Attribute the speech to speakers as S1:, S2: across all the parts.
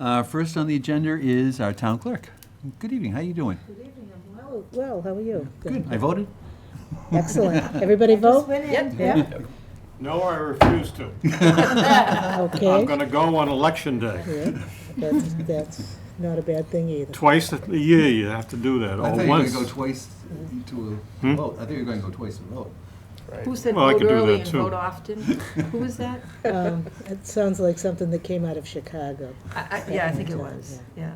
S1: First on the agenda is our town clerk. Good evening, how you doing?
S2: Good evening, I'm well, how are you?
S1: Good, I voted.
S2: Excellent. Everybody vote?
S3: Yep.
S2: Yep.
S4: No, I refuse to.
S2: Okay.
S4: I'm gonna go on election day.
S2: Yeah, that's not a bad thing either.
S4: Twice a year you have to do that,
S1: I thought
S4: or
S1: you were
S4: once.
S1: going to go twice to a vote. I think you're going to go twice to vote.
S3: Who said
S4: Well, I
S3: vote
S4: could do
S3: early
S4: that,
S3: and
S4: too.
S3: vote often? Who was that?
S2: It sounds like something that came out of Chicago.
S3: Yeah, I think it was, yeah.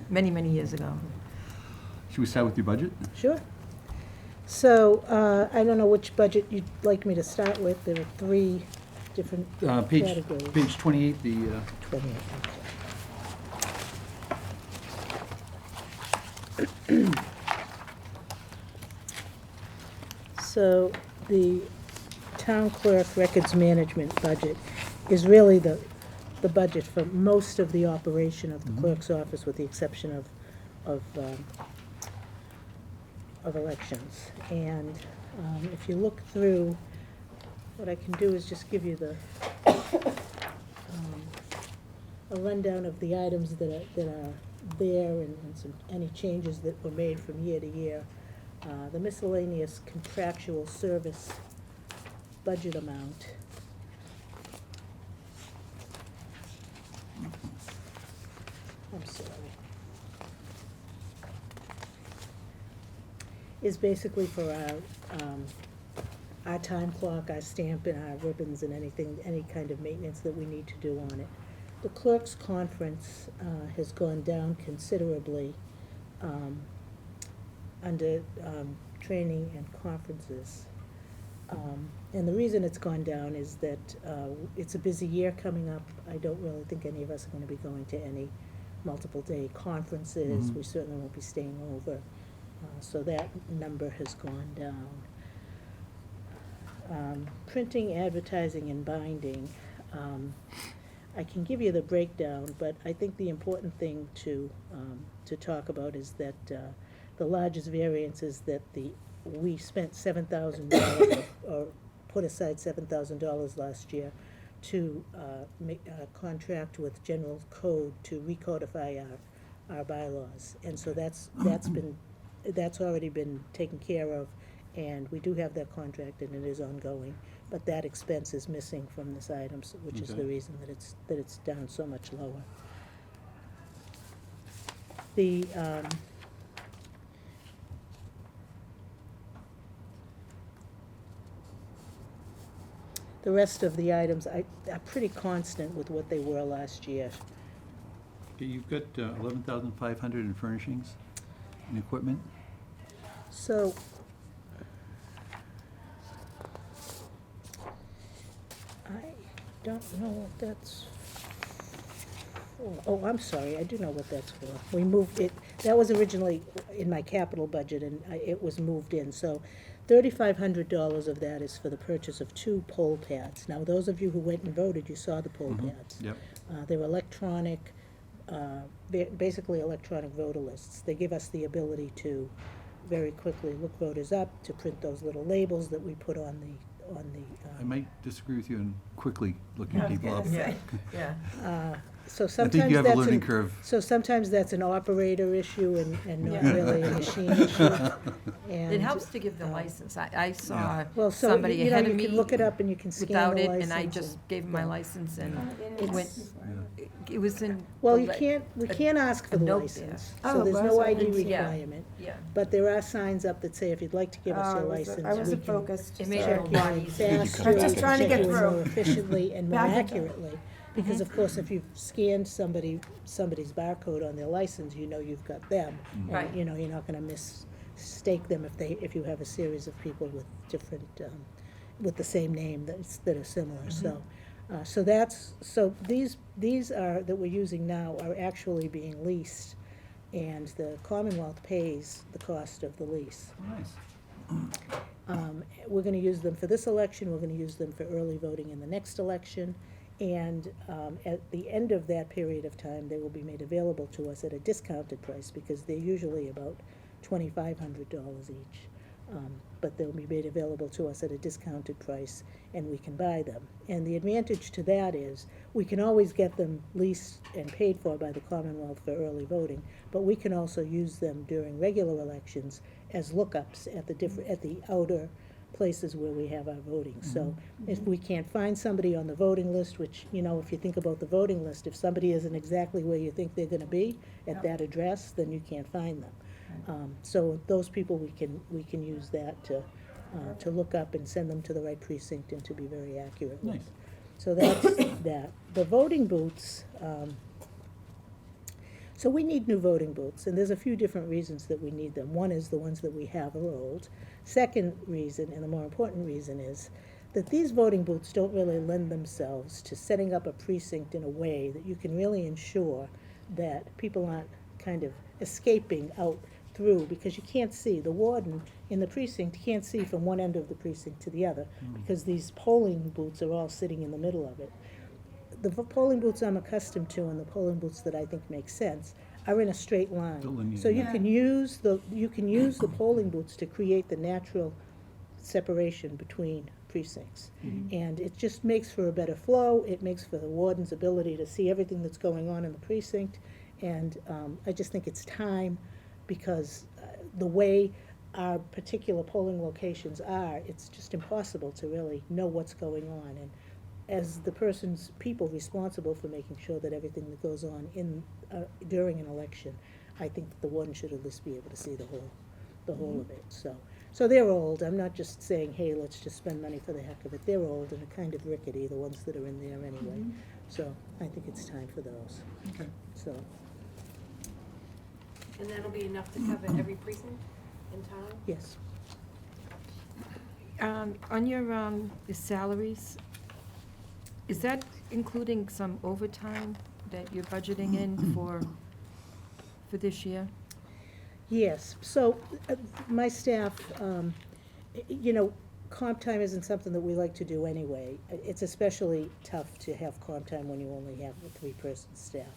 S3: Many, many years ago.
S1: Should we start with your budget?
S2: Sure. So, I don't know which budget you'd like me to start with. There are three different categories.
S1: Page 28, the,
S2: 28, So the town clerk records management budget is really the budget for most of the operation of the clerk's office, with the exception of elections. And if you look through, what I can do is just give you a rundown of the items that are there, and any changes that were made from year to year. The miscellaneous contractual service budget amount is basically for our time clock, our stamp, and our ribbons, and any kind of maintenance that we need to do on it. The clerk's conference has gone down considerably under training and conferences. And the reason it's gone down is that it's a busy year coming up. I don't really think any of us are going to be going to any multiple-day conferences. We certainly won't be staying over. So that number has gone down. Printing, advertising, and binding. I can give you the breakdown, but I think the important thing to talk about is that the largest variance is that we spent $7,000 or put aside $7,000 last year to make a contract with General Code to recodify our bylaws, and so that's already been taken care of, and we do have that contract, and it is ongoing. But that expense is missing from this item, which is the reason that it's down so much lower. The rest of the items are pretty constant with what they were last year.
S1: you've got 11,500 in furnishings and equipment.
S2: So, I don't know what that's for. Oh, I'm sorry, I do know what that's for. We moved it, that was originally in my capital budget, and it was moved in. So $3,500 of that is for the purchase of 2 poll pads. Now, those of you who went and voted, you saw the poll pads.
S1: Yep.
S2: They're electronic, basically electronic voter lists. They give us the ability to very quickly look voters up, to print those little labels that we put on the
S1: I might disagree with you in quickly looking people up.
S3: Yeah.
S2: So
S1: I
S2: sometimes
S1: think you have a
S2: that's
S1: learning curve.
S2: So sometimes that's an operator issue and not
S3: Yeah.
S2: really a machine issue. And,
S3: It helps to give the license. I saw
S2: well, so,
S3: somebody
S2: you know,
S3: ahead of
S2: you
S3: me
S2: can look it up and you can scan
S3: without
S2: the
S3: it,
S2: license.
S3: and I just gave him my license, and it went, it was in.
S2: Well,
S3: the
S2: you
S3: le-
S2: we can't ask for
S3: a
S2: the
S3: note
S2: license,
S3: there.
S2: so
S5: Oh,
S2: there's
S5: was
S2: no
S5: it?
S2: ID
S3: Yeah.
S2: requirement.
S3: Yeah.
S2: But there are signs up that say if you'd like to give us your license,
S5: I
S2: we
S5: wasn't
S2: can
S5: focused.
S3: It made
S5: so-
S3: it
S2: check
S3: a
S2: you
S3: lot
S2: in
S3: easier.
S2: faster,
S5: I'm just trying to
S2: check
S5: get
S2: you in
S5: through.
S2: more efficiently and more
S5: Back and
S2: accurately. Because of course, if you've scanned somebody's barcode on their license, you know you've got them. And,
S3: Right.
S2: you know, you're not gonna mistake them if you have a series of people with different, with the same name that are similar, so. So these are, that we're using now, are actually being leased, and the Commonwealth pays the cost of the lease.
S1: Nice.
S2: We're gonna use them for this election, we're gonna use them for early voting in the next election, and at the end of that period of time, they will be made available to us at a discounted price, because they're usually about $2,500 each. but they'll be made available to us at a discounted price, and we can buy them. And the advantage to that is, we can always get them leased and paid for by the Commonwealth for early voting, but we can also use them during regular elections as lookups at the outer places where we have our voting. So if we can't find somebody on the voting list, which, if you think about the voting list, if somebody isn't exactly where you think they're gonna be at that address, then you can't find them. So those people, we can use that to look up and send them to the right precinct and to be very accurate with.
S1: Nice.
S2: So that's that. The voting booths, so we need new voting booths, and there's a few different reasons that we need them. One is the ones that we have are old. Second reason, and the more important reason, is that these voting booths don't really lend themselves to setting up a precinct in a way that you can really ensure that people aren't kind of escaping out through, because you can't see. The warden in the precinct can't see from one end of the precinct to the other, because these polling booths are all sitting in the middle of it. The polling booths I'm accustomed to, and the polling booths that I think make sense, are in a straight line. So you can use the polling booths to create the natural separation between precincts. And it just makes for a better flow. It makes for the warden's ability to see everything that's going on in the precinct. And I just think it's time, because the way our particular polling locations are, it's just impossible to really know what's going on. And as the people responsible for making sure that everything that goes on during an election, I think that the warden should at least be able to see the whole of it. So they're old. I'm not just saying, hey, let's just spend money for the heck of it. They're old and kind of rickety, the ones that are in there anyway. So I think it's time for those.
S1: Okay.
S2: So,
S5: And that'll be enough to cover every precinct in town?
S2: yes.
S3: On your salaries, is that including some overtime that you're budgeting in for this year?
S2: Yes, so my staff, comp time isn't something that we like to do anyway. It's especially tough to have comp time when you only have a three-person staff.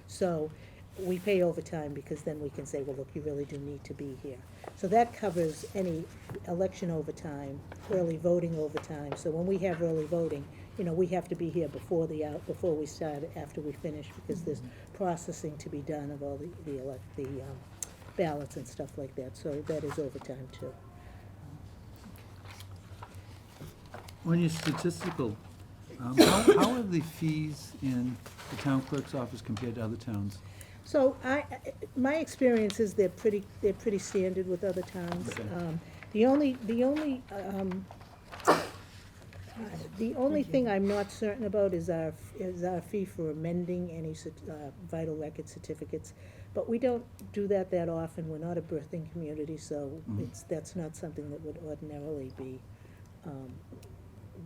S2: So we pay overtime, because then we can say, well, look, you really do need to be here. So that covers any election overtime, early voting overtime. So when we have early voting, we have to be here before we start, after we finish, because there's processing to be done of all the ballots and stuff like that. So that is overtime too.
S1: On your statistical, how are the fees in the town clerk's office compared to other towns?
S2: So my experience is they're pretty standard with other towns.
S1: Okay.
S2: The only thing I'm not certain about is our fee for amending any vital record certificates. But we don't do that often. We're not a birthing community, so that's not something that would ordinarily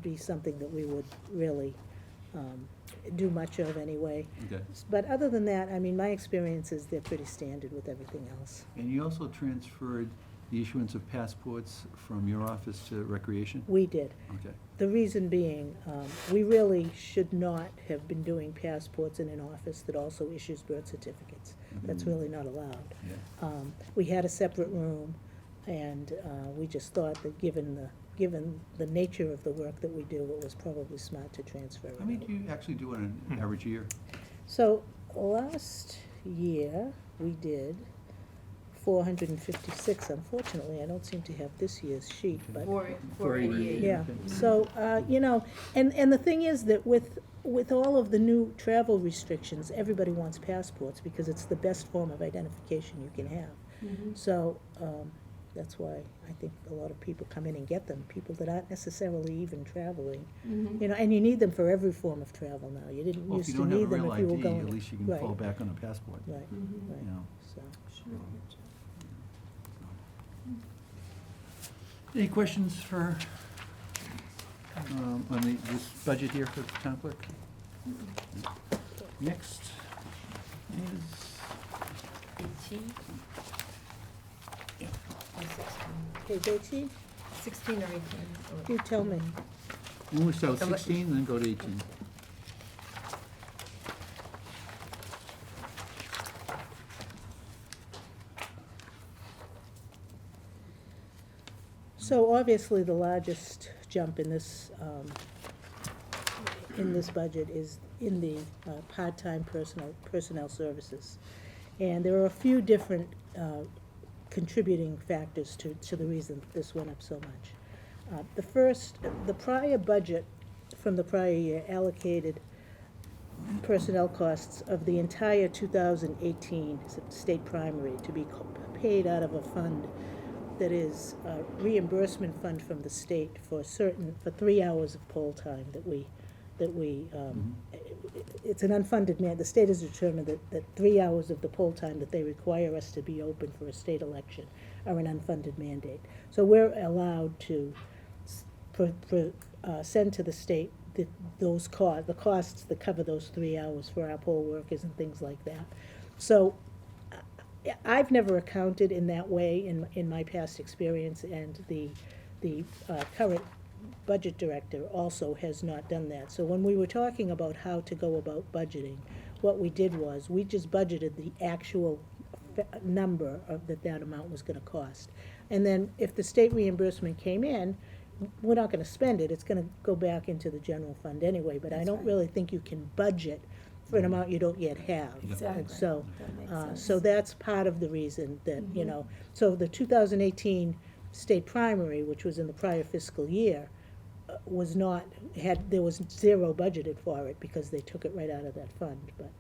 S2: be something that we would really do much of anyway.
S1: Okay.
S2: But other than that, my experience is they're pretty standard with everything else.
S1: And you also transferred the issuance of passports from your office to recreation?
S2: We did.
S1: Okay.
S2: The reason being, we really should not have been doing passports in an office that also issues birth certificates. That's really not allowed.
S1: Yeah.
S2: We had a separate room, and we just thought that given the nature of the work that we do, it was probably smart to transfer it.
S1: How many do you actually do in an average year?
S2: So last year, we did 456. Unfortunately, I don't seem to have this year's sheet, but.
S5: 488.
S2: Yeah, so, and the thing is that with all of the new travel restrictions, everybody wants passports, because it's the best form of identification you can have. So, that's why I think a lot of people come in and get them, people that aren't necessarily even traveling. And you need them for every form of travel now. You didn't
S1: Well, if
S2: used
S1: you
S2: to
S1: don't have
S2: need
S1: a
S2: them
S1: real
S2: if you were
S1: ID,
S2: going.
S1: at least you can
S2: Right.
S1: fall back on a passport.
S2: Right, right,
S1: You know.
S2: so.
S1: Any questions for, on this budget here for the town clerk? Next is,
S3: 18?
S1: Yeah.
S3: Or
S2: Page 18,
S3: 16 or 18?
S2: you tell me.
S1: when we start with
S3: Ele-
S1: 16, then go to 18.
S2: So obviously, the largest jump in this budget is in the part-time personnel services. And there are a few different contributing factors to the reason this went up so much. The prior budget from the prior year allocated personnel costs of the entire 2018 state primary to be paid out of a fund that is a reimbursement fund from the state for 3 hours of poll time it's an unfunded the state has determined that 3 hours of the poll time that they require us to be open for a state election are an unfunded mandate. So we're allowed to send to the state the costs that cover those 3 hours for our poll workers and things like that. So I've never accounted in that way in my past experience, and the current budget director also has not done that. So when we were talking about how to go about budgeting, what we did was we just budgeted the actual number of that amount was going to cost. And then if the state reimbursement came in, we're not going to spend it. It's going to go back into the general fund anyway. But I don't really think you can budget for an amount you don't yet have.
S3: Exactly.
S2: And so,
S3: That makes sense.
S2: so that's part of the reason that, so the 2018 state primary, which was in the prior fiscal year, there was zero budgeted for it because they took it right out of that fund. But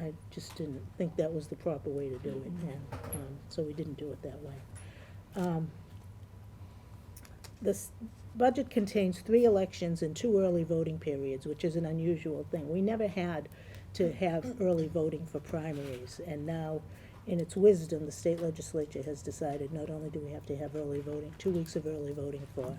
S2: I just didn't think that was the proper way to do it, and so we didn't do it that way. This budget contains 3 elections and 2 early voting periods, which is an unusual thing. We never had to have early voting for primaries, and now, in its wisdom, the state legislature has decided not only do we have to have early voting, 2 weeks of early voting for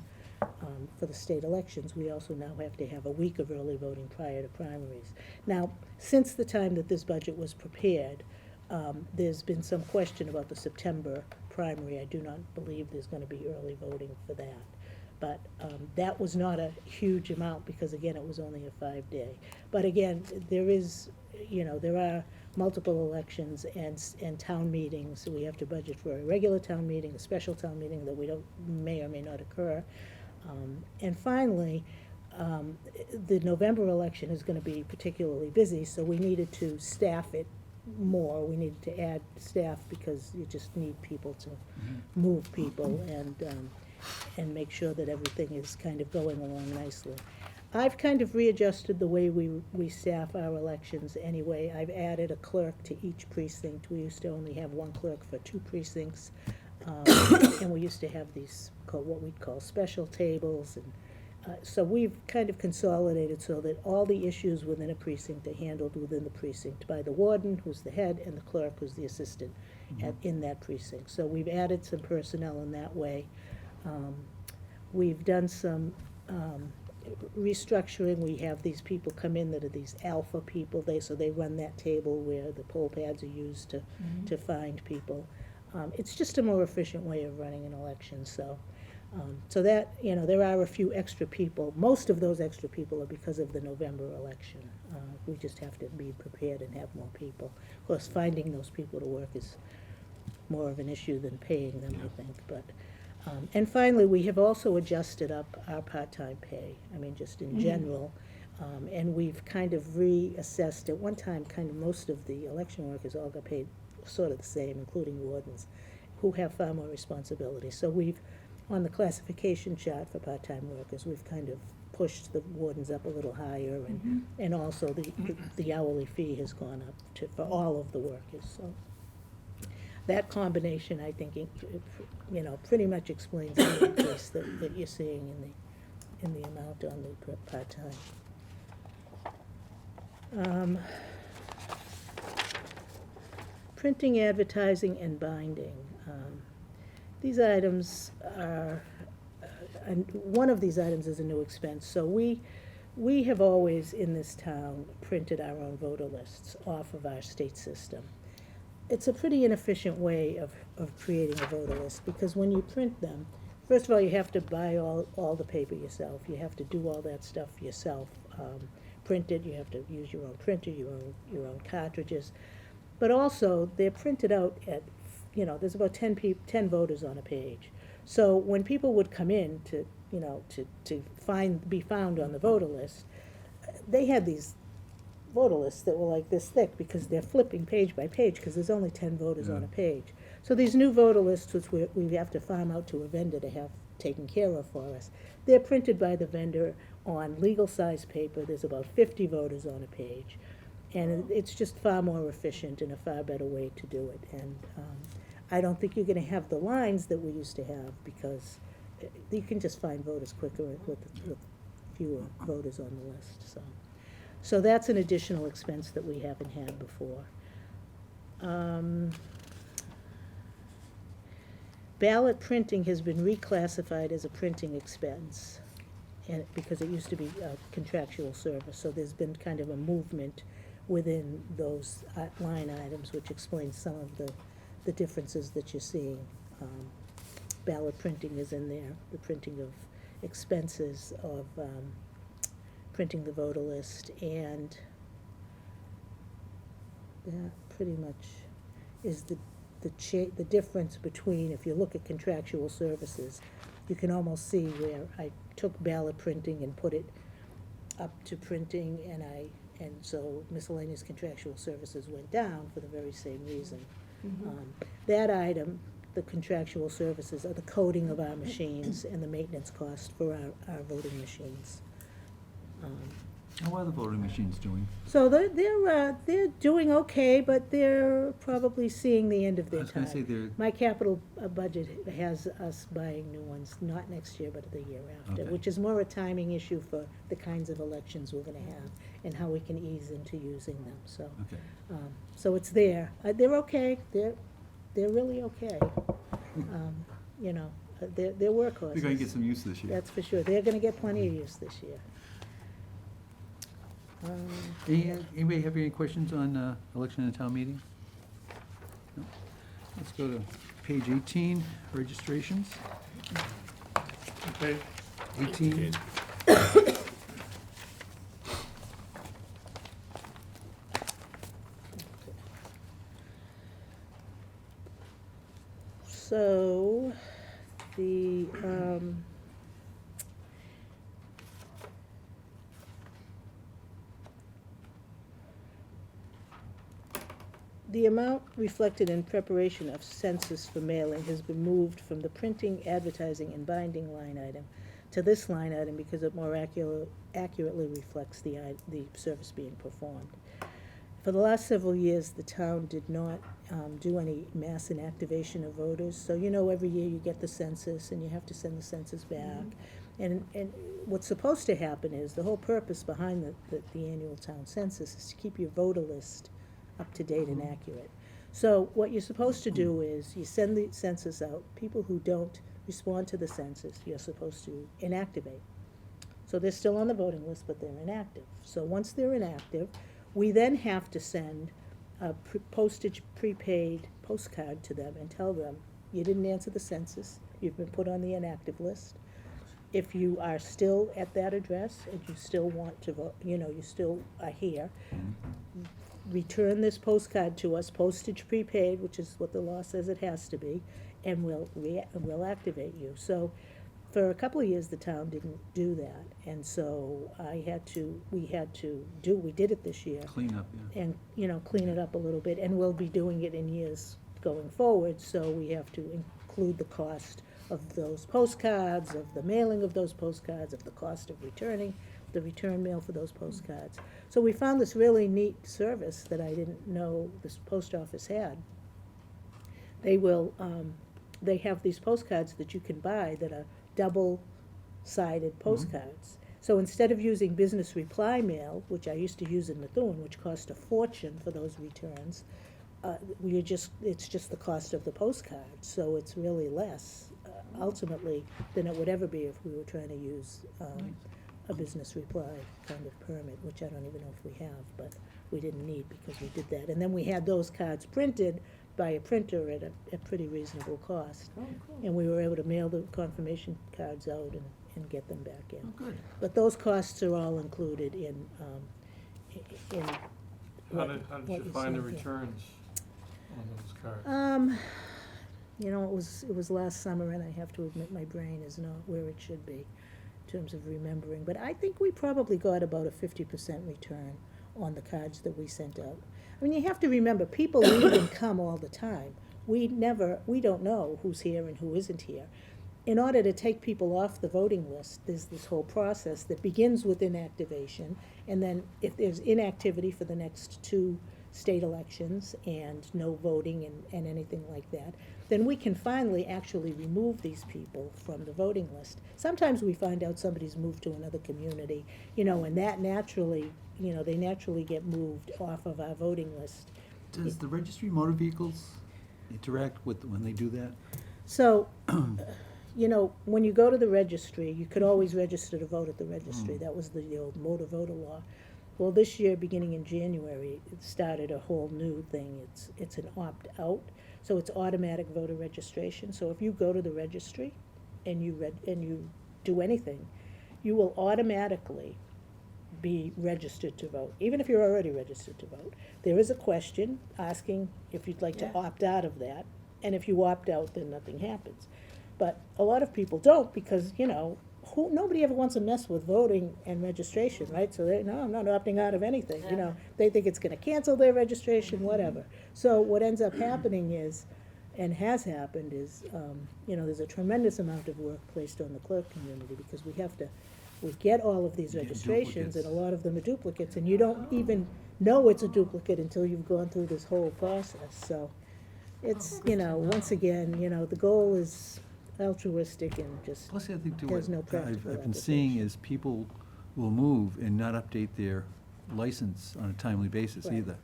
S2: the state elections, we also now have to have a week of early voting prior to primaries. Now, since the time that this budget was prepared, there's been some question about the September primary. I do not believe there's going to be early voting for that. But that was not a huge amount because, again, it was only a 5-day. But again, there are multiple elections and town meetings. We have to budget for a regular town meeting, a special town meeting that may or may not occur. And finally, the November election is going to be particularly busy, so we needed to staff it more. We needed to add staff because you just need people to move people and make sure that everything is kind of going along nicely. I've kind of readjusted the way we staff our elections anyway. I've added a clerk to each precinct. We used to only have 1 clerk for 2 precincts. And we used to have these what we'd call special tables, and so we've kind of consolidated so that all the issues within a precinct are handled within the precinct by the warden, who's the head, and the clerk, who's the assistant in that precinct. So we've added some personnel in that way. We've done some restructuring. We have these people come in that are these alpha people. So they run that table where the poll pads are used to find people. It's just a more efficient way of running an election. So that, there are a few extra people. Most of those extra people are because of the November election. We just have to be prepared and have more people. Of course, finding those people to work is more of an issue than paying them, I think. But and finally, we have also adjusted up our part-time pay. I mean, just in general. And we've kind of reassessed. At one time, kind of most of the election workers all got paid sort of the same, including wardens, who have far more responsibility. So we've, on the classification chart for part-time workers, we've kind of pushed the wardens up a little higher, and also the hourly fee has gone up for all of the workers. So that combination, I think, pretty much explains the increase that you're seeing in the amount on the part-time. Printing, advertising, and binding. These items are, and one of these items is a new expense. So we have always in this town printed our own voter lists off of our state system. It's a pretty inefficient way of creating a voter list, because when you print them, first of all, you have to buy all the paper yourself. You have to do all that stuff yourself. Print it, you have to use your own printer, your own cartridges. But also, they're printed out at, there's about 10 voters on a page. So when people would come in to, you know, be found on the voter list, they had these voter lists that were like this thick, because they're flipping page by page, because there's only 10 voters on
S1: Yeah.
S2: a page. So these new voter lists, which we have to farm out to a vendor to have taken care of for us, they're printed by the vendor on legal size paper. There's about 50 voters on a page. And it's just far more efficient and a far better way to do it. And I don't think you're gonna have the lines that we used to have, because you can just find voters quicker with fewer voters on the list, so. So that's an additional expense that we haven't had before. Ballot printing has been reclassified as a printing expense, and, because it used to be a contractual service, so there's been kind of a movement within those line items, which explains some of the differences that you're seeing. Ballot printing is in there, the printing of expenses of printing the voter list, and that pretty much is the difference between, if you look at contractual services, you can almost see where I took ballot printing and put it up to printing, and so miscellaneous contractual services went down for the very same reason. That item, the contractual services, are the coding of our machines and the maintenance cost for our voting machines.
S1: How are the voting machines doing?
S2: So they're doing okay, but they're probably seeing the end of
S1: I
S2: their
S1: was gonna say
S2: time.
S1: they're,
S2: My capital budget has us buying new ones, not next year, but the year after,
S1: Okay.
S2: which is more a timing issue for the kinds of elections we're gonna have and how we can ease into using them, so.
S1: okay.
S2: So it's there. They're okay. They're really okay. You know, they're workhorses.
S1: We're gonna get some use this year.
S2: That's for sure. They're gonna get plenty of use this year.
S1: Anybody have any questions on election and town meeting? No? Let's go to page 18, registrations.
S4: Okay.
S1: 18.
S2: So, the amount reflected in preparation of census for mailing has been moved from the printing, advertising, and binding line item to this line item because it more accurately reflects the service being performed. For the last several years, the town did not do any mass inactivation of voters. So, you know, every year you get the census and you have to send the census back. And what's supposed to happen is, the whole purpose behind the annual town census is to keep your voter list up to date and accurate. So what you're supposed to do is, you send the census out. People who don't respond to the census, you're supposed to inactivate. So they're still on the voting list, but they're inactive. So once they're inactive, we then have to send a postage prepaid postcard to them and tell them, you didn't answer the census, you've been put on the inactive list. If you are still at that address and you still want to vote, you know, you still are here, return this postcard to us, postage prepaid, which is what the law says it has to be, and we'll activate you. So for a couple of years, the town didn't do that, and so we did it this year.
S1: Clean up, yeah.
S2: And, you know, clean it up a little bit, and we'll be doing it in years going forward, so we have to include the cost of those postcards, of the mailing of those postcards, of the cost of returning the return mail for those postcards. So we found this really neat service that I didn't know this post office had. They have these postcards that you can buy that are double-sided postcards. So instead of using business reply mail, which I used to use in Methuen, which cost a fortune for those returns, it's just the cost of the postcard. So it's really less, ultimately, than it would ever be if we were trying to use a business reply kind of permit, which I don't even know if we have, but we didn't need because we did that. And then we had those cards printed by a printer at a pretty reasonable cost.
S3: Oh, cool.
S2: And we were able to mail the confirmation cards out and get them back in.
S1: Oh, good.
S2: But those costs are all included in
S4: How did
S2: what
S4: you find the
S2: see here.
S4: returns on those cards?
S2: You know, it was last summer, and I have to admit my brain is not where it should be in terms of remembering. But I think we probably got about a 50% return on the cards that we sent out. I mean, you have to remember, people leave and come all the time. We don't know who's here and who isn't here. In order to take people off the voting list, there's this whole process that begins with inactivation, and then if there's inactivity for the next 2 state elections and no voting and anything like that, then we can finally actually remove these people from the voting list. Sometimes we find out somebody's moved to another community, you know, and that naturally, you know, they naturally get moved off of our voting list.
S1: Does the registry motor vehicles interact with, when they do that?
S2: So, you know, when you go to the registry, you could always register to vote at the registry. That was the old motor voter law. Well, this year, beginning in January, it started a whole new thing. It's an opt-out, so it's automatic voter registration. So if you go to the registry and you do anything, you will automatically be registered to vote, even if you're already registered to vote. There is a question asking if you'd like to opt out of that, and if you opt out, then nothing happens. But a lot of people don't, because, you know, nobody ever wants to mess with voting and registration, right? So no, I'm not opting out of anything, you know. They think it's gonna cancel their registration, whatever. So what ends up happening is, and has happened is, you know, there's a tremendous amount of work placed on the clerk community, because we get all of these
S1: Get
S2: registrations, and
S1: duplicates.
S2: a lot of them are duplicates, and you don't even know it's a duplicate until you've gone through this whole process. So it's, you know, once again, you know, the goal is altruistic and just,
S1: Plus, I think too,
S2: There's no
S1: what
S2: practical
S1: I've been seeing
S2: application.
S1: is people will move and not update their license on a timely basis
S2: Right.
S1: either.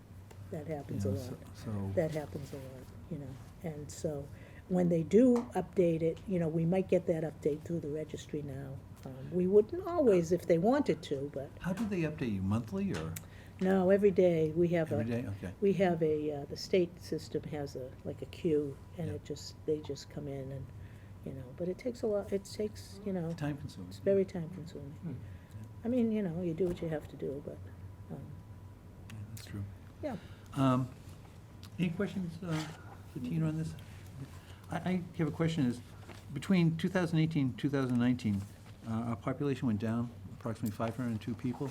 S2: that
S1: you
S2: happens a
S1: know,
S2: lot.
S1: So,
S2: That happens a lot, you know. And so when they do update it, you know, we might get that update through the registry now. We wouldn't always if they wanted to, but
S1: how do they update you, monthly or
S2: no, every day we have
S1: every day? Okay.
S2: we have the state system has like a queue, and
S1: Yeah.
S2: they just come in and, you know, but it takes a lot, you know,
S1: Time consuming.
S2: it's very time consuming. I mean, you know, you do what you have to do, but,
S1: Yeah, that's true.
S2: yeah.
S1: Any questions for Tina on this? I have a question is, between 2018 and 2019, our population went down approximately 502 people.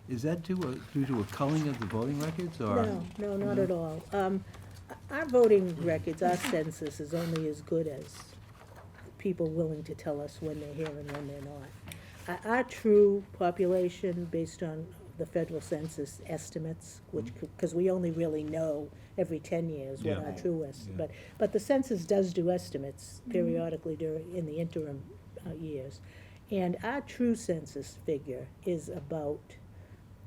S1: Is that due to a culling of the voting records, or?
S2: No, not at all. Our voting records, our census is only as good as people willing to tell us when they're here and when they're not. Our true population, based on the federal census estimates, which, because we only really know every 10 years what
S1: Yeah.
S2: our true
S1: Yeah.
S2: but the census does do estimates periodically in the interim years. And our true census figure is about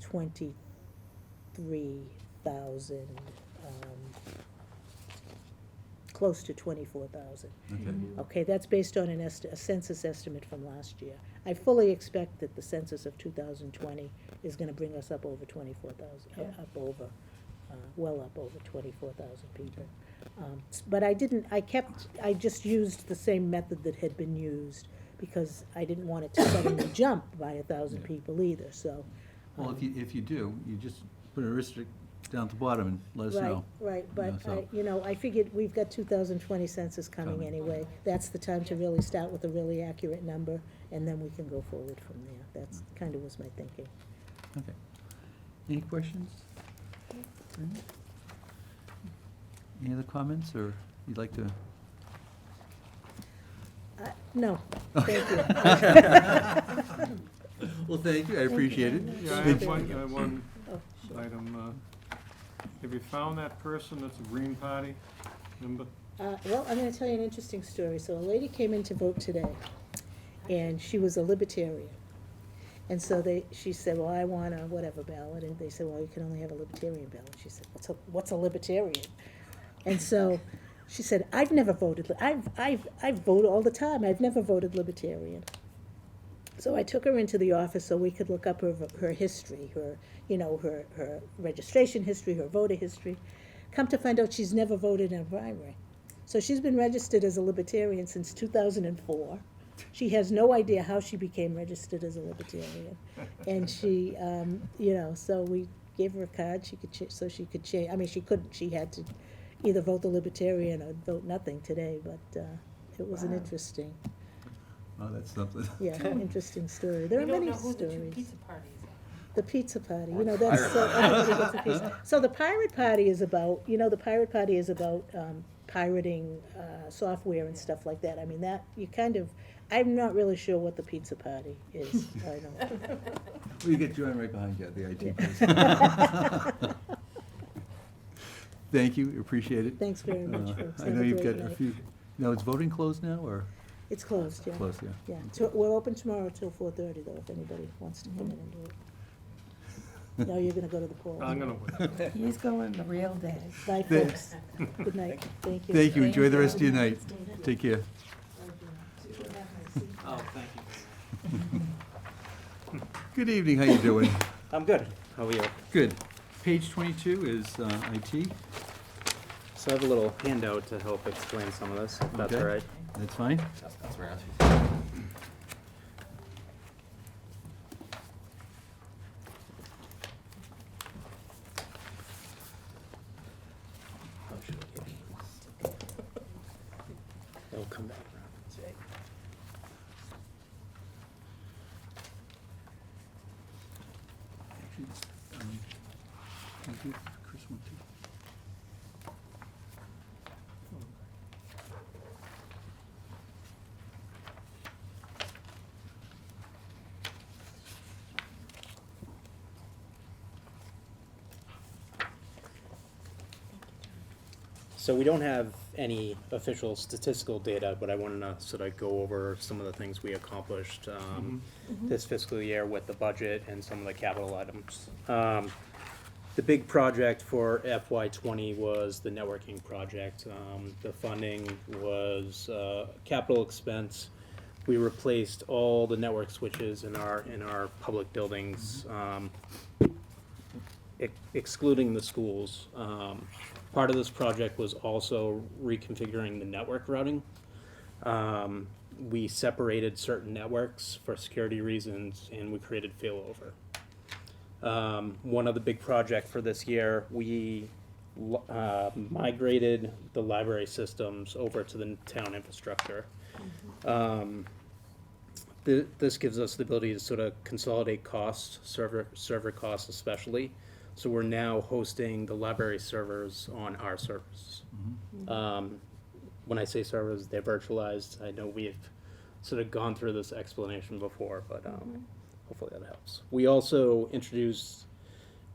S2: 23,000, close to 24,000.
S1: Okay.
S2: Okay, that's based on a census estimate from last year. I fully expect that the census of 2020 is gonna bring us up over 24,000, well up over 24,000 people. But I just used the same method that had been used, because I didn't want it to suddenly jump by 1,000
S1: Yeah.
S2: people either, so.
S1: Well, if you do, you just put an asterisk down at the bottom and let us know.
S2: Right,
S1: know,
S2: but,
S1: so-
S2: I figured we've got 2020 census coming
S1: Coming.
S2: anyway. That's the time to really start with a really accurate number, and then we can go forward from there. That's kind of was my thinking.
S1: Okay. Any questions? Any other comments, or you'd like to?
S2: No, thank you.
S1: Well, thank you, I appreciate it.
S4: Yeah, I
S2: Thank
S4: have
S2: you.
S4: one
S2: Oh, sure.
S4: item. Have you found that person that's a Green Party member?
S2: Well, I'm gonna tell you an interesting story. So a lady came in to vote today, and she was a libertarian. And so she said, well, I want a whatever ballot, and they said, well, you can only have a libertarian ballot. She said, what's a libertarian? And so she said, I've never voted, I vote all the time, I've never voted libertarian. So I took her into the office so we could look up her history, her registration history, her voter history. Come to find out, she's never voted in a primary. So she's been registered as a libertarian since 2004. She has no idea how she became registered as a libertarian. And she, so we gave her a card, she could change, I mean, she couldn't, she had to, either vote the Libertarian or vote nothing today, but it was an interesting,
S1: Oh, that's something.
S2: yeah, interesting story. There are many
S5: We don't know who the two
S2: stories.
S5: pizza parties are.
S2: The pizza party, you know, that's, so everybody gets a piece. So the pirate party is about, you know, the pirate party is about pirating software and stuff like that. I mean, that, you kind of, I'm not really sure what the pizza party is, I don't.
S1: We get Joanne right behind you, the IT
S2: Yeah.
S1: person. Thank you, appreciate it.
S2: Thanks very much, folks.
S1: I
S2: Have
S1: know
S2: a
S1: you've
S2: great
S1: got a
S2: night.
S1: few, now, is voting closed now, or
S2: It's closed, yeah.
S1: closed, yeah?
S2: Yeah, so we're open tomorrow till 4:30 though, if anybody wants to come in and do it. No, you're gonna go to the polls.
S4: I'm gonna wait.
S3: He's going the real day.
S2: Bye, folks. Good night. Thank you.
S1: Thank you, enjoy the
S3: Thank
S1: rest of your night. Take care.
S6: Oh, thank you.
S1: Good evening, how you doing?
S6: I'm good. How are you?
S1: Good. Page 22 is IT.
S6: So I have a little handout to help explain some of this, if that's
S1: Okay.
S6: all right.
S1: That's fine.
S6: That's right. It'll come back around.
S1: Actually, thank you, Chris, one, too.
S6: So we don't have any official statistical data, but I wanted to sort of go over some of the things we accomplished this fiscal year with the budget and some of the capital items. The big project for FY '20 was the networking project. The funding was capital expense. We replaced all the network switches in our public buildings, excluding the schools. Part of this project was also reconfiguring the network routing. We separated certain networks for security reasons, and we created failover. One of the big projects for this year, we migrated the library systems over to the town infrastructure. This gives us the ability to sort of consolidate costs, server costs especially. So we're now hosting the library servers on our servers. When I say servers, they're virtualized. I know we've sort of gone through this explanation before, but hopefully that helps. We also introduced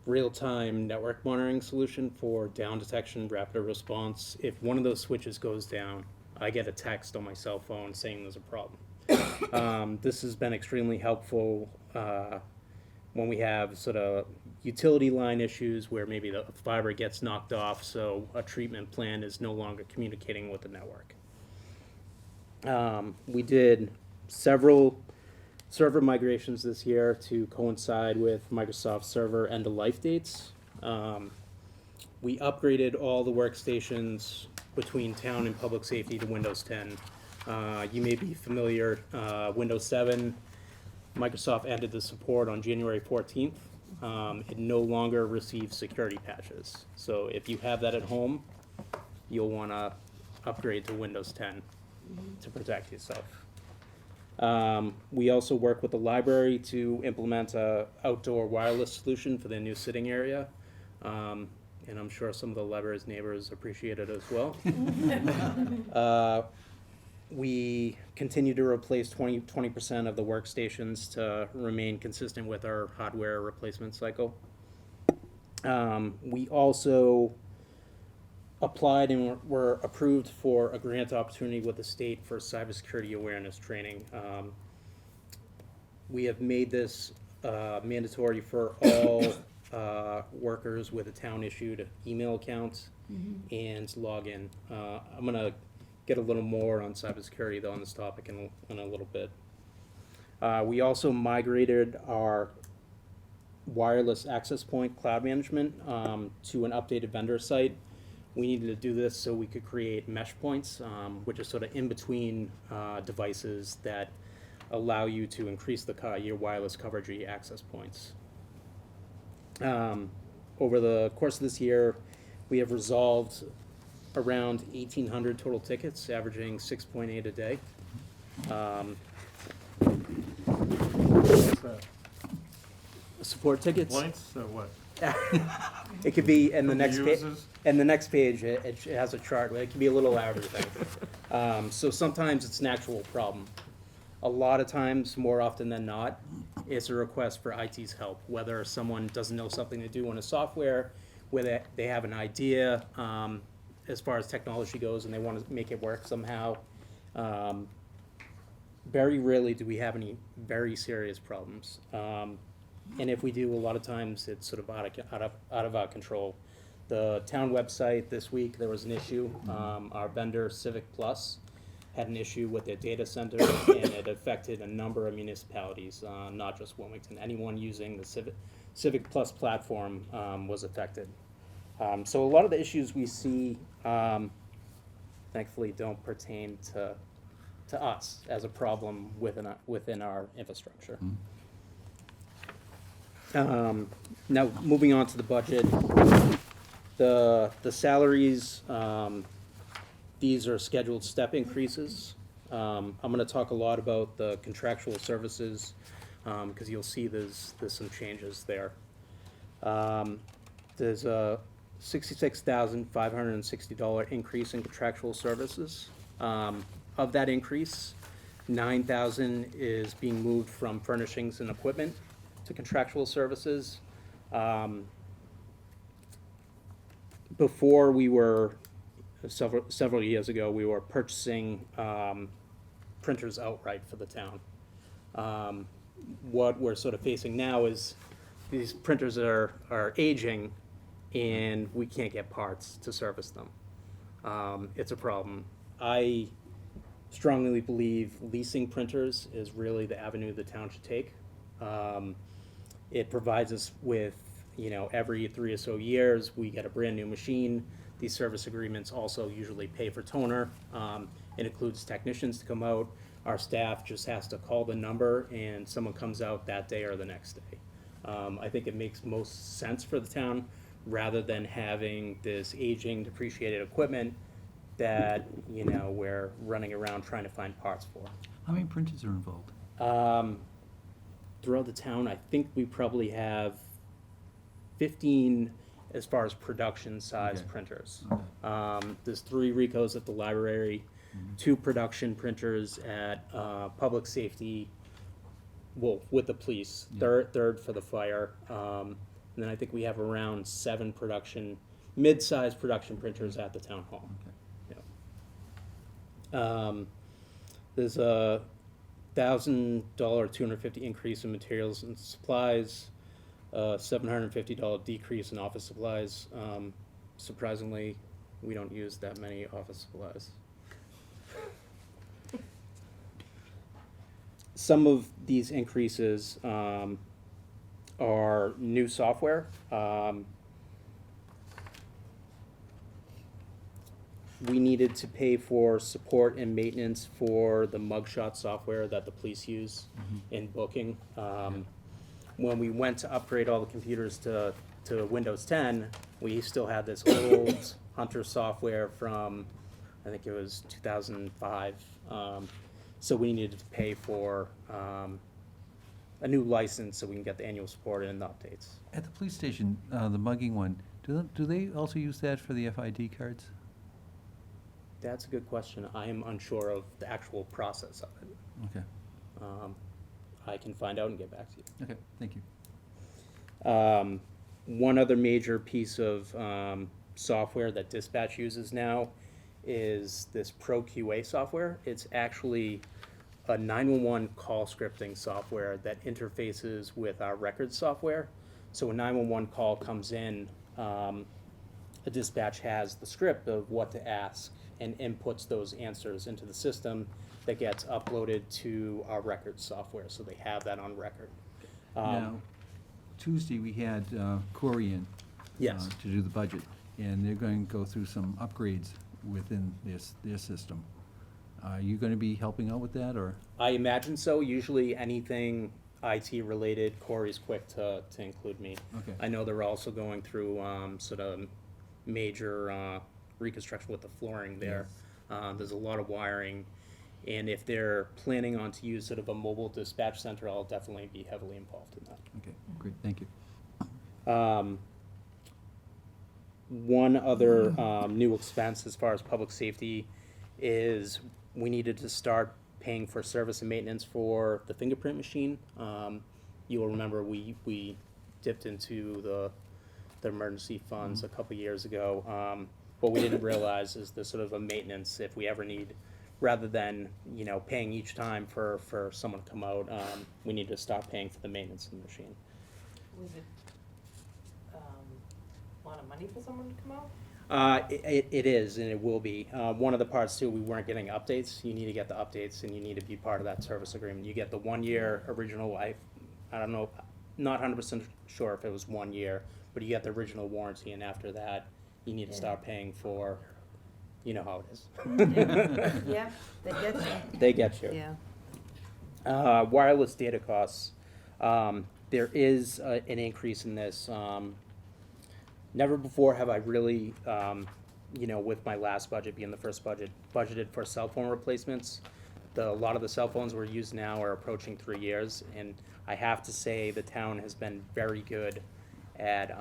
S6: real-time network monitoring solution for down detection, rapid response. If one of those switches goes down, I get a text on my cell phone saying there's a problem. This has been extremely helpful when we have sort of utility line issues where maybe the fiber gets knocked off, so a treatment plan is no longer communicating with the network. We did several server migrations this year to coincide with Microsoft Server end-of-life dates. We upgraded all the workstations between town and public safety to Windows 10. You may be familiar, Windows 7, Microsoft ended the support on January 14th. It no longer receives security patches. So if you have that at home, you'll want to upgrade to Windows 10 to protect yourself. We also work with the library to implement a outdoor wireless solution for their new sitting area. And I'm sure some of the library's neighbors appreciate it as well. We continue to replace 20% of the workstations to remain consistent with our hardware replacement cycle. We also applied and were approved for a grant opportunity with the state for cybersecurity awareness training. We have made this mandatory for all workers with a town-issued email account and login. I'm gonna get a little more on cybersecurity though on this topic in a little bit. We also migrated our wireless access point cloud management to an updated vendor site. We needed to do this so we could create mesh points, which is sort of in between devices that allow you to increase your wireless coverage or your access points. Over the course of this year, we have resolved around 1,800 total tickets, averaging 6.8 a day.
S4: What's that?
S6: Support tickets.
S4: Complaints or what?
S6: It could be in the
S4: From
S6: next page.
S4: users?
S6: And the next page, it has a chart. It can be a little everything. So sometimes it's an actual problem. A lot of times, more often than not, it's a request for IT's help. Whether someone doesn't know something to do in a software, whether they have an idea as far as technology goes and they want to make it work somehow. Very rarely do we have any very serious problems. And if we do, a lot of times it's sort of out of our control. The town website this week, there was an issue. Our vendor, Civic Plus, had an issue with their data center, and it affected a number of municipalities, not just Wilmington. Anyone using the Civic Plus platform was affected. So a lot of the issues we see, thankfully, don't pertain to us as a problem within our infrastructure. Now, moving on to the budget, the salaries, these are scheduled step increases. I'm gonna talk a lot about the contractual services, because you'll see there's some changes there. There's a $66,560 increase in contractual services. Of that increase, $9,000 is being moved from furnishings and equipment to contractual services. Before we were, several years ago, we were purchasing printers outright for the town. What we're sort of facing now is these printers are aging and we can't get parts to service them. It's a problem. I strongly believe leasing printers is really the avenue the town should take. It provides us with, every 3 or so years, we get a brand new machine. These service agreements also usually pay for toner. It includes technicians to come out. Our staff just has to call the number and someone comes out that day or the next day. I think it makes most sense for the town rather than having this aging, depreciated equipment that, we're running around trying to find parts for.
S1: How many printers are involved?
S6: Throughout the town, I think we probably have 15 as far as production size
S1: Okay.
S6: printers.
S1: Okay.
S6: There's 3 Ricos at the library, 2 production printers at public safety, well, with the police,
S1: Yeah.
S6: third for the fire. And then I think we have around 7 mid-sized production printers at the town hall.
S1: Okay.
S6: Yeah. There's a $1,000 250 increase in materials and supplies, $750 decrease in office supplies. Surprisingly, we don't use that many office supplies. Some of these increases are new software. We needed to pay for support and maintenance for the mugshot software that the police use in booking. When we went to upgrade all the computers to Windows 10, we still had this old Hunter software from, I think it was 2005. So we needed to pay for a new license so we can get the annual support and the updates.
S1: At the police station, the mugging one, do they also use that for the FID cards?
S6: That's a good question. I am unsure of the actual process of it.
S1: Okay,
S6: I can find out and get back to you.
S1: okay, thank you.
S6: One other major piece of software that dispatch uses now is this Pro QA software. It's actually a 911 call scripting software that interfaces with our records software. So a 911 call comes in, a dispatch has the script of what to ask and inputs those answers into the system that gets uploaded to our records software, so they have that on record.
S1: Now, Tuesday, we had Corey in.
S6: Yes.
S1: To do the budget, and they're going to go through some upgrades within their system. Are you going to be helping out with that, or?
S6: I imagine so. Usually anything IT related, Corey's quick to include me.
S1: Okay.
S6: I know they're also going through sort of major reconstruction with the flooring there. There's a lot of wiring, and if they're planning on to use sort of a mobile dispatch center, I'll definitely be heavily involved in that.
S1: Okay, great, thank you.
S6: One other new expense as far as public safety is we needed to start paying for service and maintenance for the fingerprint machine. You'll remember we dipped into the emergency funds a couple years ago. What we didn't realize is the sort of a maintenance, if we ever need, rather than, paying each time for someone to come out, we need to stop paying for the maintenance of the machine.
S5: Was it, a lot of money for someone to come out?
S6: It is, and it will be. One of the parts too, we weren't getting updates. You need to get the updates, and you need to be part of that service agreement. You get the 1 year original. I don't know, not 100% sure if it was 1 year, but you get the original warranty, and after that, you need to start paying for. You know how it is.
S3: Yeah, they get you.
S6: They get you.
S3: Yeah.
S6: Wireless data costs. There is an increase in this. Never before have I really, with my last budget being the first budget, budgeted for cell phone replacements. A lot of the cell phones we're using now are approaching 3 years, and I have to say the town has been very good at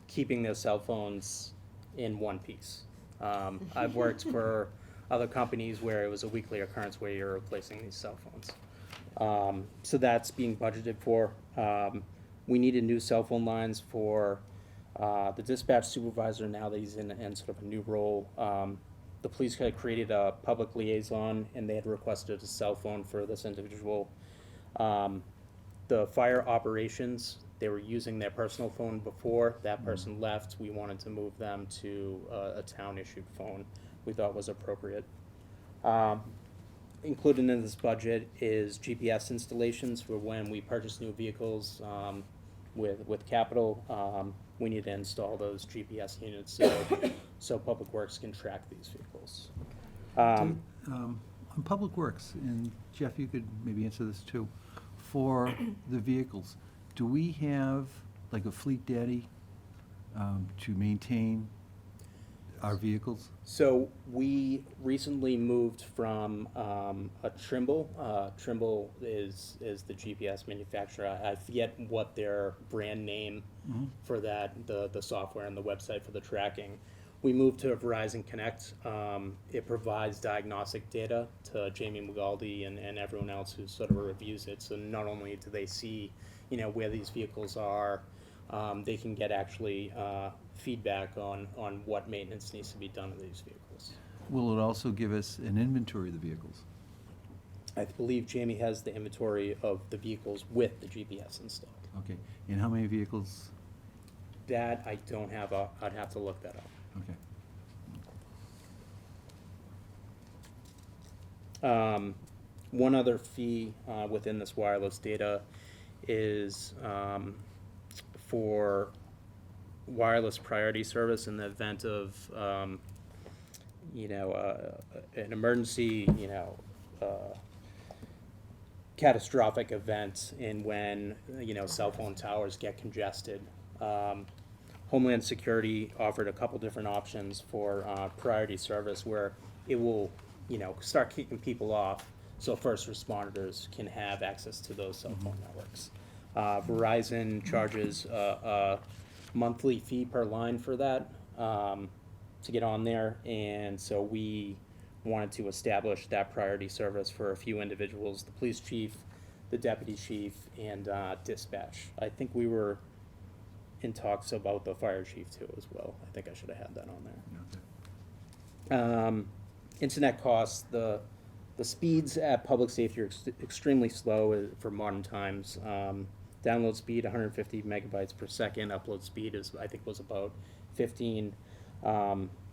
S6: keeping their cell phones in one piece. I've worked for other companies where it was a weekly occurrence where you're replacing these cell phones. So that's being budgeted for. We needed new cell phone lines for the dispatch supervisor now that he's in sort of a new role. The police had created a public liaison, and they had requested a cell phone for this individual. The fire operations, they were using their personal phone before that person left. We wanted to move them to a town-issued phone we thought was appropriate. Included in this budget is GPS installations for when we purchase new vehicles with capital. We need to install those GPS units so Public Works can track these vehicles.
S1: On Public Works, and Jeff, you could maybe answer this too, for the vehicles, do we have like a fleet daddy to maintain our vehicles?
S6: So we recently moved from a Trimble. Trimble is the GPS manufacturer. I forget what their brand name for that, the software and the website for the tracking. We moved to Verizon Connect. It provides diagnostic data to Jamie McGaldy and everyone else who sort of reviews it. So not only do they see, where these vehicles are, they can get actually feedback on what maintenance needs to be done to these vehicles.
S1: Will it also give us an inventory of the vehicles?
S6: I believe Jamie has the inventory of the vehicles with the GPS installed.
S1: Okay, and how many vehicles?
S6: That I don't have, I'd have to look that up.
S1: Okay.
S6: One other fee within this wireless data is for wireless priority service in the event of, an emergency, catastrophic event, and when, cell phone towers get congested. Homeland Security offered a couple different options for priority service where it will, start kicking people off so first responders can have access to those cell phone networks. Verizon charges a monthly fee per line for that to get on there, and so we wanted to establish that priority service for a few individuals, the police chief, the deputy chief, and dispatch. I think we were in talks about the fire chief too as well. I think I should have had that on there. Internet costs, the speeds at public safety are extremely slow for modern times. Download speed 150 megabytes per second. Upload speed I think was about 15.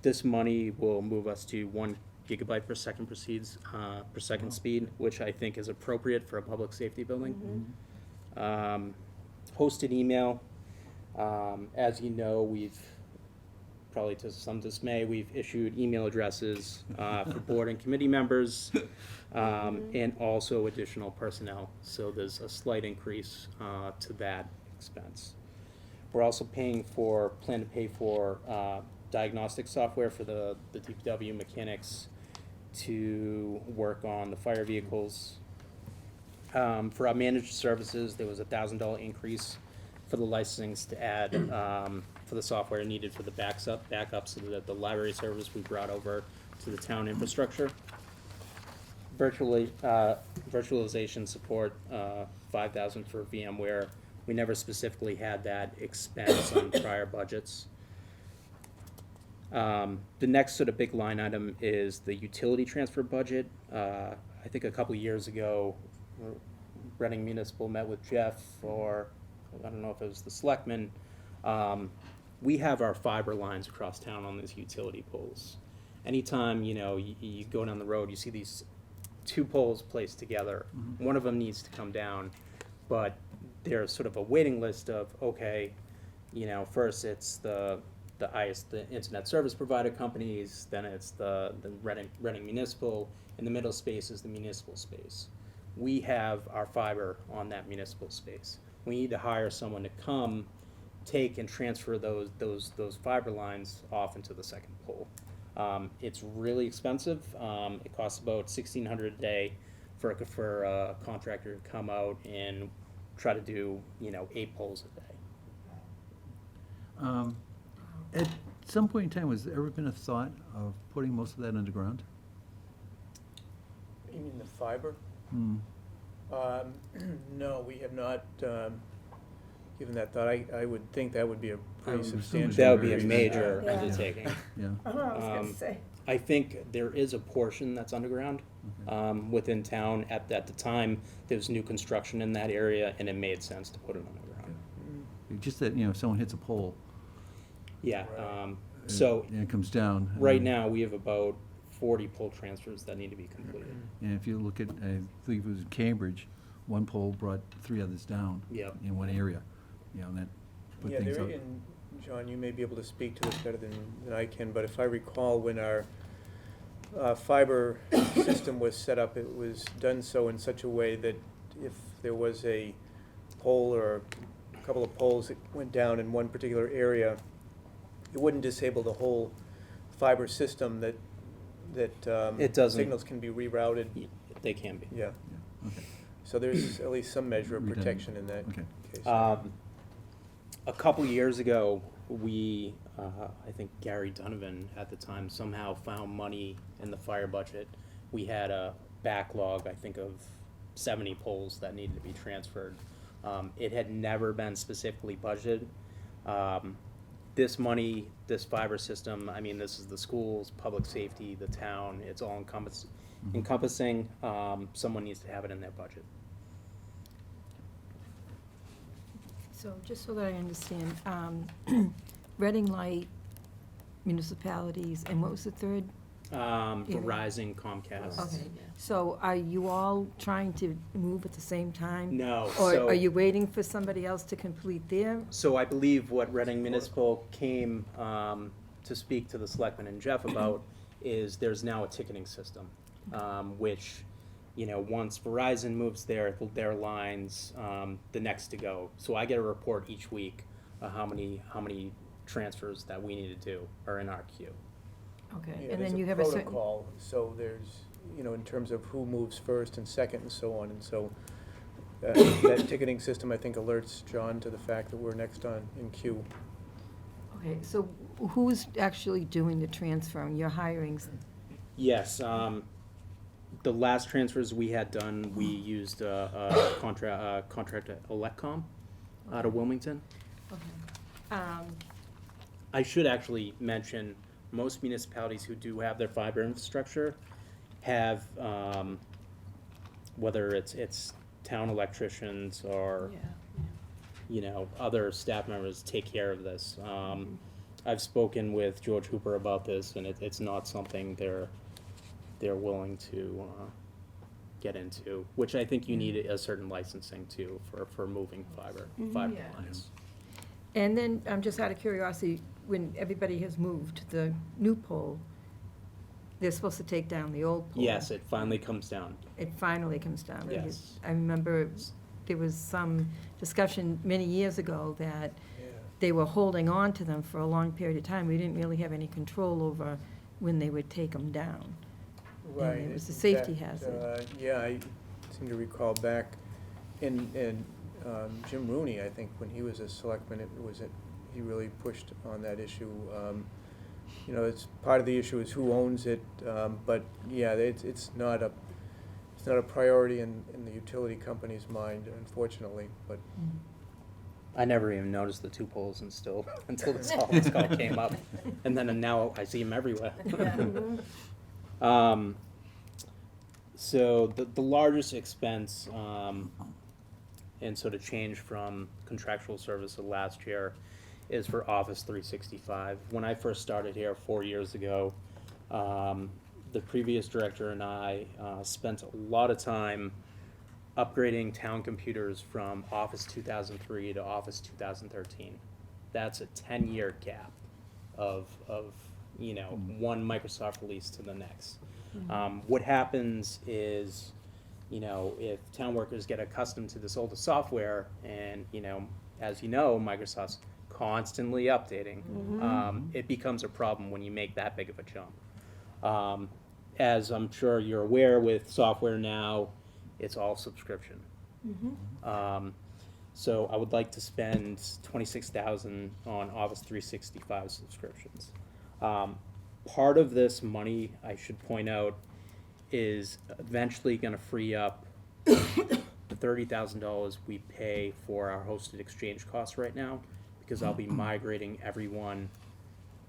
S6: This money will move us to 1 gigabyte per second per second speed, which I think is appropriate for a public safety building. Hosted email. As you know, we've, probably to some dismay, we've issued email addresses for board and committee members, and also additional personnel. So there's a slight increase to that expense. We're also plan to pay for diagnostic software for the DPW mechanics to work on the fire vehicles. For our managed services, there was $1,000 increase for the licensings to add for the software needed for the backups so that the library service we brought over to the town infrastructure. Virtualization support, $5,000 for VMware. We never specifically had that expense on prior budgets. The next sort of big line item is the utility transfer budget. I think a couple years ago, Reading Municipal met with Jeff, or I don't know if it was the selectmen. We have our fiber lines across town on these utility poles. Anytime, you go down the road, you see these two poles placed together. One of them needs to come down, but there's sort of a waiting list of, okay, first it's the internet service provider companies, then it's the Reading Municipal, in the middle space is the municipal space. We have our fiber on that municipal space. We need to hire someone to come, take and transfer those fiber lines off into the second pole. It's really expensive. It costs about $1,600 a day for a contractor to come out and try to do 8 poles a day.
S1: At some point in time, has there ever been a thought of putting most of that underground?
S7: You mean the fiber?
S1: Hmm.
S7: No, we have not given that thought. I would think that would be a pretty
S1: would assume
S7: substantial.
S6: That would be a
S7: increase.
S6: major
S2: Yeah.
S6: undertaking.
S1: Yeah.
S2: I was gonna
S6: Um,
S2: say.
S6: I think there is a portion that's underground within town. At the time, there was new construction in that area, and it made sense to put it underground.
S1: Just that, if someone hits a pole.
S6: Yeah,
S7: Right.
S6: so
S1: And it comes down.
S6: right now, we have about 40 pole transfers that need to be completed.
S1: And if you look at, I believe it was Cambridge, one pole brought 3 others down.
S6: Yep.
S1: In one area, and that put
S7: Yeah,
S1: things
S7: there,
S1: out.
S7: and John, you may be able to speak to this better than I can, but if I recall, when our fiber system was set up, it was done so in such a way that if there was a pole or a couple of poles that went down in one particular area, it wouldn't disable the whole fiber system, that
S6: It doesn't.
S7: signals can be rerouted.
S6: They can be.
S7: Yeah,
S1: Yeah, okay,
S7: so there's at least some measure of
S1: Redundant.
S7: protection in that
S1: okay.
S7: case.
S6: A couple years ago, we, I think Gary Donovan at the time somehow found money in the fire budget. We had a backlog, I think, of 70 poles that needed to be transferred. It had never been specifically budgeted. This money, this fiber system, this is the schools, public safety, the town, it's all encompassing. Someone needs to have it in their budget.
S3: So just so that I understand, Reading Light, municipalities, and what was the third?
S6: Verizon, Comcast.
S3: Okay, so are you all trying to move at the same time?
S6: No,
S3: Or
S6: so-
S3: are you waiting for somebody else to complete their?
S6: So I believe what Reading Municipal came to speak to the selectmen and Jeff about is there's now a ticketing system, which, once Verizon moves their lines, the next to go. So I get a report each week of how many transfers that we need to do are in our queue.
S3: Okay,
S7: Yeah,
S3: and
S7: there's
S3: then you
S7: a
S3: have a certain.
S7: protocol, so there's, in terms of who moves first and second and so on, and so that ticketing system, I think, alerts John to the fact that we're next in queue.
S3: Okay, so who's actually doing the transferring? You're hiring,
S6: Yes, the last transfers we had done, we used a contract at Electcom out of Wilmington.
S3: okay.
S6: I should actually mention, most municipalities who do have their fiber infrastructure have, whether it's town electricians or, other staff members take care of this. I've spoken with George Hooper about this, and it's not something they're willing to get into, which I think you need a certain licensing too for moving fiber
S3: Yeah.
S6: lines.
S3: And then, just out of curiosity, when everybody has moved to the new pole, they're supposed to take down the old pole.
S6: Yes, it finally comes down.
S3: It finally comes down. because
S6: Yes.
S3: I remember there was some discussion many years ago that they were holding on to them for a long period of time. We didn't really have any control over when they would take them down.
S7: Right.
S3: it was a
S7: in
S3: safety
S7: fact,
S3: hazard.
S7: Yeah, I seem to recall back in Jim Rooney, I think, when he was a selectman, he really pushed on that issue. You know, it's, part of the issue is who owns it, but yeah, it's not a priority in the utility company's mind, unfortunately, but.
S6: I never even noticed the 2 poles until this call came up, and then now I see them everywhere. So the largest expense, and sort of change from contractual service of last year, is for Office 365. When I first started here 4 years ago, the previous director and I spent a lot of time upgrading town computers from Office 2003 to Office 2013. That's a 10-year gap of one Microsoft release to the next. What happens is, if town workers get accustomed to this older software, and as you know, Microsoft's constantly updating, it becomes a problem when you make that big of a jump. As I'm sure you're aware, with software now, it's all subscription. So I would like to spend $26,000 on Office 365 subscriptions. Part of this money, I should point out, is eventually going to free up the $30,000 we pay for our hosted exchange costs right now, because I'll be migrating everyone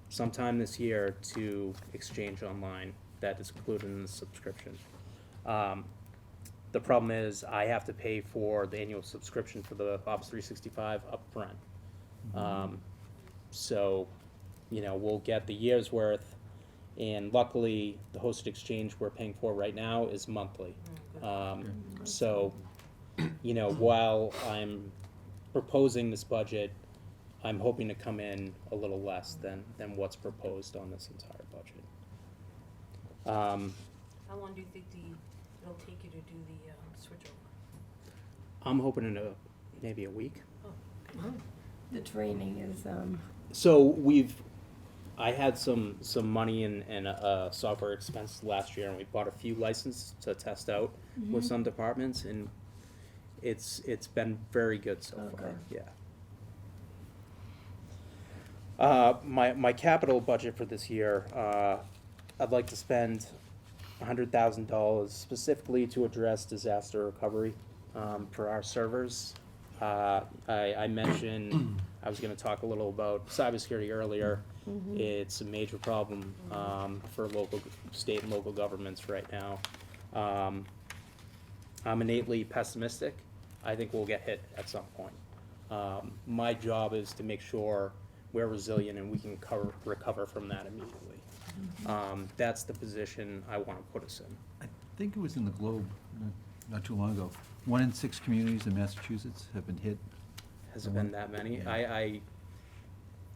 S6: sometime this year to Exchange Online. That is included in the subscription. The problem is I have to pay for the annual subscription for the Office 365 upfront. So, we'll get the year's worth, and luckily the hosted exchange we're paying for right now is monthly. So, while I'm proposing this budget, I'm hoping to come in a little less than what's proposed on this entire budget.
S5: How long do you think it'll take you to do the switch over?
S6: I'm hoping in maybe a week.
S3: The training is,
S6: So I had some money in software expense last year, and we bought a few licenses to test out with some departments, and it's been very good so far. Yeah. My capital budget for this year, I'd like to spend $100,000 specifically to address disaster recovery for our servers. I mentioned I was going to talk a little about cybersecurity earlier. It's a major problem for state and local governments right now. I'm innately pessimistic. I think we'll get hit at some point. My job is to make sure we're resilient and we can recover from that immediately. That's the position I want to put us in.
S1: I think it was in the Globe not too long ago. 1 in 6 communities in Massachusetts have been hit.
S6: Has it been that many?
S1: Yeah.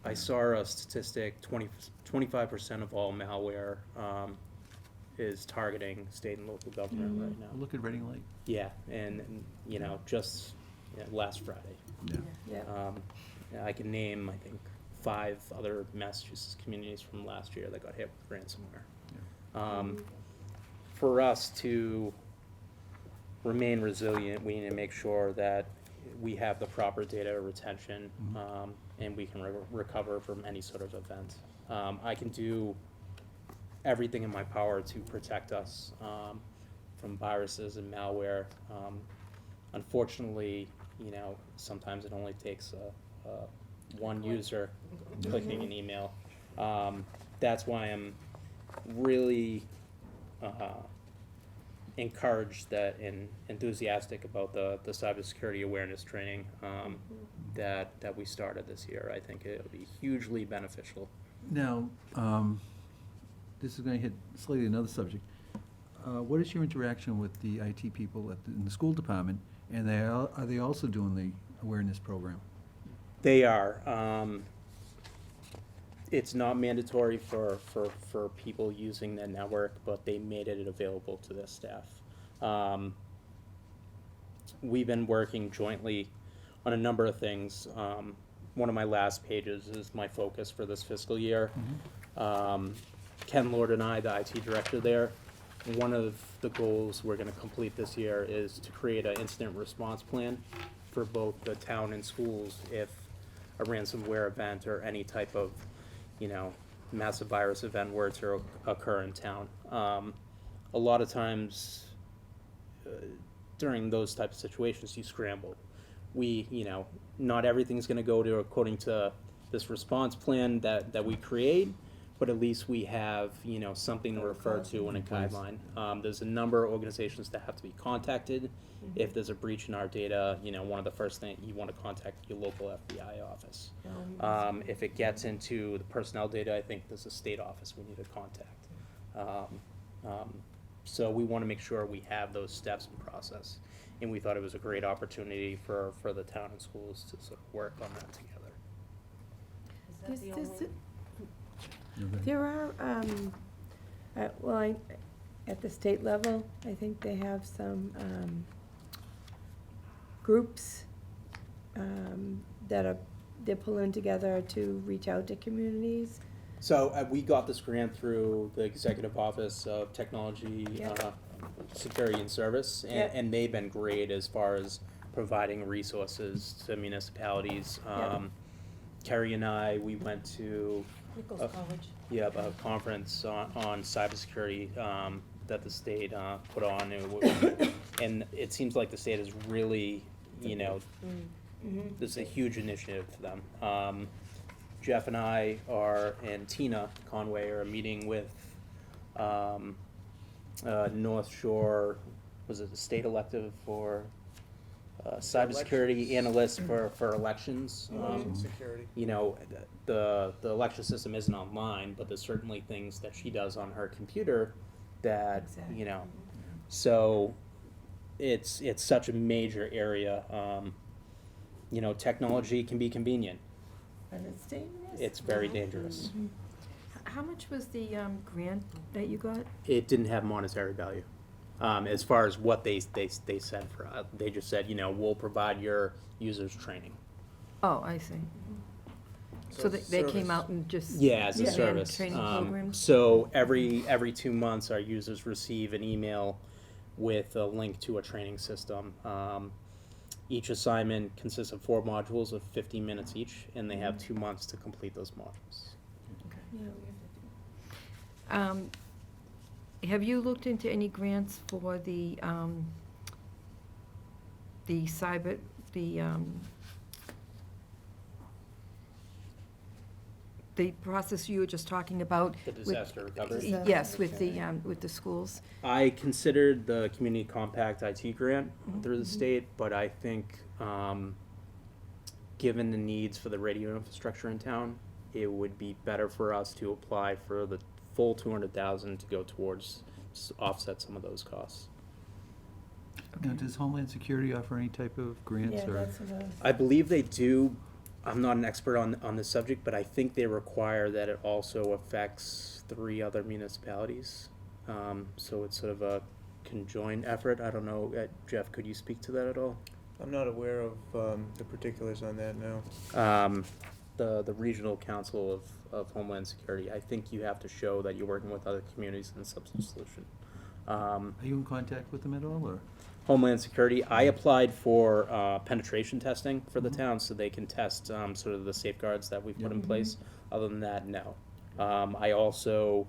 S6: I saw a statistic, 25% of all malware is targeting state and local government right now.
S1: Look at Reading Lake.
S6: Yeah, and just last Friday.
S1: Yeah.
S6: I can name, I think, 5 other Massachusetts communities from last year that got hit with ransomware. For us to remain resilient, we need to make sure that we have the proper data retention, and we can recover from any sort of event. I can do everything in my power to protect us from viruses and malware. Unfortunately, sometimes it only takes one user clicking an email. That's why I'm really encouraged and enthusiastic about the cybersecurity awareness training that we started this year. I think it'll be hugely beneficial.
S1: Now, this is going to hit slightly another subject. What is your interaction with the IT people in the school department, and are they also doing the awareness program?
S6: They are. It's not mandatory for people using the network, but they made it available to their staff. We've been working jointly on a number of things. one of my last pages is my focus for this fiscal year.
S1: Mhm.
S6: Ken Lord and I, the IT director there, one of the goals we're gonna complete this year is to create an incident response plan for both the town and schools if a ransomware event or any type of, massive virus event were to occur in town. A lot of times, during those types of situations, you scramble. Not everything's gonna go to according to this response plan that we create, but at least we have, something to refer to in a guideline. There's a number of organizations that have to be contacted. If there's a breach in our data, one of the first things you wanna contact your local FBI office. If it gets into the personnel data, I think there's a state office we need to contact. So we wanna make sure we have those steps in process. And we thought it was a great opportunity for the town and schools to sort of work on that together.
S5: Is that
S3: There's-
S5: the
S3: there's
S5: only?
S3: There are, at the state level, I think they have some groups they're pulling together to reach out to communities.
S6: So we got this grant through the Executive Office of Technology,
S3: Yeah.
S6: Security and Service,
S3: Yeah.
S6: and they've been great as far as providing resources to municipalities.
S3: Yeah.
S6: Kerry and I, we went to
S5: Nichols
S6: Uh,
S5: College.
S6: a conference on cybersecurity that the state put on, and it seems like the state is really, this is a huge initiative for them. Jeff and I and Tina Conway are meeting with North Shore, was it the state elective for cybersecurity analyst for elections?
S7: Election security.
S6: The election system isn't online, but there's certainly things that she does on her computer that,
S3: Exactly.
S6: So it's such a major area. Technology can be convenient.
S3: And it's dangerous.
S6: It's very dangerous.
S3: How much was the grant that you got?
S6: It didn't have monetary value. As far as what they said for us, they just said, we'll provide your users training.
S3: Oh, I see. So
S7: it's
S3: they
S7: service.
S3: came out and just.
S6: Yeah, as a
S3: ran
S6: service.
S3: Training programs?
S6: So every 2 months, our users receive an email with a link to a training system. Each assignment consists of 4 modules of 15 minutes each, and they have 2 months to complete those modules.
S3: Have you looked into any grants for the cyber, the process you were just talking about?
S6: The
S3: with-
S6: disaster recovery.
S3: Yes, with the schools.
S6: I considered the Community Compact IT grant through the state, but I think, given the needs for the radio infrastructure in town, it would be better for us to apply for the full 200,000 to go towards offset some of those costs.
S1: Now, does Homeland Security offer any type of grants or?
S6: I believe they do. I'm not an expert on this subject, but I think they require that it also affects 3 other municipalities. So it's sort of a conjoined effort. I don't know, Jeff, could you speak to that at all?
S7: I'm not aware of the particulars on that now.
S6: The Regional Council of Homeland Security, I think you have to show that you're working with other communities in substance solution.
S1: Are you in contact with them at all, or?
S6: Homeland Security, I applied for penetration testing for the
S1: Mhm.
S6: town, so they can test sort of the safeguards that we've put
S1: Yep.
S6: in place. Other than that, no. I also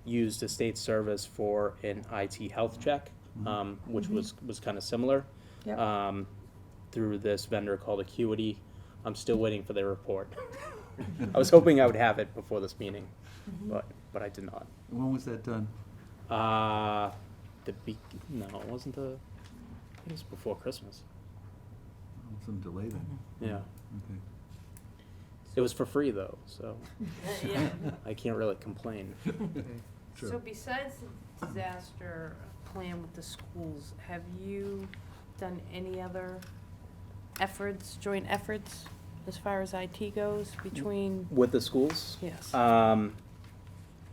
S6: used a state service for an IT health check, which was kind of similar.
S3: Yep.
S6: Through this vendor called Acuity. I'm still waiting for their report. I was hoping I would have it before this meeting, but I did not.
S1: When was that done?
S6: No, it wasn't it was before Christmas.
S1: Some delay then.
S6: Yeah.
S1: Okay.
S6: It was for free though, so
S5: Yeah.
S6: I can't really complain.
S1: Sure.
S5: So besides the disaster plan with the schools, have you done any other efforts, joint efforts, as far as IT goes, between,
S6: With the schools,
S5: yes?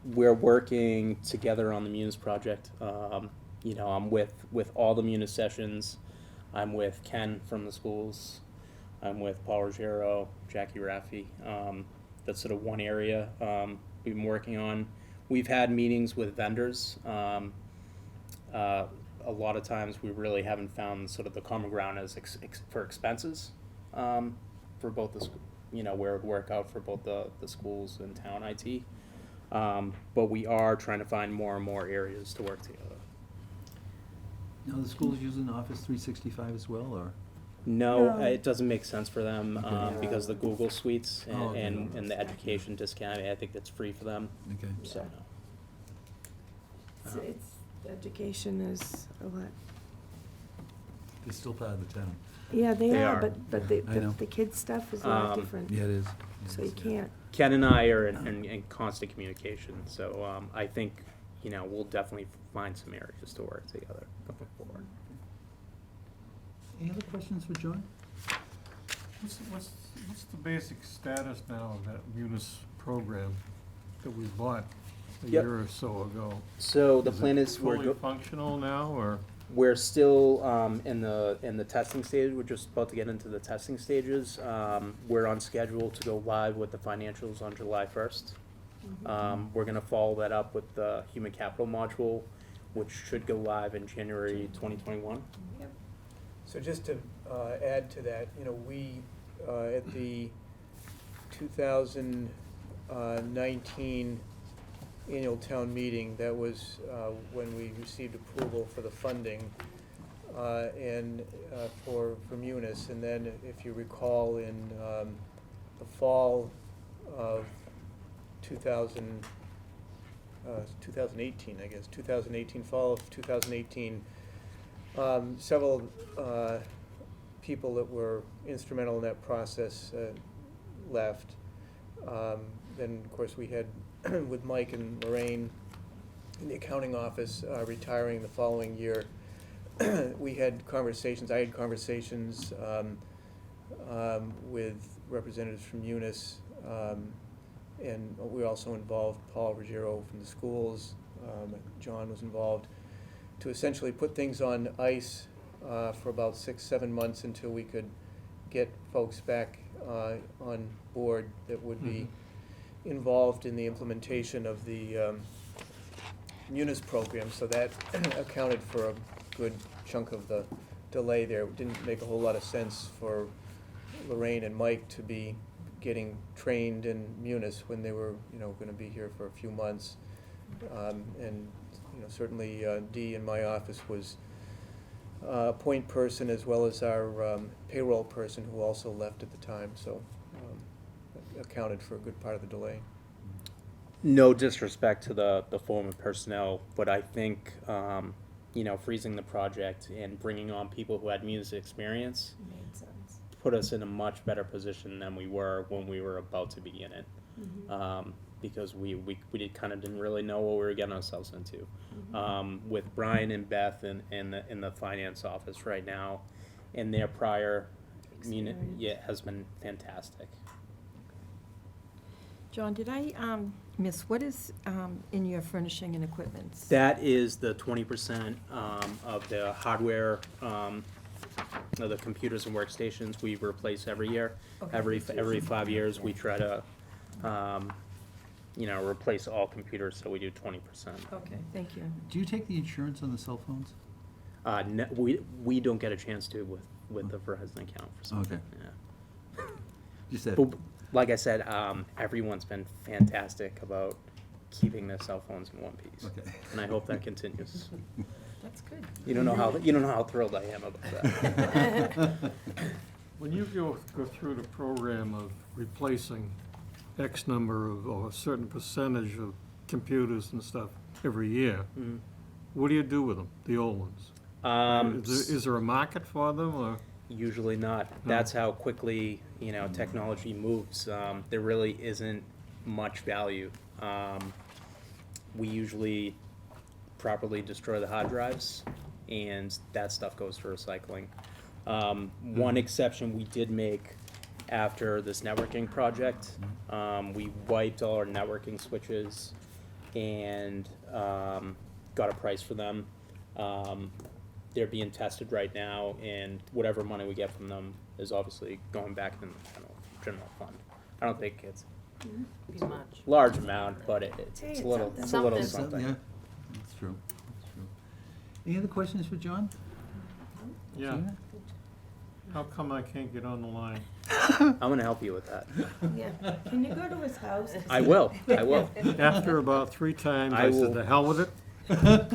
S6: we're working together on the Munis project. I'm with all the Munis sessions. I'm with Ken from the schools. I'm with Paul Ruggiero, Jackie Raffi. That's sort of one area we've been working on. We've had meetings with vendors. A lot of times we really haven't found sort of the common ground as for expenses for both the, where it would work out for both the schools and town IT. But we are trying to find more and more areas to work together.
S1: Now, the school's using Office 365 as well, or?
S6: No,
S2: No.
S6: it doesn't make sense for them
S1: Okay.
S6: because the Google Suites
S1: Oh, okay.
S6: and the education discount, I think that's free for them,
S1: Okay.
S6: so no.
S3: It's, education is a lot.
S1: It's still part of the town.
S3: Yeah, they
S6: They
S3: are,
S6: are.
S3: but
S1: I know.
S3: the kids' stuff is a lot different,
S1: Yeah, it is.
S3: so you can't.
S6: Ken and I are in constant communication, so I think, we'll definitely find some areas to work together going forward.
S1: Any other questions for John?
S4: What's the basic status now of that Munis program that we bought a
S6: Yep.
S4: year or so ago?
S6: So the plan is
S4: Fully functional now, or?
S6: we're still in the testing stage. We're just about to get into the testing stages. We're on schedule to go live with the financials on July 1st. We're gonna follow that up with the human capital module, which should go live in January 2021.
S7: So just to add to that, we, at the 2019 annual town meeting, that was when we received approval for the funding and for Munis. And then, if you recall, in the fall of 2018, I guess, 2018, fall of 2018, several people that were instrumental in that process left. Then, of course, we had, with Mike and Lorraine in the accounting office retiring the following year, we had conversations, I had conversations with representatives from Munis, and we also involved Paul Ruggiero from the schools, John was involved, to essentially put things on ice for about 6-7 months until we could get folks back on board that would be involved in the implementation of the Munis program. So that accounted for a good chunk of the delay there. It didn't make a whole lot of sense for Lorraine and Mike to be getting trained in Munis when they were, going to be here for a few months. And certainly Dee in my office was a point person as well as our payroll person who also left at the time, so accounted for a good part of the delay.
S6: No disrespect to the former personnel, but I think, freezing the project and bringing on people who had music experience
S3: Made sense.
S6: put us in a much better position than we were when we were about to begin it. Because we didn't really know what we were getting ourselves into. With Brian and Beth in the finance office right now, and their prior
S3: Experience.
S6: has been fantastic.
S3: John, did I miss, what is in your furnishing and equipment?
S6: That is the 20% of the hardware, of the computers and workstations we replace every year.
S3: Okay.
S6: Every 5 years, we try to, replace all computers, so we do 20%.
S3: Okay, thank you.
S1: Do you take the insurance on the cell phones?
S6: No, we don't get a chance to with the Verizon account for some.
S1: Okay.
S6: Yeah.
S1: Just that,
S6: But like I said, everyone's been fantastic about keeping their cell phones in one piece,
S1: okay.
S6: and I hope that continues.
S3: That's good.
S6: You don't know how thrilled I am about that.
S4: When you go through the program of replacing X number of, or a certain percentage of computers and stuff every year,
S6: Mhm.
S4: what do you do with them, the old ones? Is there a market for them, or?
S6: Usually not. That's how quickly, technology moves. There really isn't much value. We usually properly destroy the hard drives, and that stuff goes to recycling. One exception we did make after this networking project, we wiped all our networking switches and got a price for them. They're being tested right now, and whatever money we get from them, is obviously going back in the general fund. I don't think it's
S5: Be much.
S6: a large amount, but it's
S3: Hey,
S6: a
S3: it's
S6: little,
S3: something.
S6: it's a little
S5: Something.
S6: something.
S1: Yeah, that's true, that's true. Any other questions for John?
S4: Yeah,
S1: Gina?
S4: how come I can't get on the line?
S6: I'm gonna help you with that.
S3: Yeah, can you go to his house?
S6: I will, I will.
S4: After about 3 times,
S6: I
S4: I
S6: will-
S4: said, the hell with it.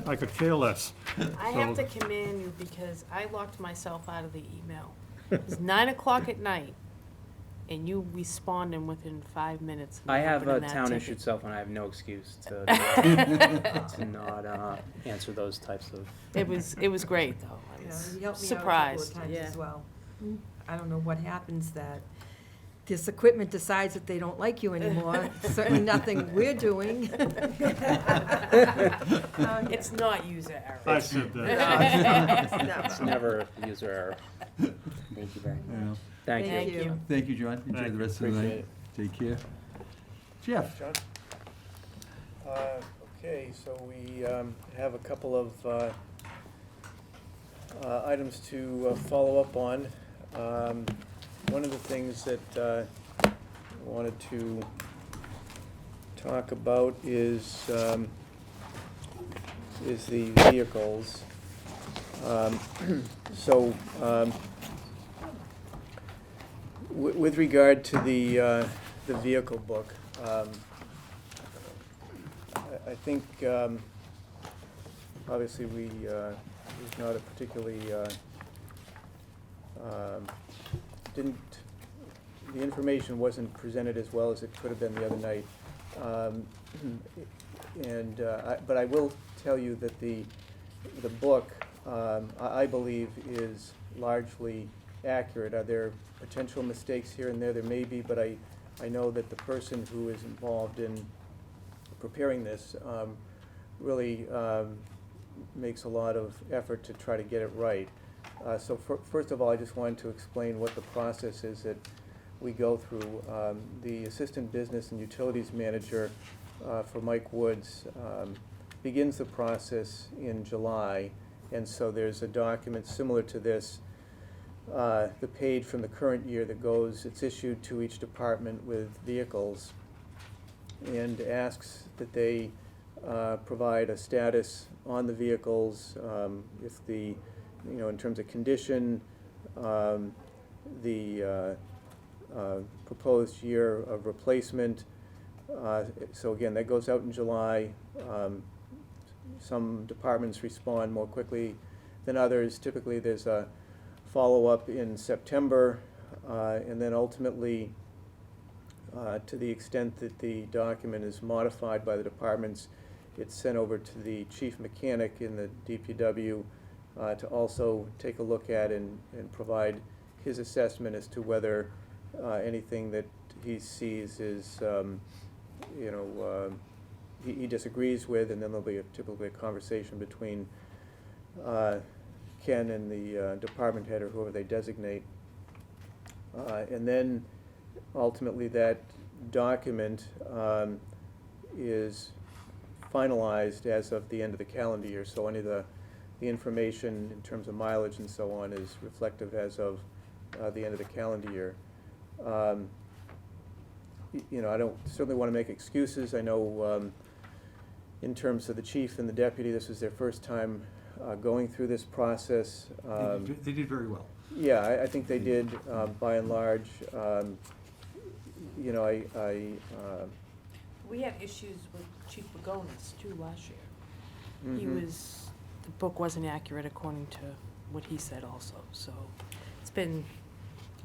S4: I could care less.
S5: I have
S4: So-
S5: to commend you because I locked myself out of the email. It was 9 o'clock at night, and you responded within 5 minutes. of
S6: I have a
S5: opening that
S6: town
S5: ticket.
S6: issued cell phone, I have no excuse to not answer those types of.
S5: It was great, though. I
S3: Yeah,
S5: was
S3: he helped me out a couple of
S5: surprised,
S3: times
S5: yeah.
S3: as well. I don't know what happens that this equipment decides that they don't like you anymore. Certainly nothing we're doing.
S5: It's not user error.
S4: I said that.
S6: It's never user error. Thank you very much.
S1: Yeah.
S6: Thank you.
S5: Thank you.
S1: Thank you, John. Enjoy
S4: Thank
S1: the
S4: you.
S1: rest of the night.
S6: Appreciate
S1: Take care. Jeff?
S7: John? Okay, so we have a couple of items to follow up on. One of the things that I wanted to talk about is the vehicles. So, with regard to the vehicle book, I think, obviously, it was not a particularly, the information wasn't presented as well as it could have been the other night. But I will tell you that the book, I believe, is largely accurate. Are there potential mistakes here and there? There may be, but I know that the person who is involved in preparing this really makes a lot of effort to try to get it right. So first of all, I just wanted to explain what the process is that we go through. The Assistant Business and Utilities Manager for Mike Woods begins the process in July, and so there's a document similar to this, the page from the current year that goes, it's issued to each department with vehicles, and asks that they provide a status on the vehicles, if the, in terms of condition, the proposed year of replacement. So again, that goes out in July. Some departments respond more quickly than others. Typically, there's a follow-up in September, and then ultimately, to the extent that the document is modified by the departments, it's sent over to the chief mechanic in the DPW to also take a look at and provide his assessment as to whether anything that he sees is, he disagrees with, and then there'll be typically a conversation between Ken and the department head or whoever they designate. And then ultimately that document is finalized as of the end of the calendar year. So any of the information in terms of mileage and so on is reflective as of the end of the calendar year. I don't certainly want to make excuses. I know in terms of the chief and the deputy, this is their first time going through this process.
S1: They did very well.
S7: Yeah, I think they did, by and large.
S5: We had issues with Chief Pagonis too last year. He
S7: Mhm.
S5: the book wasn't accurate according to what he said also, so it's been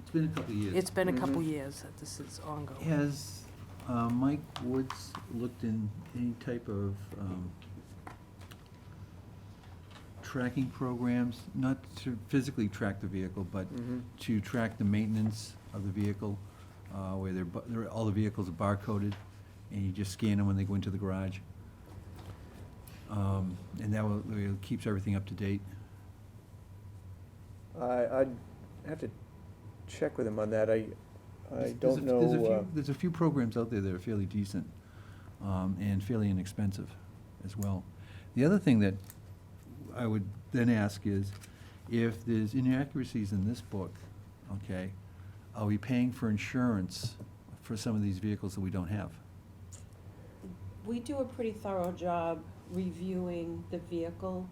S1: It's been a couple of years.
S5: a couple
S7: Mhm.
S5: years that this is ongoing.
S1: Has Mike Woods looked in any type of tracking programs, not to physically track the vehicle, but
S7: Mhm.
S1: to track the maintenance of the vehicle, where all the vehicles are barcoded, and you just scan them when they go into the garage? And that will keeps everything up to date.
S7: I'd have to check with him on that. I
S1: There's
S7: don't
S1: a-
S7: know.
S1: There's a few programs out there that are fairly decent, and fairly inexpensive as well. The other thing that I would then ask is, if there's inaccuracies in this book, okay, are we paying for insurance for some of these vehicles that we don't have?
S8: We do a pretty thorough job reviewing the vehicle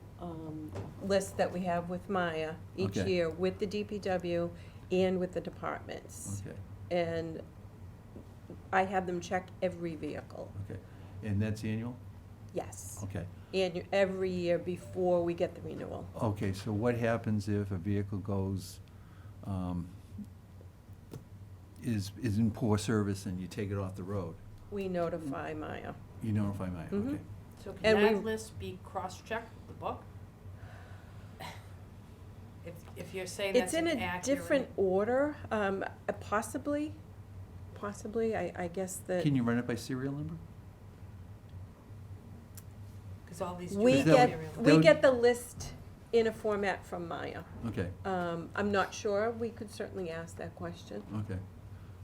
S8: list that we have with Maya each
S1: Okay.
S8: year with the DPW and with the departments.
S1: Okay,
S8: And I have them check every vehicle,
S1: okay. And that's annual?
S8: yes.
S1: Okay.
S8: And every year before we get the renewal.
S1: Okay, so what happens if a vehicle goes, is in poor service and you take it off the road?
S8: We notify Maya.
S1: You notify Maya,
S8: Mhm.
S1: okay.
S5: So
S8: And
S5: can that
S8: we-
S5: list be cross-checked with the book? If you're saying
S8: It's
S5: that's
S8: in
S5: an
S8: a
S5: accurate.
S8: different order, possibly, I guess that.
S1: Can you run it by serial number?
S5: Because all these.
S8: We
S1: Because that
S8: get,
S1: would-
S8: we get the list in a format from Maya.
S1: Okay,
S8: I'm not sure, we could certainly ask that question.
S1: okay.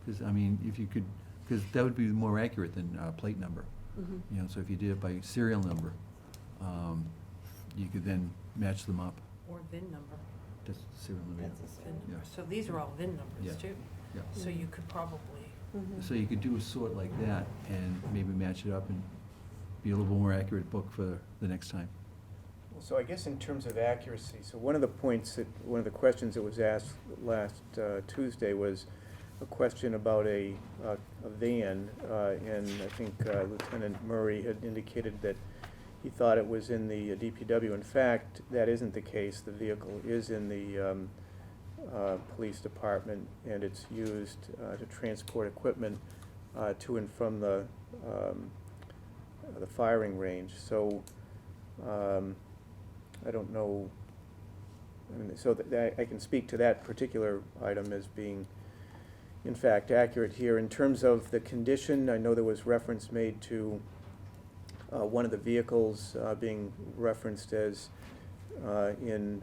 S1: Because, I mean, if you could, because that would be more accurate than plate number.
S8: Mhm.
S1: You know, so if you did it by serial number, you could then match them up.
S5: Or VIN number.
S1: Just serial number, yeah.
S8: That's a
S5: VIN
S1: Yeah.
S5: number. So these are all VIN
S1: Yeah.
S5: numbers too.
S1: Yeah.
S5: So you could probably,
S8: Mhm.
S1: So you could do a sort like that and maybe match it up and be a little more accurate book for the next time.
S7: So I guess in terms of accuracy, so one of the questions that was asked last Tuesday was a question about a van, and I think Lieutenant Murray had indicated that he thought it was in the DPW. In fact, that isn't the case. The vehicle is in the police department, and it's used to transport equipment to and from the firing range. So I don't know, I mean, so I can speak to that particular item as being, in fact, accurate here. In terms of the condition, I know there was reference made to one of the vehicles being referenced as in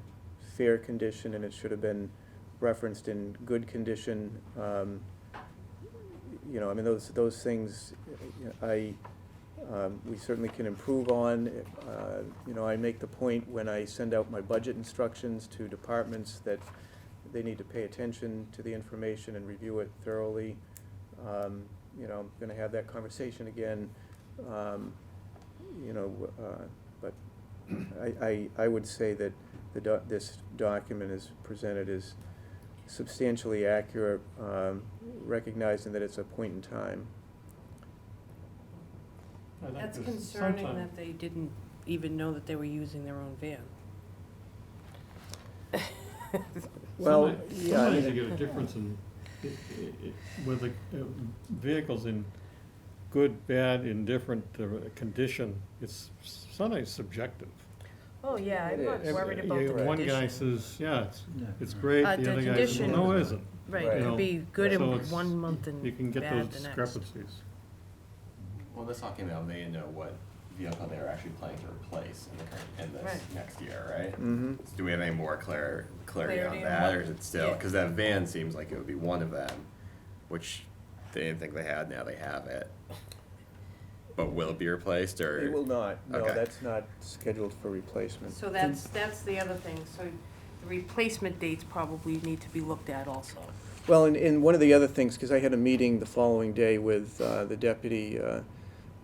S7: fair condition, and it should have been referenced in good condition. You know, I mean, those things, we certainly can improve on. You know, I make the point when I send out my budget instructions to departments that they need to pay attention to the information and review it thoroughly. You know, I'm gonna have that conversation again. You know, but I would say that this document is presented as substantially accurate, recognizing that it's a point in time.
S4: I think
S5: that's
S4: there's
S5: concerning
S4: sometime-
S5: that they didn't even know that they were using their own van.
S7: Well,
S4: Sometimes
S7: yeah, I mean,
S4: you get a difference in, with the vehicles in good, bad, indifferent condition, it's sometimes subjective.
S5: Oh, yeah, I'm
S7: It
S5: not
S7: is.
S5: worried about the
S4: Yeah, one guy
S5: condition.
S4: says, yeah,
S1: Yeah.
S4: it's great,
S5: The
S4: the other guy says,
S5: condition-
S4: well, no, it isn't.
S5: Right,
S7: Right.
S5: it
S4: You know,
S5: could be good
S4: so
S5: in
S4: it's-
S5: one month and
S4: You can get
S5: bad
S4: those
S5: the next.
S4: discrepancies.
S9: Well, this all came out, they didn't know what vehicle they were actually planning to replace in this
S5: Right.
S9: next year, right?
S7: mhm.
S9: So do we have any more clarity
S5: Clarity
S9: on
S5: on
S9: that,
S5: what-
S9: or is it still,
S5: yeah.
S9: because that van seems like it would be one of them, which they didn't think they had, now they have it. But will it be replaced, or?
S7: It will not, no,
S9: Okay.
S7: that's not scheduled for replacement.
S5: So that's the other thing, so the replacement dates probably need to be looked at also.
S7: Well, and one of the other things, because I had a meeting the following day with the deputy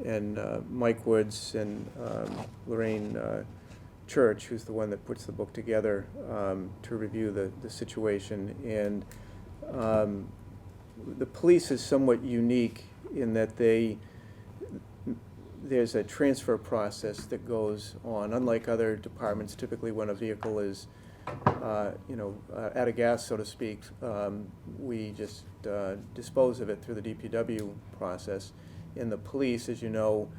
S7: and Mike Woods and Lorraine Church, who's the one that puts the book together, to review the situation. And the police is somewhat unique in that there's a transfer process that goes on. Unlike other departments, typically when a vehicle is out of gas, so to speak, we just dispose of it through the DPW process. In the police, as you know,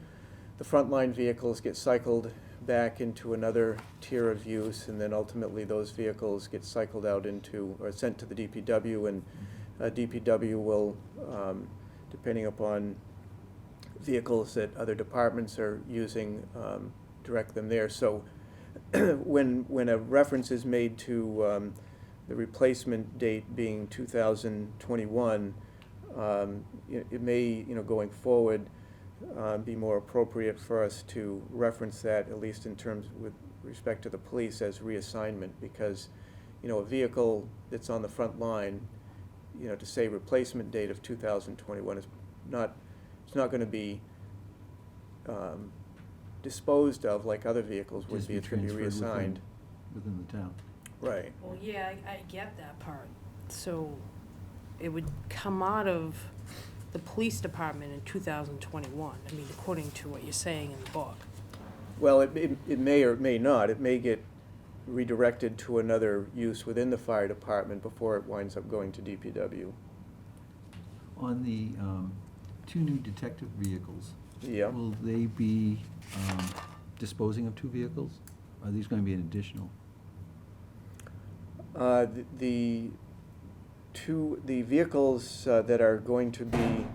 S7: the frontline vehicles get cycled back into another tier of use, and then ultimately those vehicles get cycled out into, or sent to the DPW, and DPW will, depending upon vehicles that other departments are using, direct them there. So when a reference is made to the replacement date being 2021, it may, going forward, be more appropriate for us to reference that, at least in terms with respect to the police, as reassignment, because, a vehicle that's on the front line you know, to say replacement date of 2021 is not, it's not going to be disposed of like other vehicles would
S1: Just
S7: be. It's going to be
S1: transferred
S7: reassigned.
S1: within the town.
S7: Right.
S5: Well, yeah, I get that part. So it would come out of the police department in 2021, I mean, according to what you're saying in the book.
S7: Well, it may or may not. It may get redirected to another use within the fire department before it winds up going to DPW.
S1: On the two new detective vehicles,
S7: Yeah.
S1: will they be disposing of two vehicles? Are these going to be an additional?
S7: The vehicles that are going to be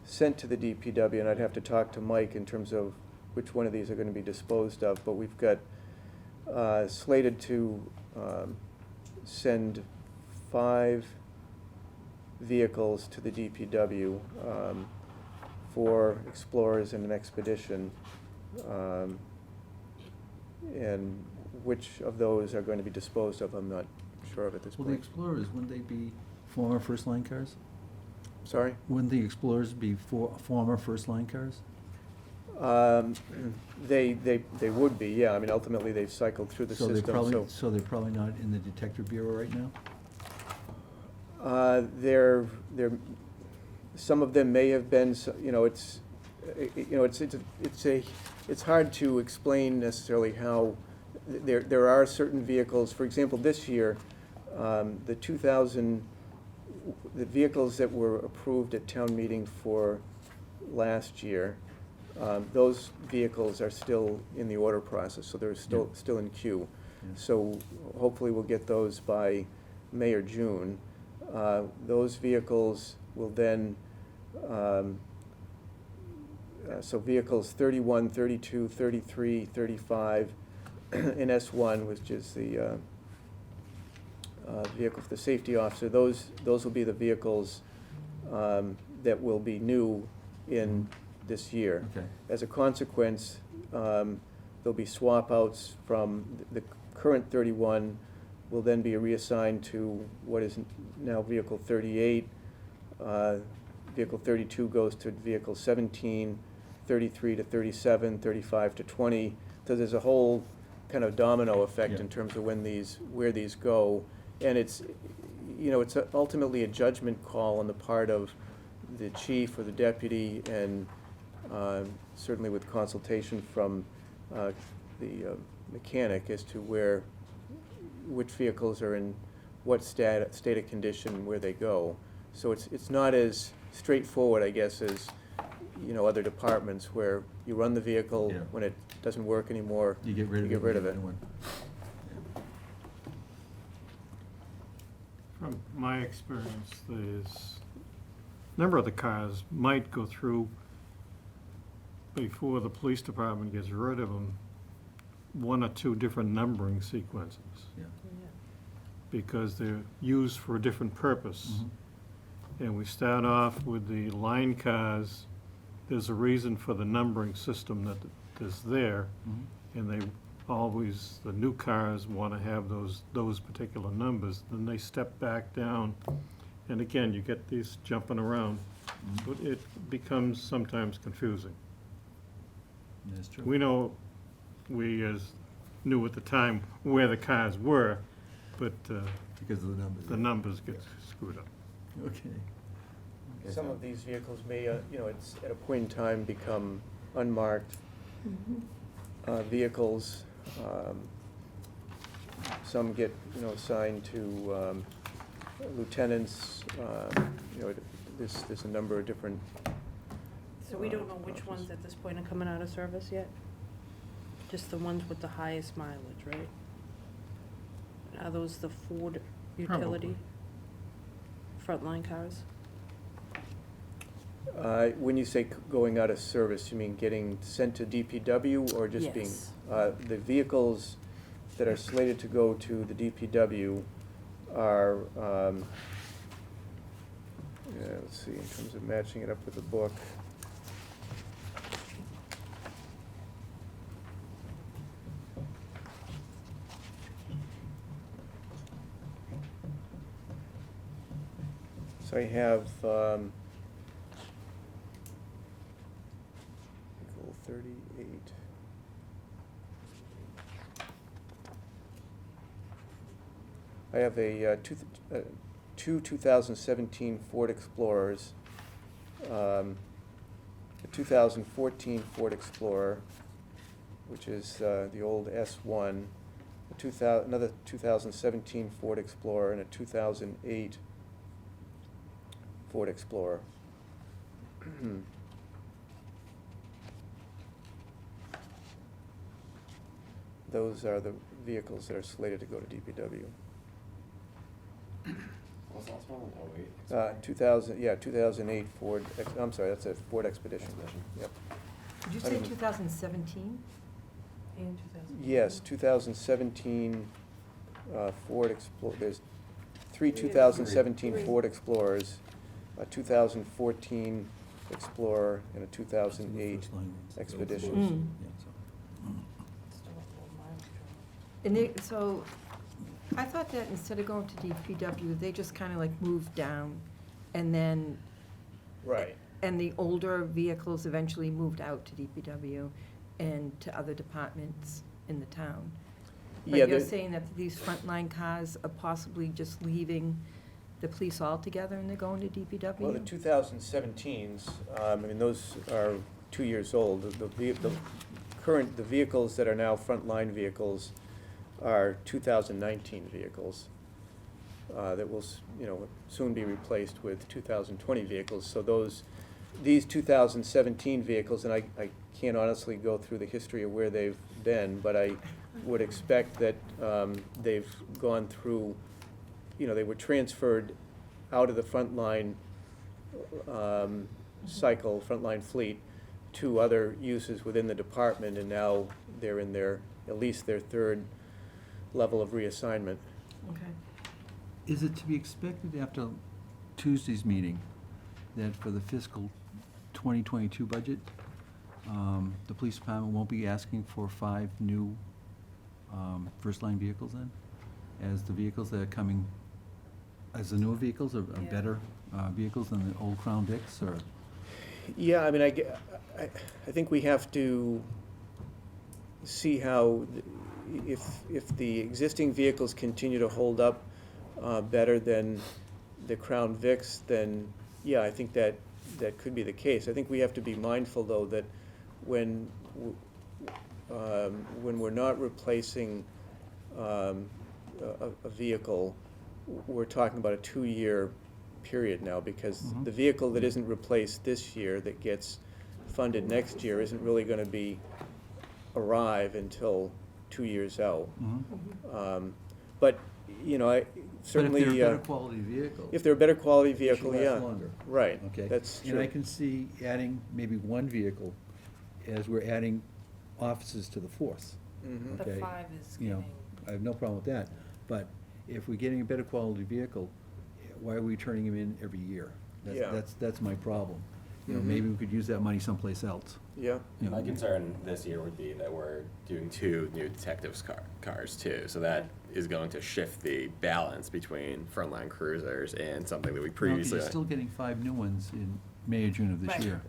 S7: sent to the DPW, and I'd have to talk to Mike in terms of which one of these are going to be disposed of, but we've got slated to send 5 vehicles to the DPW, 4 Explorers and an Expedition. And which of those are going to be disposed of, I'm not sure of at this
S1: Well, the
S7: point.
S1: Explorers, wouldn't they be former first-line cars?
S7: Sorry?
S1: Wouldn't the Explorers be former first-line cars?
S7: They would be, yeah. I mean, ultimately, they've cycled through the
S1: So
S7: system,
S1: so they're probably not in the Detective Bureau right now?
S7: They're, some of them may have been, you know, it's hard to explain necessarily how, there are certain vehicles, for example, this year, the vehicles that were approved at town meeting for last year, those vehicles are still in the order process, so they're still in queue.
S1: Yeah.
S7: So hopefully we'll get those by May or June. Those vehicles will then, so vehicles 31, 32, 33, 35, and S1, which is the vehicle for the safety officer, those will be the vehicles that will be new in this year.
S1: Okay.
S7: As a consequence, there'll be swap outs from the current 31 will then be reassigned to what is now vehicle 38. Vehicle 32 goes to vehicle 17, 33 to 37, 35 to 20. So there's a whole kind of domino effect
S1: Yeah.
S7: in terms of where these go. And it's, you know, it's ultimately a judgment call on the part of the chief or the deputy, and certainly with consultation from the mechanic as to which vehicles are in what state of condition where they go. So it's not as straightforward, I guess, as, you know, other departments where you run the vehicle,
S1: Yeah.
S7: when it doesn't work anymore,
S1: You get rid of it.
S7: you get rid of
S1: you
S7: it.
S1: get a new one.
S4: From my experience, there's, a number of the cars might go through before the police department gets rid of them, 1 or 2 different numbering sequences,
S1: Yeah.
S4: because they're used for a different purpose.
S1: Mhm.
S4: And we start off with the line cars, there's a reason for the numbering system that is there,
S1: Mhm.
S4: and they always, the new cars want to have those particular numbers, then they step back down, and again, you get these jumping around. So it becomes sometimes confusing.
S1: That's true.
S4: We know, we as knew at the time where the cars were, but
S1: Because of the numbers.
S4: the numbers get screwed up.
S1: Okay.
S7: Some of these vehicles may, you know, it's at a point in time become unmarked vehicles. Some get, you know, assigned to lieutenants. You know, there's a number of different.
S5: So we don't know which ones at this point are coming out of service yet? Just the ones with the highest mileage, right? Are those the Ford utility? Frontline cars?
S7: When you say going out of service, you mean getting sent to DPW or just being?
S5: Yes.
S7: The vehicles that are slated to go to the DPW are, let's see, in terms of matching it up with the book. So I have, vehicle 38. I have two 2017 Ford Explorers, a 2014 Ford Explorer, which is the old S1, another 2017 Ford Explorer, and a 2008 Ford Explorer. Those are the vehicles that are slated to go to DPW.
S9: What's the last one? Oh, wait.
S7: 2008 Ford, I'm sorry, that's a Ford Expedition.
S9: Expedition.
S7: Yep.
S3: Did you
S7: I
S3: say
S7: don't-
S3: 2017?
S5: In 2000.
S7: Yes, 2017 Ford Explorer, there's three 2017
S8: Three.
S7: Ford Explorers, a 2014 Explorer, and a 2008
S1: First line ones.
S7: Expedition.
S3: Mm.
S1: Yeah, so,
S5: Still have low mileage on
S3: And they, so, I thought that instead of going to DPW, they just kind of like moved down, and then,
S7: Right.
S3: and the older vehicles eventually moved out to DPW and to other departments in the town.
S7: Yeah,
S3: But you're
S7: the-
S3: saying that these frontline cars are possibly just leaving the police altogether and they're going to DPW?
S7: Well, the 2017s, I mean, those are 2 years old. The vehicles that are now frontline vehicles are 2019 vehicles that will, soon be replaced with 2020 vehicles. So these 2017 vehicles, and I can't honestly go through the history of where they've been, but I would expect that they've gone through, they were transferred out of the frontline cycle, frontline fleet, to other uses within the department, and now they're in at least their third level of reassignment.
S3: Okay.
S1: is it to be expected after Tuesday's meeting that for the fiscal 2022 budget, the police department won't be asking for 5 new first-line vehicles then? As the vehicles that are coming, as the newer vehicles are
S3: Yeah.
S1: better vehicles than the old Crown Vics, or?
S7: Yeah, I mean, I think we have to see how, if the existing vehicles continue to hold up better than the Crown Vics, then, yeah, I think that could be the case. I think we have to be mindful, though, that when we're not replacing a vehicle, we're talking about a 2-year period now, because
S1: Mhm.
S7: the vehicle that isn't replaced this year that gets funded next year isn't really gonna arrive until 2 years out.
S1: Mhm.
S7: But, I certainly,
S1: But if they're a better quality vehicle.
S7: if they're a better quality
S1: they should
S7: vehicle,
S1: last
S7: yeah.
S1: longer.
S7: Right,
S1: Okay.
S7: that's
S1: And I
S7: true.
S1: can see adding maybe 1 vehicle as we're adding officers to the force.
S7: Mhm.
S1: Okay.
S5: The 5 is
S1: You know,
S5: getting.
S1: I have no problem with that, but if we're getting a better quality vehicle, why are we turning them in every year?
S7: Yeah.
S1: That's my problem.
S7: Mhm.
S1: Maybe we could use that money someplace else.
S7: Yeah,
S1: You know,
S9: My concern this year would be that we're doing 2 new detectives cars too, so that is going to shift the balance between frontline cruisers and something that we
S1: no, 'cause
S9: previously.
S1: you're still getting 5 new ones in May or June of this
S5: Right.
S1: year.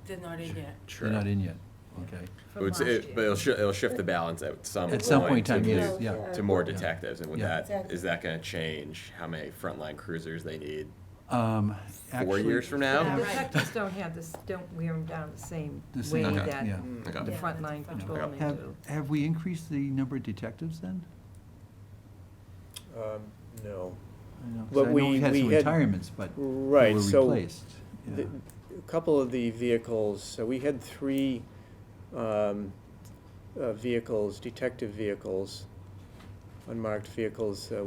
S5: They're not in yet.
S1: They're not in yet, okay?
S9: It
S3: From
S9: would,
S3: last
S9: but
S3: year.
S9: it'll shift the balance at some point.
S1: At some point in
S9: to
S1: time, yes,
S9: more-
S1: yeah.
S9: To more
S1: Yeah.
S9: detectives, and with
S1: Yeah.
S9: that,
S8: Exactly.
S9: is that gonna change how many frontline cruisers they need 4
S1: Actually-
S9: years from
S3: The
S9: now?
S3: detectives don't have this, don't wear them down the same
S1: The
S3: way
S1: same,
S9: Okay.
S3: that
S1: yeah.
S7: Mm.
S9: Okay.
S3: the
S5: Yeah,
S3: frontline
S5: that's
S3: patrolmen
S1: Have,
S3: do.
S1: have we increased the number of detectives then?
S7: no.
S1: I know, 'cause
S7: But
S1: I know we had some
S7: we had-
S1: retirements, but they
S7: Right,
S1: were
S7: so
S1: replaced. Yeah.
S7: a couple of the vehicles, so we had 3 vehicles, detective vehicles, unmarked vehicles that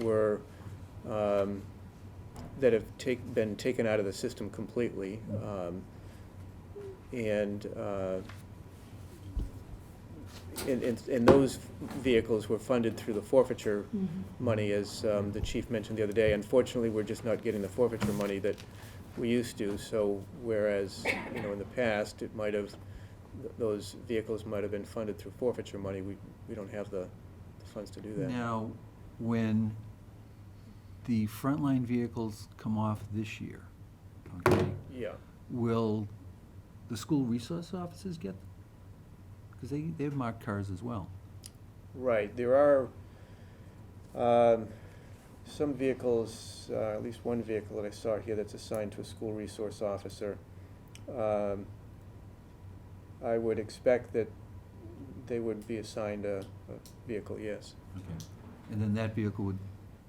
S7: were, that have been taken out of the system completely. And those vehicles were funded through the forfeiture money, as the chief mentioned the other day. Unfortunately, we're just not getting the forfeiture money that we used to, so whereas, in the past, it might have, those vehicles might have been funded through forfeiture money, we don't have the funds to do that.
S1: Now, when the frontline vehicles come off this year, okay?
S7: Yeah.
S1: Will the school resource officers get them? Because they have marked cars as well.
S7: Right, there are some vehicles, at least one vehicle that I saw here that's assigned to a school resource officer. I would expect that they would be assigned a vehicle, yes.
S1: Okay. And then that vehicle would,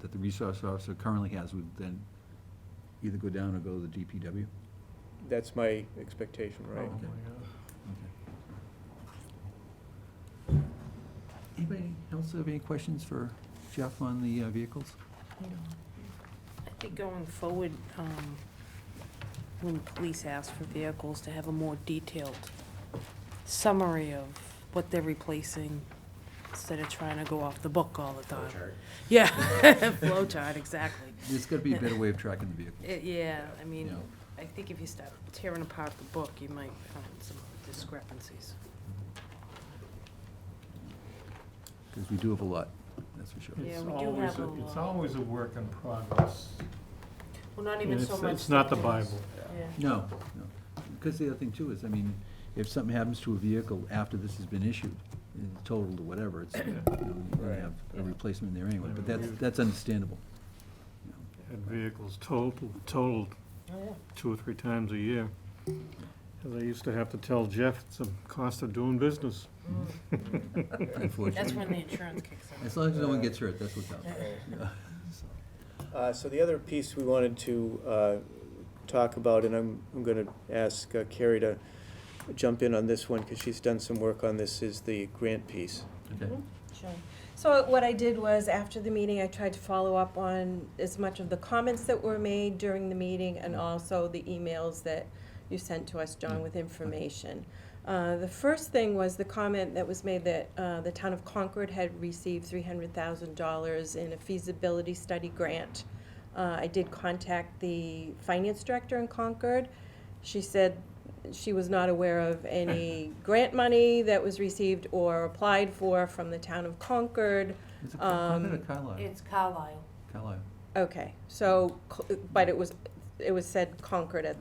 S1: that the resource officer currently has, would then either go down or go to the DPW?
S7: That's my expectation, right?
S4: Oh, my God.
S1: Okay. Anybody else have any questions for Jeff on the vehicles?
S5: I think going forward, when police ask for vehicles, to have a more detailed summary of what they're replacing, instead of trying to go off the book all the time.
S9: Chart.
S5: Yeah, flow chart, exactly.
S1: There's gotta be a better way of tracking the vehicles.
S5: Yeah, I mean,
S1: Yeah.
S5: I think if you start tearing apart the book, you might find some discrepancies.
S1: Because we do have a lot, that's for sure.
S5: Yeah,
S4: It's
S5: we do
S4: always
S5: have a
S4: It's
S5: lot.
S4: always a work in progress.
S5: Well, not
S4: And
S5: even so much.
S4: it's not the
S5: that there's-
S4: Bible.
S5: Yeah.
S1: No, no. Because the other thing too is, I mean, if something happens to a vehicle after this has been issued, totaled or whatever, it's, you know, you're gonna
S7: Right.
S1: have a replacement there anyway, but
S4: Yeah,
S1: that's understandable.
S4: Had vehicles totaled
S5: Oh, yeah.
S4: 2 or 3 times a year. And I used to have to tell Jeff it's the cost of doing business.
S5: That's
S1: Unfortunately.
S5: when the insurance kicks in.
S1: As long as no one gets hurt, that's what's up. Yeah. So,
S7: So the other piece we wanted to talk about, and I'm going to ask Carrie to jump in on this one because she's done some work on this, is the grant piece.
S1: Okay.
S8: Sure. So what I did was, after the meeting, I tried to follow up on as much of the comments that were made during the meeting and also the emails that you sent to us, John, with information. The first thing was the comment that was made that the town of Concord had received $300,000 in a feasibility study grant. I did contact the finance director in Concord. She said she was not aware of any grant money that was received or applied for from the town of Concord.
S1: Is it Concord or Carlisle?
S5: It's Carlisle.
S1: Carlisle.
S8: Okay, so, but it was said Concord at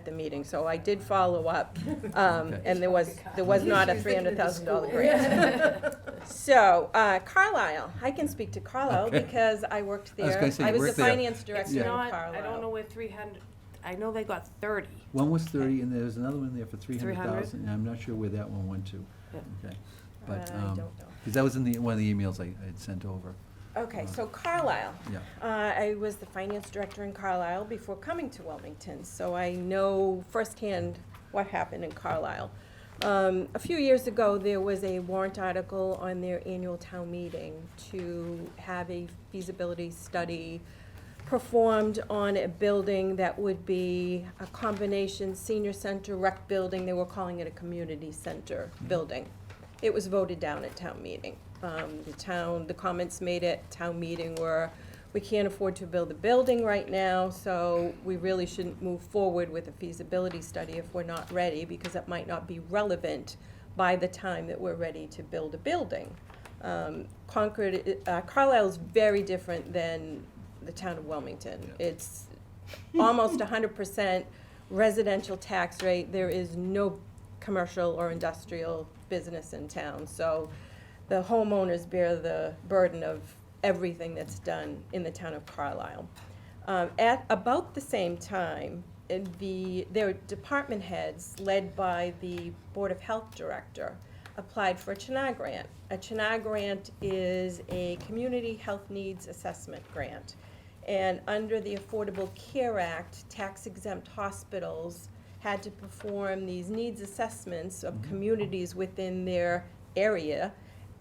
S8: the meeting, so I did follow up, and there was not a $300,000 grant. So, Carlisle, I can speak to Carlisle
S1: Okay.
S8: because I worked
S1: I was
S8: there.
S1: gonna say,
S8: I
S1: you
S8: was the
S1: worked there.
S8: finance director
S5: It's
S8: in
S5: not,
S8: Carlisle.
S5: I don't know where 300, I know they got 30.
S1: One was 30, and there was another one there for
S5: 300?
S1: 300,000, and I'm not sure where that one went to.
S5: Yep.
S1: Okay. But,
S8: I don't know.
S1: because that was in one of the emails I had sent over.
S8: Okay, so Carlisle.
S1: Yeah.
S8: I was the finance director in Carlisle before coming to Wilmington, so I know firsthand what happened in Carlisle. A few years ago, there was a warrant article on their annual town meeting to have a feasibility study performed on a building that would be a combination senior center, rec building. They were calling it a community center building. It was voted down at town meeting. The comments made at town meeting were, we can't afford to build a building right now, so we really shouldn't move forward with a feasibility study if we're not ready, because it might not be relevant by the time that we're ready to build a building. Carlisle is very different than the town of Wilmington.
S1: Yeah.
S8: It's almost 100% residential tax rate. There is no commercial or industrial business in town, so the homeowners bear the burden of everything that's done in the town of Carlisle. At about the same time, their department heads, led by the Board of Health Director, applied for a CHNA grant. A CHNA grant is a Community Health Needs Assessment Grant. And under the Affordable Care Act, tax-exempt hospitals had to perform these needs assessments of communities within their area,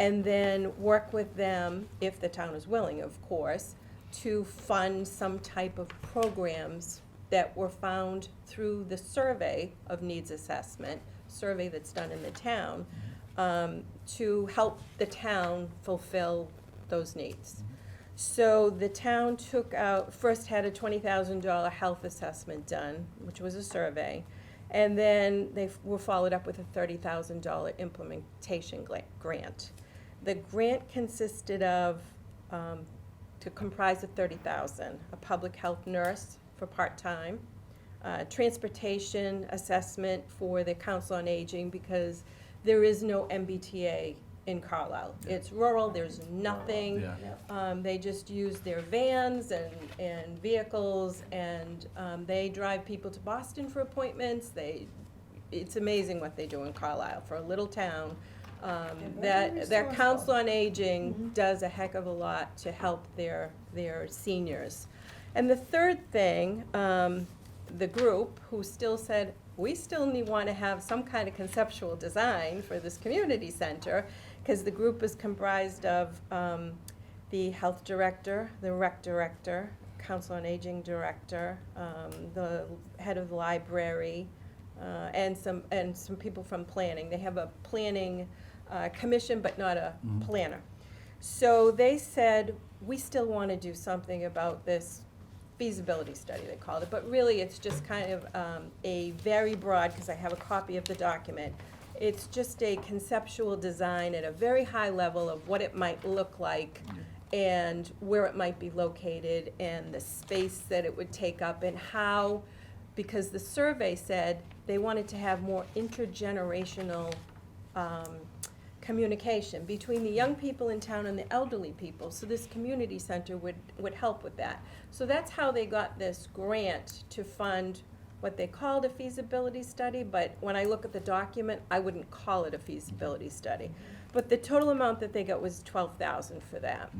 S8: and then work with them, if the town is willing, of course, to fund some type of programs that were found through the survey of needs assessment, survey that's done in the town, to help the town fulfill those needs. So the town first had a $20,000 health assessment done, which was a survey, and then they were followed up with a $30,000 implementation grant. The grant consisted of to comprise of 30,000, a public health nurse for part-time, transportation assessment for the Council on Aging, because there is no MBTA in Carlisle. It's rural, there's nothing.
S1: Yeah.
S8: They just use their vans and vehicles, and they drive people to Boston for appointments. It's amazing what they do in Carlisle for a little town. That Council on Aging does a heck of a lot to help their seniors. And the third thing, the group who still said, we still want to have some kind of conceptual design for this community center, because the group is comprised of the health director, the rec director, Council on Aging director, the head of the library, and some people from planning. They have a planning commission, but not a planner. So they said, we still want to do something about this feasibility study, they called it, but really it's just kind of a very broad, because I have a copy of the document, it's just a conceptual design at a very high level of what it might look like and where it might be located and the space that it would take up and how, because the survey said they wanted to have more intergenerational communication between the young people in town and the elderly people, so this community center would help with that. So that's how they got this grant to fund what they called a feasibility study, but when I look at the document, I wouldn't call it a feasibility study. But the total amount that they got was $12,000 for that.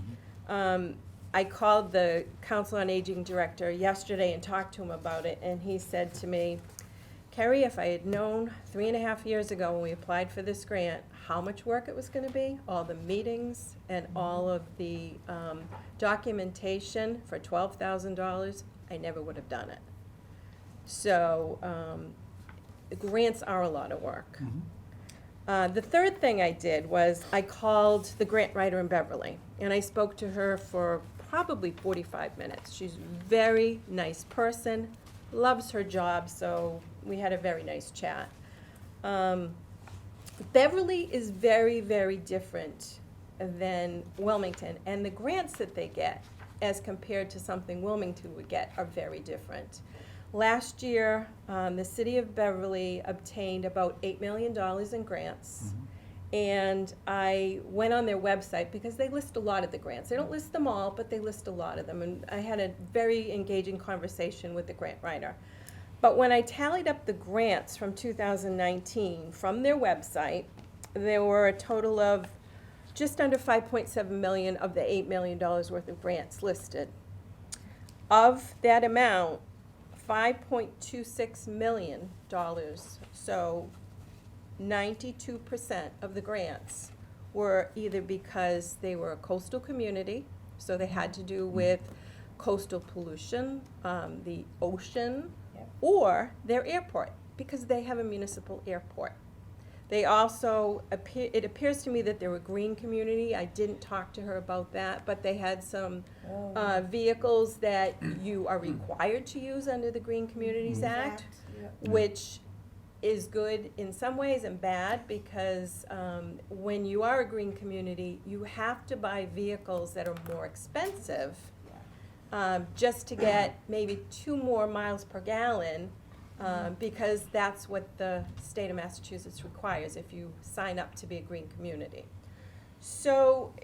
S8: I called the Council on Aging director yesterday and talked to him about it, and he said to me, Carrie, if I had known 3.5 years ago when we applied for this grant how much work it was going to be, all the meetings and all of the documentation for $12,000, I never would have done it. So grants are a lot of work. The third thing I did was I called the grant writer in Beverly, and I spoke to her for probably 45 minutes. She's a very nice person, loves her job, so we had a very nice chat. Beverly is very, very different than Wilmington, and the grants that they get as compared to something Wilmington would get are very different. Last year, the city of Beverly obtained about $8 million in grants, and I went on their website because they list a lot of the grants. They don't list them all, but they list a lot of them, and I had a very engaging conversation with the grant writer. But when I tallied up the grants from 2019 from their website, there were a total of just under $5.7 million of the $8 million worth of grants listed. Of that amount, $5.26 million, so 92% of the grants were either because they were a coastal community, so they had to do with coastal pollution, the ocean, or their airport, because they have a municipal airport. They also, it appears to me that they're a green community. I didn't talk to her about that, but they had some vehicles that you are required to use under the Green Communities Act, which is good in some ways and bad, because when you are a green community, you have to buy vehicles that are more expensive just to get maybe 2 more miles per gallon, because that's what the state of Massachusetts requires if you sign up to be a green community. So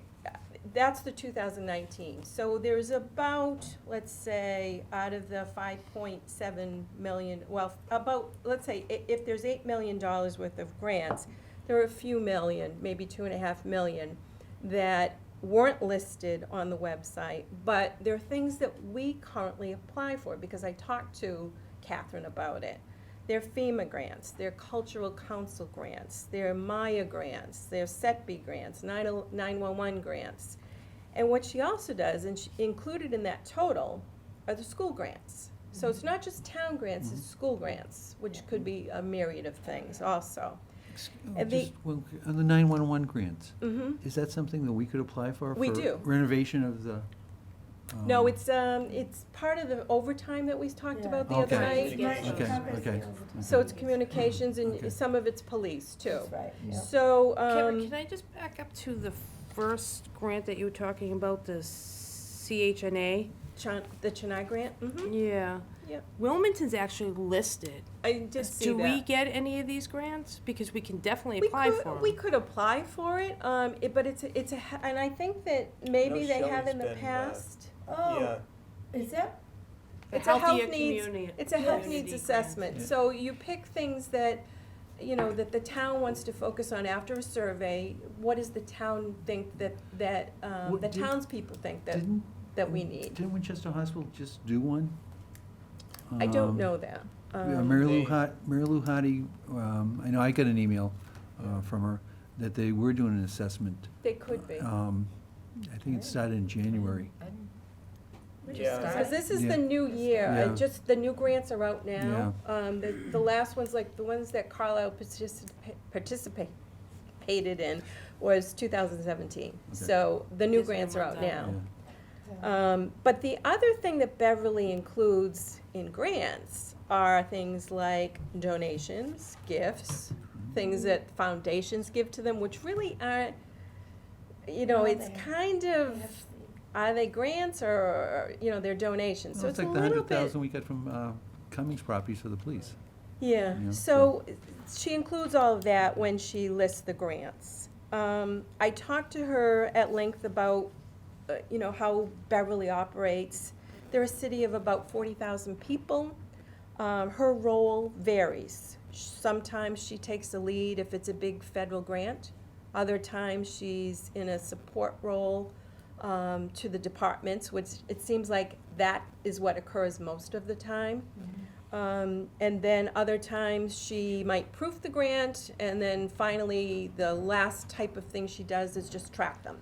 S8: that's the 2019. So there's about, let's say, out of the 5.7 million, well, about, let's say, if there's $8 million worth of grants, there are a few million, maybe 2.5 million, that weren't listed on the website, but there are things that we currently apply for, because I talked to Catherine about it. They're FEMA grants, they're cultural council grants, they're Maya grants, they're SETB grants, 911 grants. And what she also does, and included in that total, are the school grants. So it's not just town grants, it's school grants, which could be a myriad of things also. And
S1: On the 911 grants, is that something that we could apply for?
S8: We do.
S1: Renovation of the?
S8: No, it's part of the overtime that we talked about the other night.
S1: Okay.
S8: So it's communications, and
S1: Okay.
S8: some of it's police too.
S2: That's right, yeah.
S8: So,
S5: Kevin, can I just back up to the first grant that you were talking about, the CHNA.
S8: The Chennai grant,
S5: Yeah.
S8: Yep.
S5: Wilmington's actually listed.
S8: I did see
S5: Do
S8: that.
S5: we get any of these grants? Because we can definitely
S8: We
S5: apply
S8: could-
S5: for them.
S8: We could apply for it, but and I think that maybe
S7: No,
S8: they have
S7: Shelley's
S8: in the
S7: been,
S8: past.
S7: Yeah,
S3: Is that,
S5: A
S8: It's a health
S5: healthier
S8: needs,
S5: community.
S8: it's a health
S5: community
S8: needs
S5: grant.
S8: assessment.
S1: Yeah.
S8: So you pick things that, that the town wants to focus on after a survey. What does the town think that
S1: What
S8: the
S1: did-
S8: townspeople think
S1: Didn't,
S8: that we need?
S1: didn't Winchester Hospital just do one?
S8: I don't know that.
S1: Yeah, Mary Lou
S7: They-
S1: Hottie, I know I got an email from her that they were doing an assessment.
S8: They could be.
S1: I think it started in January.
S7: yeah.
S8: Because this is
S1: Yeah.
S8: the new year,
S1: Yeah.
S8: the new grants are out now. The last ones, like the ones that Carlisle participated in, was 2017. So the new
S5: These are the
S8: grants are
S5: ones
S8: out
S5: out.
S8: now. But the other thing that Beverly includes in grants are things like donations, gifts, things that foundations give to them, which really aren't, it's kind of, are they grants or, they're donations? So
S1: Well,
S8: it's
S1: it's
S8: a
S1: like the
S8: little bit.
S1: $100,000 we got from Cummings Properties for the police.
S8: Yeah,
S1: Yeah,
S8: so she includes all of that when she lists the grants. I talked to her at length about, how Beverly operates. They're a city of about 40,000 people. Her role varies. Sometimes she takes the lead if it's a big federal grant. Other times she's in a support role to the departments, which it seems like that is what occurs most of the time. And then other times she might proof the grant, and then finally, the last type of thing she does is just track them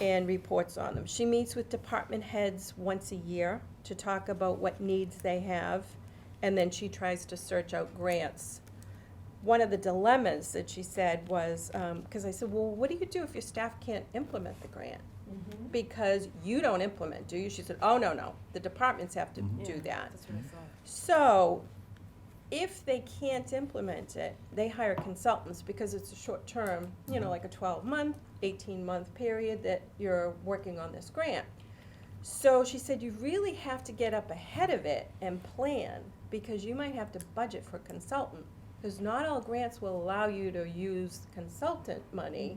S8: and reports on them. She meets with department heads once a year to talk about what needs they have, and then she tries to search out grants. One of the dilemmas that she said was, because I said, well, what do you do if your staff can't implement the grant? Because you don't implement, do you? She said, oh, no, the departments have to do that.
S5: That's what I thought.
S8: So, if they can't implement it, they hire consultants because it's a short term, like a 12-month, 18-month period that you're working on this grant. So she said, you really have to get up ahead of it and plan, because you might have to budget for a consultant. Because not all grants will allow you to use consultant money,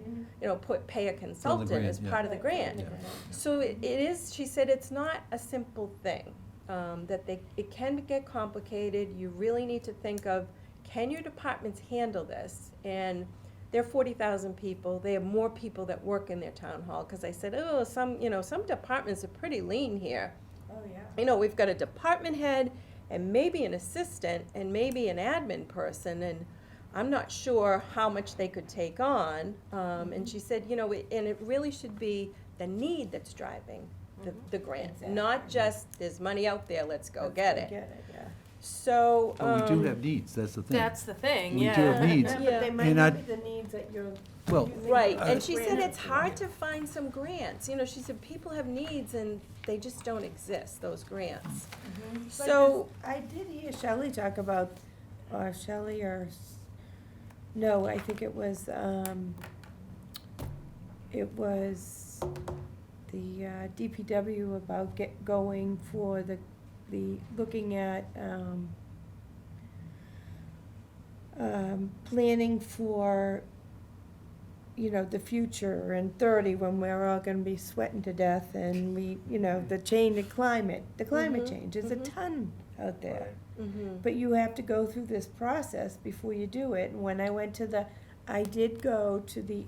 S8: pay a consultant
S1: grant,
S8: as
S1: yeah.
S8: part of the grant.
S1: Yeah.
S8: So it is, she said, it's not a simple thing, it can get complicated. You really need to think of, can your departments handle this? And they're 40,000 people, they have more people that work in their town hall, because I said, some departments are pretty lean here.
S3: oh, yeah.
S8: We've got a department head, and maybe an assistant, and maybe an admin person, and I'm not sure how much they could take on. And she said, and it really should be the need that's driving the grant, not just, there's money out there, let's go get it.
S3: yeah.
S8: So,
S1: But we do have needs, that's the thing.
S5: That's the thing,
S1: We
S5: yeah.
S1: do have needs.
S3: Yeah, but they might
S1: And
S3: not
S1: I-
S3: be the needs that you're.
S1: Well,
S3: using
S8: right,
S3: for
S8: and
S3: the
S8: she said
S3: grant
S8: it's hard
S3: for.
S8: to find some grants, she said people have needs and they just don't exist, those grants.
S3: But
S8: So,
S3: I did hear Shelley talk about, or Shelley or, no, I think it was the DPW about going for the looking at, planning for, the future in 30, when we're all gonna be sweating to death, and the change in climate, the climate
S8: Mhm,
S3: change, there's a
S8: mhm.
S3: ton out there.
S8: mhm.
S3: But you have to go through this process before you do it. And when I went to I did go to the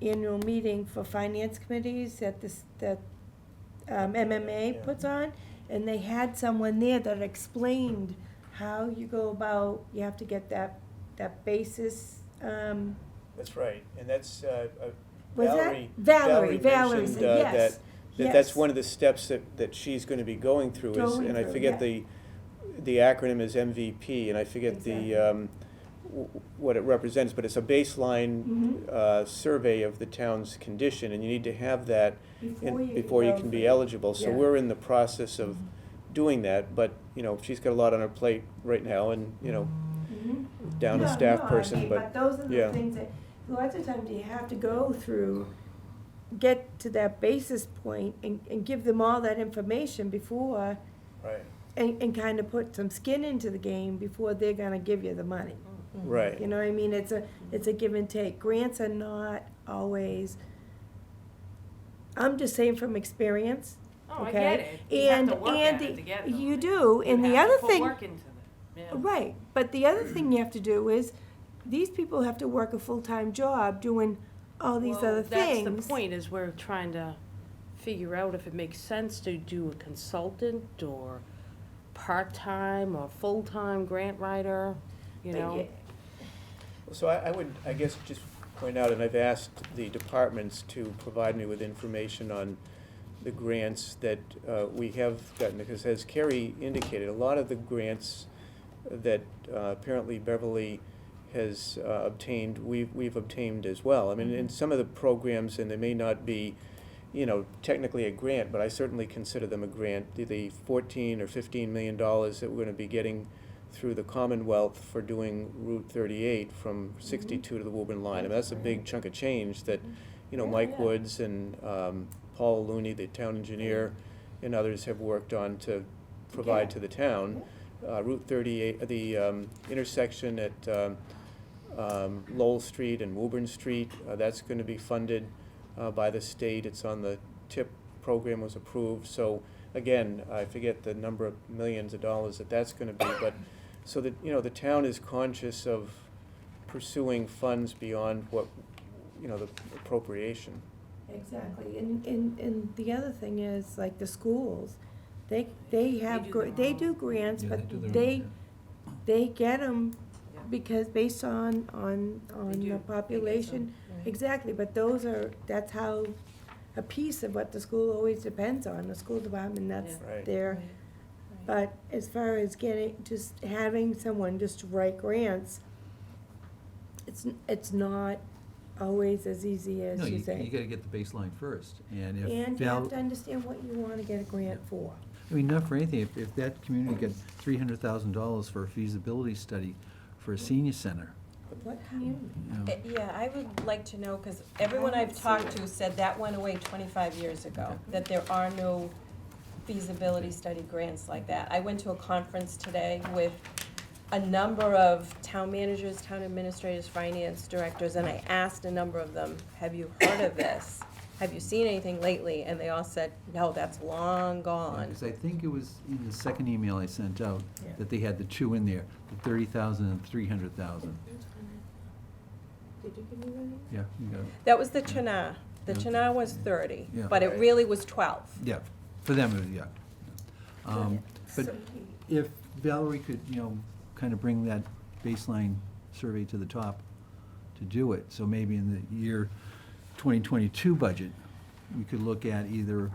S3: annual meeting for finance committees that MMA
S7: Yeah.
S3: puts on, and they had someone there that explained how you go about, you have to get that basis,
S7: That's right, and that's,
S3: was that?
S7: Valerie
S3: Valerie
S7: mentioned,
S3: said, yes.
S7: that's
S3: Yes.
S7: one of the steps that she's gonna be going through is,
S3: Going
S7: and I
S3: through,
S7: forget
S3: yeah.
S7: the acronym is MVP, and I forget the, what it represents, but it's a baseline,
S3: Mhm.
S7: survey of the town's condition, and you need to have that before you
S3: go
S7: can be
S3: for-
S7: eligible. So
S3: yeah.
S7: we're in the process of doing that, but, she's got a lot on her plate right now, and,
S3: Mhm.
S7: down a
S3: No,
S7: staff
S3: no, I
S7: person,
S3: mean,
S7: but,
S3: those are
S7: yeah.
S3: the things that, lots of times you have to go through
S10: get to that basis point and give them all that information before,
S7: Right,
S10: and kind of put some skin into the game before they're gonna give you the money.
S7: right.
S10: You know what I mean? It's a give and take. Grants are not always, I'm just saying from experience,
S5: Oh, I
S10: okay?
S5: get it. You have to work at
S10: the-
S5: it to get it.
S10: You do, and the
S5: You have
S10: other
S5: to put
S10: thing.
S5: work into it, yeah.
S10: Right, but the other thing you have to do is, these people have to work a full-time job doing all these
S5: Well,
S10: other things.
S5: That's the point, is we're trying to figure out if it makes sense to do a consultant or part-time or full-time grant writer, you know?
S7: So I would, I guess, just point out, and I've asked the departments to provide me with information on the grants that we have gotten, because as Carrie indicated, a lot of the grants that apparently Beverly has obtained, we've obtained as well. I mean, in some of the programs, and they may not be, you know, technically a grant, but I certainly consider them a grant. The 14 or 15 million dollars that we're going to be getting through the Commonwealth for doing Route 38 from 62 to the Woburn line. I mean, that's a big chunk of change that, you know, Mike Woods and Paul Looney, the town engineer, and others have worked on to provide to the town. Route 38, the intersection at Lowell Street and Woburn Street, that's going to be funded by the state. It's on the TIP program, was approved. So again, I forget the number of millions of dollars that's going to be, but so that, you know, the town is conscious of pursuing funds beyond what, you know, the appropriation.
S10: Exactly, and the other thing is, like the schools, they have,
S5: do their
S10: they
S5: own.
S10: do grants,
S1: Yeah,
S10: but
S1: they do their
S10: they,
S1: own,
S10: they get them
S5: Yeah.
S10: because based on
S5: They do.
S10: the
S5: They
S10: population.
S5: get
S10: Exactly, but that's how, a piece of what the school always depends on, the school department, that's
S7: Yeah. Right.
S10: their, but as far as just having someone just to write grants, it's not always as easy as
S1: No,
S10: you
S1: you
S10: say.
S1: gotta get the baseline first, and if
S10: And you
S1: Val,
S10: have to understand what you wanna get a grant for.
S1: I mean, not for anything, if that community gets $300,000 for a feasibility study for a senior center,
S10: What community?
S1: you know.
S8: Yeah, I would like to know, because everyone I've talked to said that went away 25 years ago, that there are no feasibility study grants like that. I went to a conference today with a number of town managers, town administrators, finance directors, and I asked a number of them, have you heard of this? Have you seen anything lately? And they all said, no, that's long gone.
S1: Because I think it was in the second email I sent out,
S10: Yeah.
S1: that they had the two in there, the 30,000 and 300,000.
S10: Did you give me one?
S1: Yeah, you got it.
S8: That was the Chana. The
S1: Yeah.
S8: Chana was 30,
S1: Yeah.
S8: but it really was 12.
S1: Yeah, for them, yeah. But
S10: So-
S1: if Valerie could, you know, kind of bring that baseline survey to the top to do it, so maybe in the year 2022 budget, we could look at either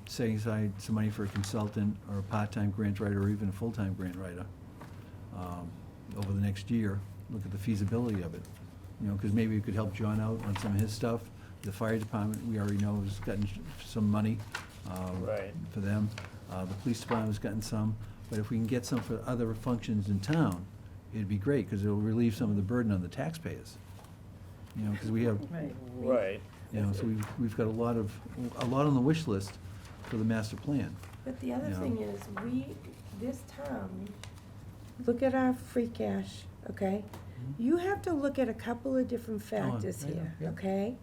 S1: setting aside some money for a consultant or a part-time grant writer or even a full-time grant writer over the next year, look at the feasibility of it. You know, because maybe we could help John out on some of his stuff. The fire department, we already know, has gotten some money
S7: Right.
S1: for them. The police department's gotten some, but if we can get some for other functions in town, it'd be great, because it'll relieve some of the burden on the taxpayers. You know, because we have,
S7: Right.
S1: you know, so we've got a lot on the wish list for the master plan.
S10: But the other
S1: Yeah.
S10: thing is, this town, look at our free cash, okay? You have to look at a couple of different factors
S1: I know,
S10: here,
S1: yeah.
S10: okay?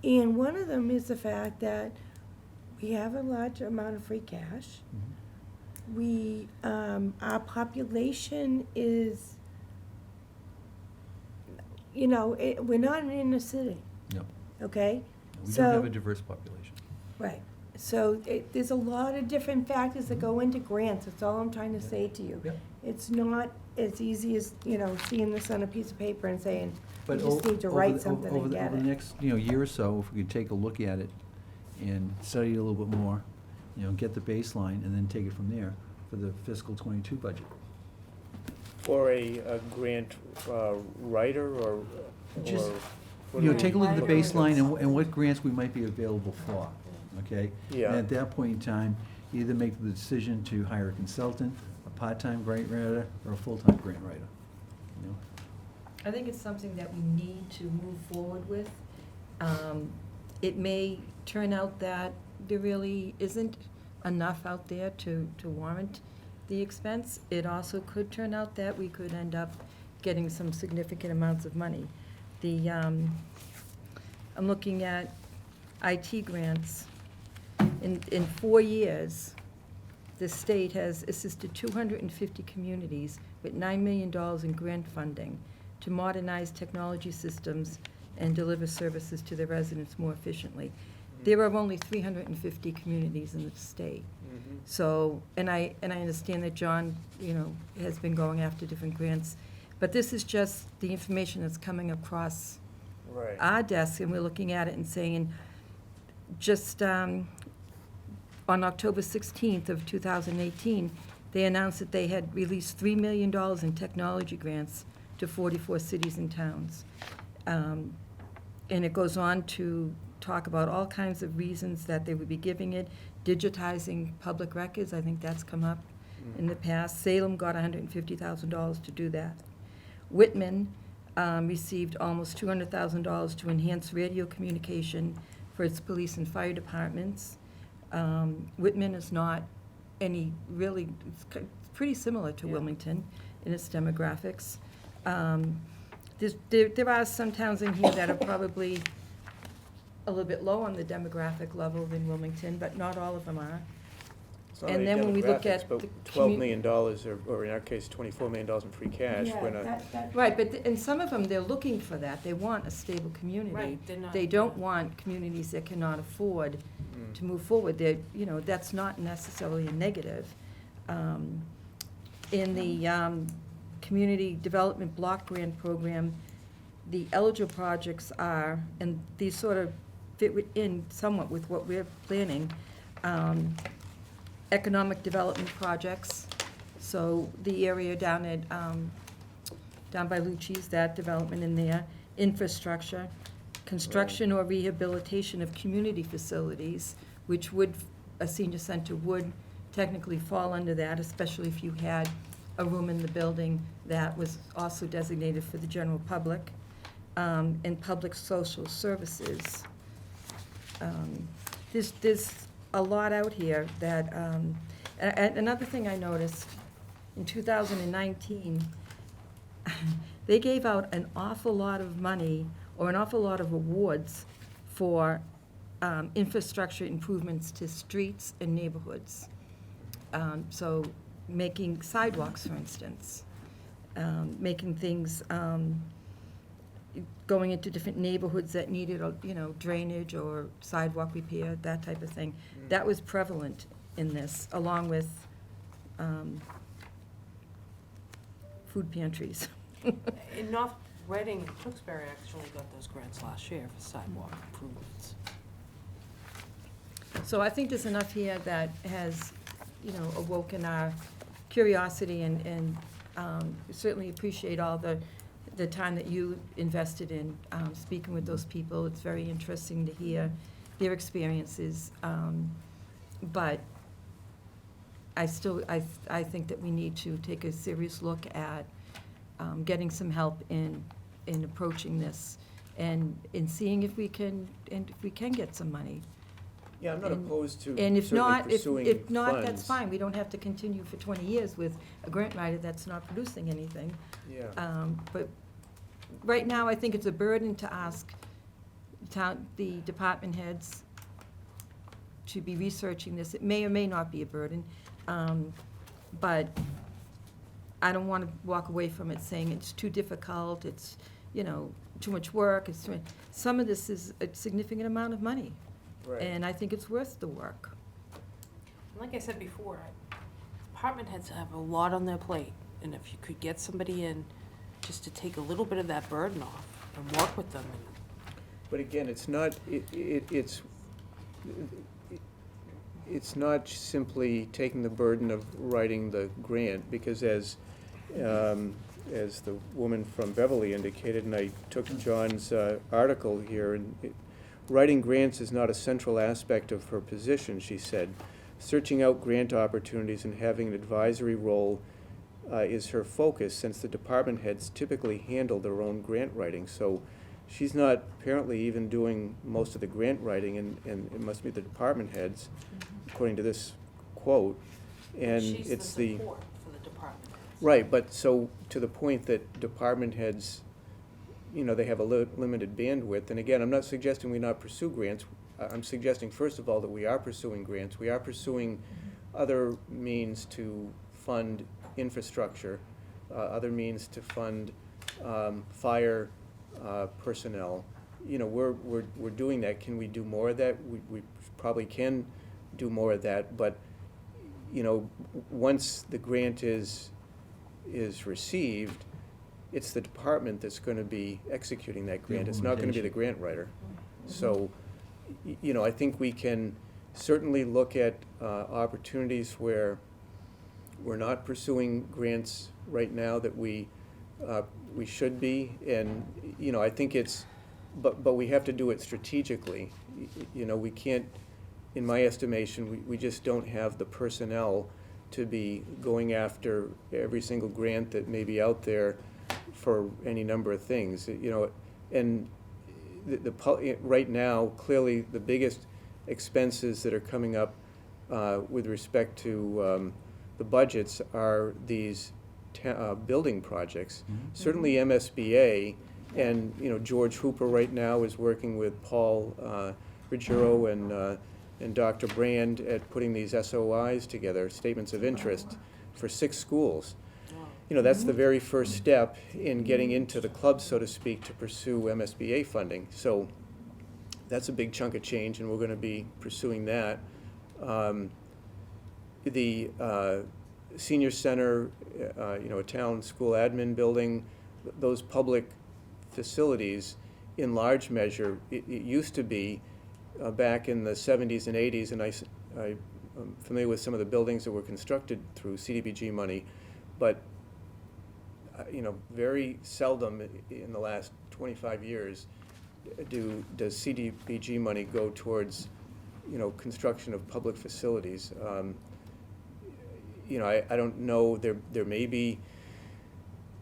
S10: And one of them is the fact that we have a large amount of free cash. Our population is, you know, we're not in the city,
S1: No,
S10: okay?
S1: we don't have
S10: So-
S1: a diverse population.
S10: Right, so there's a lot of different factors that go into grants, that's all I'm trying to say to you.
S1: Yep.
S10: It's not as easy as, you know, seeing this on a piece of paper and saying, you
S1: But
S10: just need to write something and get
S1: Over the
S10: it.
S1: next, you know, year or so, if we could take a look at it and study it a little bit more, you know, get the baseline, and then take it from there for the fiscal '22 budget.
S7: For a grant writer or?
S1: Just,
S7: what
S1: You know,
S7: do
S1: take a
S7: we-
S1: look at the baseline and what grants we might be available for, okay?
S7: Yeah.
S1: And at that point in time, either make the decision to hire a consultant, a part-time grant writer, or a full-time grant writer, you know?
S3: I think it's something that we need to move forward with, It may turn out that there really isn't enough out there to warrant the expense. It also could turn out that we could end up getting some significant amounts of money. I'm looking at IT grants. In 4 years, the state has assisted 250 communities with $9 million in grant funding to modernize technology systems and deliver services to their residents more efficiently. There are only 350 communities in the state.
S7: Mhm.
S3: So, and I understand that John, has been going after different grants, but this is just the information that's coming across
S7: Right.
S3: our desk, and we're looking at it and saying, just on October 16th of 2018, they announced that they had released $3 million in technology grants to 44 cities and towns. And it goes on to talk about all kinds of reasons that they would be giving it. Digitizing public records, I think that's come up in the past. Salem got $150,000 to do that. Whitman received almost $200,000 to enhance radio communication for its police and fire departments. Whitman is not any really, it's pretty similar to Wilmington in its demographics. There are some towns in here that are probably a little bit low on the demographic level than Wilmington, but not all of them are.
S7: It's not
S3: And
S7: only
S3: then when we look
S7: demographics,
S3: at
S7: but
S3: the
S7: $12 million, or in our case, $24 million in free cash,
S10: Yeah,
S7: when a,
S10: that-
S3: Right, but, and some of them, they're looking for that. They want a stable community.
S5: Right, they're not-
S3: They don't want communities that cannot afford to move forward. They're, that's not necessarily a negative. In the Community Development Block Grant Program, the eligible projects are, and these sort of fit in somewhat with what we're planning, economic development projects. So the area down at, down by Lucci's, that development in there, infrastructure, construction or rehabilitation of community facilities, which would, a senior center would technically fall under that, especially if you had a room in the building that was also designated for the general public, and public social services. There's a lot out here that, another thing I noticed, in 2019, they gave out an awful lot of money, or an awful lot of awards for infrastructure improvements to streets and neighborhoods. So making sidewalks, for instance, making things, going into different neighborhoods that needed, drainage or sidewalk repair, that type of thing. That was prevalent in this, along with food pantries.
S5: In North Reading and Tewksbury actually got those grants last year for sidewalk improvements.
S3: So I think there's enough here that has, awoken our curiosity, and certainly appreciate all the time that you invested in speaking with those people. It's very interesting to hear their experiences. But I think that we need to take a serious look at getting some help in approaching this, and in seeing if we can get some money.
S7: yeah, I'm not
S3: And-
S7: opposed to
S3: And if
S7: certainly
S3: not,
S7: pursuing
S3: if not, that's
S7: funds.
S3: fine. We don't have to continue for 20 years with a grant writer that's not producing anything.
S7: Yeah,
S3: But right now, I think it's a burden to ask the department heads to be researching this. It may or may not be a burden, but I don't want to walk away from it saying it's too difficult, it's, too much work, some of this is a significant amount of money,
S7: right.
S3: and I think it's worth the work.
S5: Like I said before, department heads have a lot on their plate, and if you could get somebody in just to take a little bit of that burden off and work with them.
S7: But again, it's not, it's not simply taking the burden of writing the grant, because as the woman from Beverly indicated, and I took John's article here, and writing grants is not a central aspect of her position, she said. Searching out grant opportunities and having an advisory role is her focus, since the department heads typically handle their own grant writing. So she's not apparently even doing most of the grant writing, and it must be the department heads, according to this quote. And
S5: She's
S7: it's
S5: the support for the department heads.
S7: right, but so, to the point that department heads, you know, they have a limited bandwidth, and again, I'm not suggesting we not pursue grants. I'm suggesting, first of all, that we are pursuing grants. We are pursuing other means to fund infrastructure, other means to fund fire personnel. You know, we're doing that. Can we do more of that? We probably can do more of that, but, you know, once the grant is received, it's the department that's gonna be executing that grant. It's not gonna be the grant writer. So, you know, I think we can certainly look at opportunities where we're not pursuing grants right now that we should be. And, you know, I think it's, but we have to do it strategically. You know, we can't, in my estimation, we just don't have the personnel to be going after every single grant that may be out there for any number of things, you know. And right now, clearly, the biggest expenses that are coming up with respect to the budgets are these building projects. Certainly MSBA, and, you know, George Hooper right now is working with Paul Ruggiero and Dr. Brand at putting these SOIs together, statements of interest, for 6 schools. You know, that's the very first step in getting into the club, so to speak, to pursue MSBA funding. So that's a big chunk of change, and we're going to be pursuing that. The senior center, you know, a town school admin building, those public facilities, in large measure, it used to be back in the 70s and 80s, and I'm familiar with some of the buildings that were constructed through CDBG money, but you know, very seldom in the last 25 years does CDBG money go towards, you know, construction of public facilities. You know, I don't know, there may be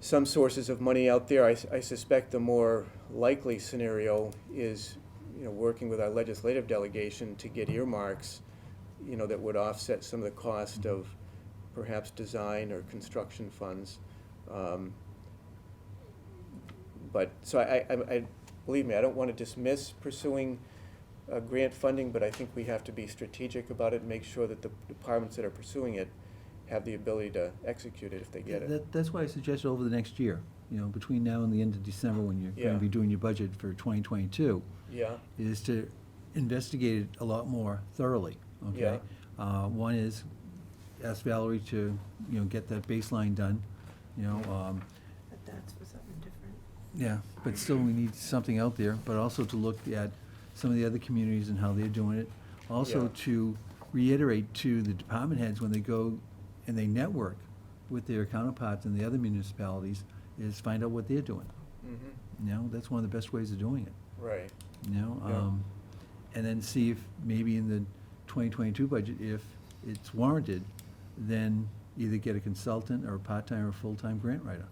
S7: some sources of money out there. I suspect the more likely scenario is, you know, working with our legislative delegation to get earmarks, you know, that would offset some of the cost of perhaps design or construction funds. But, so I believe me, I don't want to dismiss pursuing grant funding, but I think we have to be strategic about it and make sure that the departments that are pursuing it have the ability to execute it if they get it.
S1: That's why I suggested over the next year, you know, between now and the end of December, when you're
S7: Yeah.
S1: going to be doing your budget for 2022,
S7: Yeah,
S1: is to investigate it a lot more thoroughly, okay? One is ask Valerie to, you know, get that baseline done, you know,
S10: But that's for something different.
S1: yeah, but still, we need something out there, but also to look at some of the other communities and how they're doing it. Also
S7: Yeah.
S1: to reiterate to the department heads when they go and they network with their counterparts in the other municipalities, is find out what they're doing.
S7: mm-hmm,
S1: You know, that's one of the best ways of doing it,
S7: right,
S1: you know?
S7: Yeah.
S1: And then see if maybe in the 2022 budget, if it's warranted, then either get a consultant or a part-time or a full-time grant writer.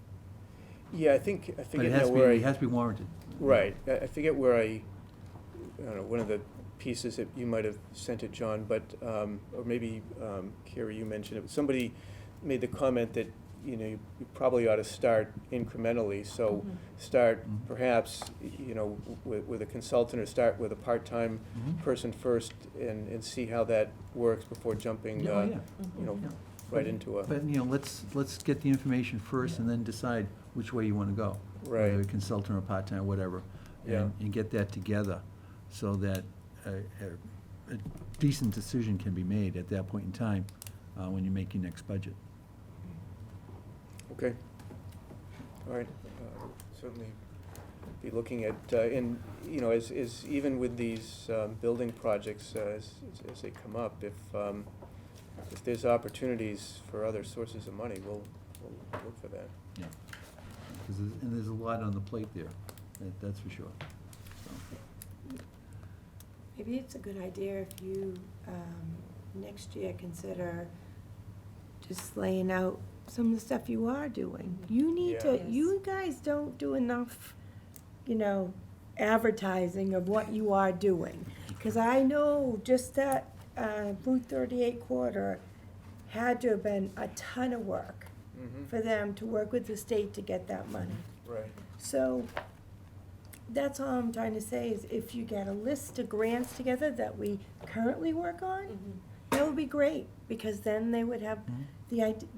S7: yeah, I think, I
S1: But
S7: forget
S1: it has
S7: now
S1: to be,
S7: where
S1: it has to be warranted.
S7: right, I forget where I don't know, one of the pieces that you might have sent it, John, but, or maybe, Carrie, you mentioned it, but somebody made the comment that, you know, you probably ought to start incrementally, so start
S1: Mhm.
S7: perhaps, you know, with a consultant, or start with a part-time
S1: Mhm.
S7: person first and see how that works before jumping,
S1: Yeah, oh, yeah.
S7: you know,
S1: Yeah.
S7: right into a,
S1: But, you know, let's get the information first and then decide which way you want to go.
S7: Right.
S1: Whether a consultant or part-time, whatever.
S7: Yeah.
S1: And get that together so that a decent decision can be made at that point in time when you make your next budget.
S7: okay. All right, certainly be looking at, and, you know, as even with these building projects, as they come up, if there's opportunities for other sources of money, we'll look for that.
S1: Yeah. And there's a lot on the plate there, that's for sure. So,
S10: Maybe it's a good idea if you, next year, consider just laying out some of the stuff you are doing. You need to,
S8: Yes.
S10: you guys don't do enough, you know, advertising of what you are doing. Because I know just that Route 38 corridor had to have been a ton of work for them to work with the state to get that money.
S7: Right.
S10: So that's all I'm trying to say is if you get a list of grants together that we currently work on, that would be great, because then they would have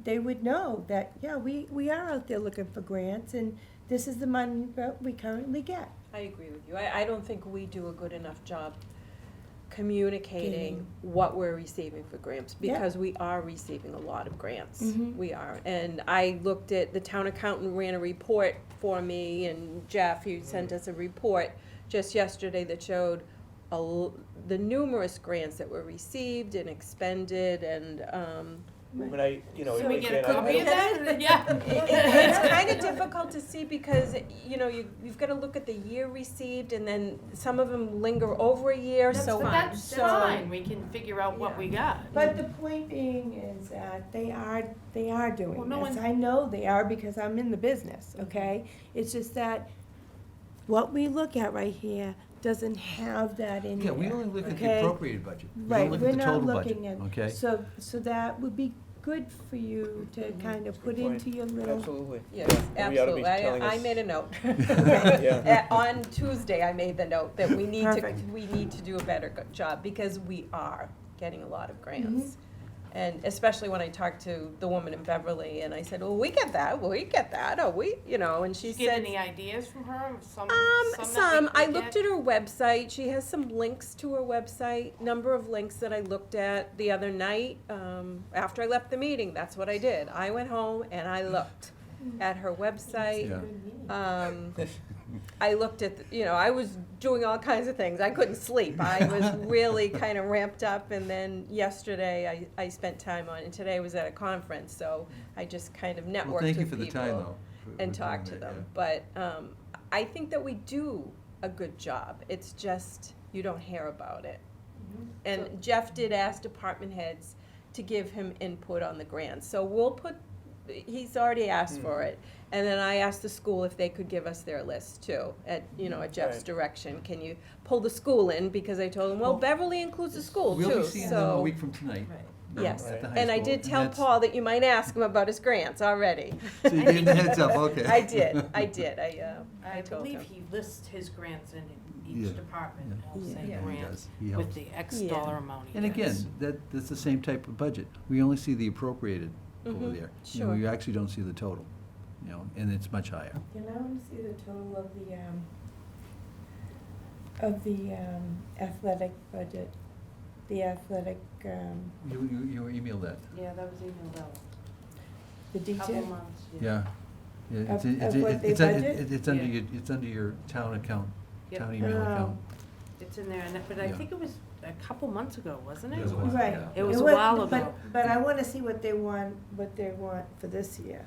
S10: they would know that, yeah, we are out there looking for grants, and this is the money that we currently get.
S8: I agree with you. I don't think we do a good enough job communicating what we're receiving for grants,
S10: Yeah.
S8: because we are receiving a lot of grants.
S10: Mhm.
S8: We are. And I looked at, the town accountant ran a report for me, and Jeff, you sent us a report just yesterday that showed the numerous grants that were received and expended, and,
S7: When I,
S5: Can we get a
S7: again,
S5: copy of that? Yeah.
S8: it's kind of difficult to see because, you've got to look at the year received, and then some of them linger over a year,
S5: That's
S8: so.
S5: That's
S8: so-
S5: fine, we can figure out what we got.
S10: But the point being is that they are
S5: Well,
S10: doing
S5: no
S10: this.
S5: one-
S10: I know they are because I'm in the business, okay? It's just that what we look at right here doesn't have that in
S1: Yeah,
S10: here,
S1: we only look at the
S10: okay?
S1: appropriated budget. We
S10: Right,
S1: don't look
S10: we're
S1: at the
S10: not
S1: total budget,
S10: looking at,
S1: okay?
S10: so that would be good for you to kind of put
S7: Good point.
S10: into your little.
S7: absolutely.
S8: Yes,
S7: Yeah, we ought to be
S8: absolutely. I
S7: telling
S8: I
S7: us-
S8: made a note.
S7: Yeah.
S8: On Tuesday, I made the note that we need to,
S10: Perfect.
S8: we need to do a better job, because we are getting a lot of grants.
S10: Mm-hmm.
S8: And especially when I talked to the woman in Beverly, and I said, well, we get that, and she
S5: Did you get
S8: said.
S5: any ideas from her? Some
S8: Some,
S5: that we
S8: I
S5: could
S8: looked
S5: get?
S8: at her website, she has some links to her website, number of links that I looked at the other night, after I left the meeting, that's what I did. I went home and I looked at her website.
S1: Yeah.
S8: I looked at, I was doing all kinds of things. I couldn't sleep. I was really kind of ramped up, and then yesterday I spent time on, and today I was at a conference, so I just kind of networked
S1: Well,
S8: with
S1: thank
S8: people.
S1: you for the time, though.
S8: And talk to them, but I think that we do a good job. It's just, you don't hear about it. And Jeff did ask department heads to give him input on the grants, so we'll put, he's already asked for it. And then I asked the school if they could give us their list too, at Jeff's
S7: Right.
S8: direction. Can you pull the school in, because I told him, well,
S1: Well,
S8: Beverly includes the school too, so.
S1: We'll be seeing them a week from tonight.
S8: Yes,
S1: at the high
S8: and I
S1: school,
S8: did tell
S1: that's-
S8: Paul that you might ask him about his grants already.
S1: So you gave him the heads up, okay.
S8: I did, I
S5: I
S8: told
S5: believe
S8: him.
S5: he lists his grants in
S1: Yeah,
S5: each department,
S1: yeah.
S5: will say
S8: Yeah.
S1: He
S5: grant
S1: does. He
S5: with
S1: helps.
S5: the X
S8: Yeah.
S5: dollar amount he
S1: And again,
S5: gets.
S1: that's the same type of budget. We only see the appropriated over
S8: Mhm,
S1: there.
S8: sure.
S1: We actually don't see the total, and it's much higher.
S10: And I want to see the total of the athletic budget, the athletic,
S1: You emailed that.
S5: Yeah, that was emailed out,
S10: the
S5: couple
S10: detail.
S5: months,
S1: Yeah. Yeah,
S10: Of-
S1: it's-
S10: of what
S1: it's-
S10: they
S1: it's un-
S10: budget?
S1: It's under
S5: Yeah.
S1: it's under your town account,
S5: Yep.
S1: town email
S10: Oh.
S1: account.
S5: It's in there, but I
S1: Yeah.
S5: think it was a couple months ago, wasn't
S1: It
S5: it?
S1: was a while,
S10: Right.
S1: yeah.
S5: It was a
S10: wa-
S5: while
S10: but-
S5: ago.
S10: But I want to see what they want for this year.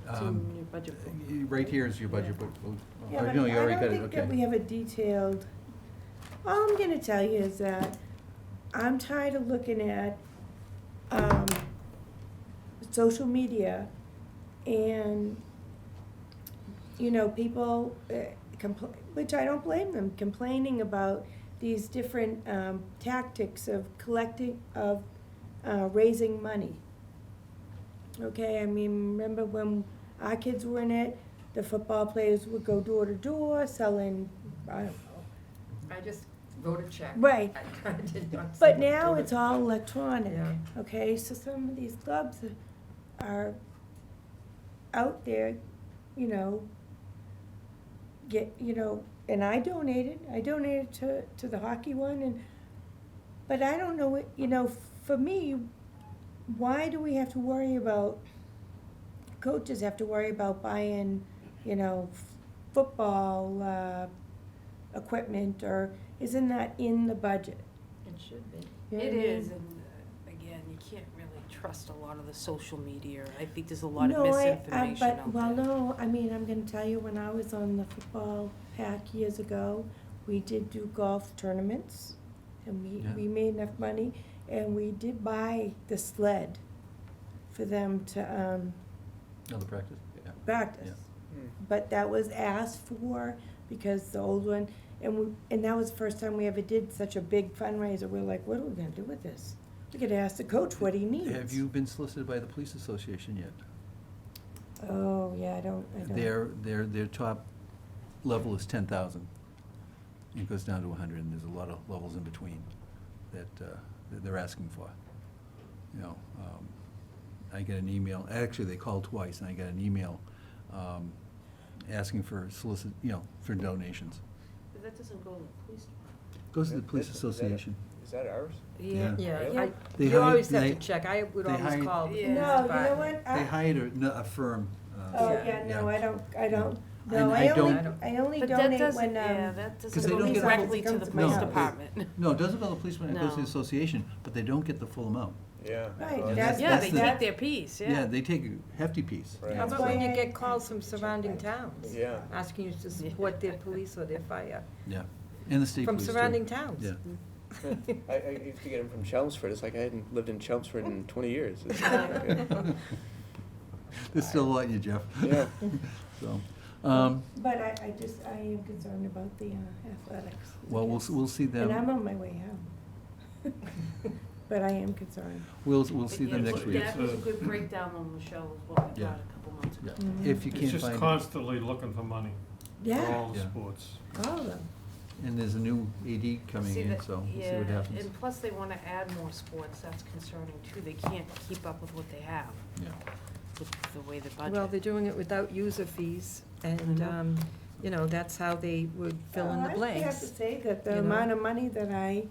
S5: It's in your budget book.
S1: Right here is your budget
S10: Yeah.
S1: book.
S10: Yeah,
S1: Or
S10: but
S1: no, you
S10: I
S1: already
S10: don't
S1: got it,
S10: think that
S1: okay.
S10: we have a detailed, all I'm gonna tell you is that I'm tired of looking at, social media and, people, which I don't blame them, complaining about these different, tactics of raising money. Okay, I mean, remember when our kids were in it, the football players would go door to door selling, I don't know.
S3: I just wrote a check.
S10: Right.
S3: I did not
S10: But
S3: send it
S10: now
S3: to
S10: it's
S3: them.
S10: all electronic,
S3: Yeah.
S10: okay? So some of these clubs are out there, and I donated to the hockey one, but I don't know, for me, why do we have to worry about, coaches have to worry about buying, football, equipment, or isn't that in the budget?
S3: It should be.
S10: You know
S5: It
S10: what I mean?
S5: is, and again, you can't really trust a lot of the social media. I think there's a lot of
S10: No,
S5: misinformation out
S10: Well,
S5: there.
S10: no, I mean, I'm gonna tell you, when I was on the football pack years ago, we did do golf tournaments, and
S1: Yeah.
S10: we made enough money, and we did buy the sled for them to,
S1: Another practice, yeah.
S10: practice.
S1: Yeah.
S10: But that was asked for, because the old one, And that was the first time we ever did such a big fundraiser. We're like, what are we gonna do with this? We could ask the coach what he needs.
S1: Have you been solicited by the police association yet?
S10: Oh, yeah, I don't.
S1: Their top level is 10,000. It goes down to 100, and there's a lot of levels in between that they're asking for. You know, I get an email, actually, they called twice, and I got an email asking for for donations.
S5: But that doesn't go to the police department.
S1: Goes to the police
S7: Is that-
S1: association.
S7: Is that ours?
S1: Yeah.
S3: Yeah,
S1: They
S3: you
S1: hired-
S3: always have
S1: they-
S3: to check. I would
S1: they
S3: always
S1: hired-
S3: call the
S5: Yeah.
S3: police
S10: No, you know
S3: department.
S10: what?
S1: They hired a firm.
S10: Oh,
S3: Yeah.
S10: yeah, no, I don't,
S1: And
S10: no,
S1: I don't-
S10: I only
S5: But that
S10: donate
S5: doesn't,
S10: when,
S5: yeah, that
S1: 'Cause
S5: doesn't
S1: they
S5: go
S1: don't get-
S5: directly to
S10: comes
S5: the
S10: to
S5: police
S10: my house.
S5: department.
S1: No, it doesn't go to the police when it goes to the
S5: No.
S1: association, but they don't get the full amount.
S7: Yeah.
S10: Right,
S7: Well,
S10: that's-
S5: Yeah, they
S1: the-
S5: keep their piece,
S1: Yeah,
S5: yeah.
S1: they take a hefty piece.
S7: Right.
S3: How
S1: Yeah,
S3: about
S1: so-
S3: when you
S10: I-
S3: get calls from surrounding towns?
S7: Yeah.
S3: Asking you to support their police or their fire,
S1: Yeah, and the state
S3: from
S1: police too.
S3: surrounding towns.
S1: Yeah.
S7: I used to get them from Chelmsford. It's like I hadn't lived in Chelmsford in 20 years. Yeah.
S1: There's still a lot in you, Jeff.
S7: Yeah.
S1: So,
S10: but I am concerned about the athletics.
S1: well, we'll see
S10: And I'm
S1: them,
S10: on my way home. But I am concerned.
S1: we'll
S5: But
S1: see
S5: yeah,
S1: them next week.
S5: That was a good breakdown on Michelle, is what we
S1: Yeah.
S5: got a couple months ago.
S1: Yeah. If you
S4: It's
S1: can't
S4: just
S1: find,
S4: constantly looking for money for
S10: Yeah,
S4: all the
S1: Yeah.
S4: sports.
S10: all of them.
S1: and there's a new AD coming
S5: See
S1: in,
S5: that-
S1: so we'll see
S5: yeah,
S1: what happens.
S5: and plus they wanna add more sports, that's concerning too, they can't keep up with what they have,
S1: Yeah.
S5: with the way the budget.
S3: Well, they're doing it without user fees, and,
S5: Mhm.
S3: that's how they would fill in the
S10: I have to
S3: blanks.
S10: say that the
S3: you know?
S10: amount of money that I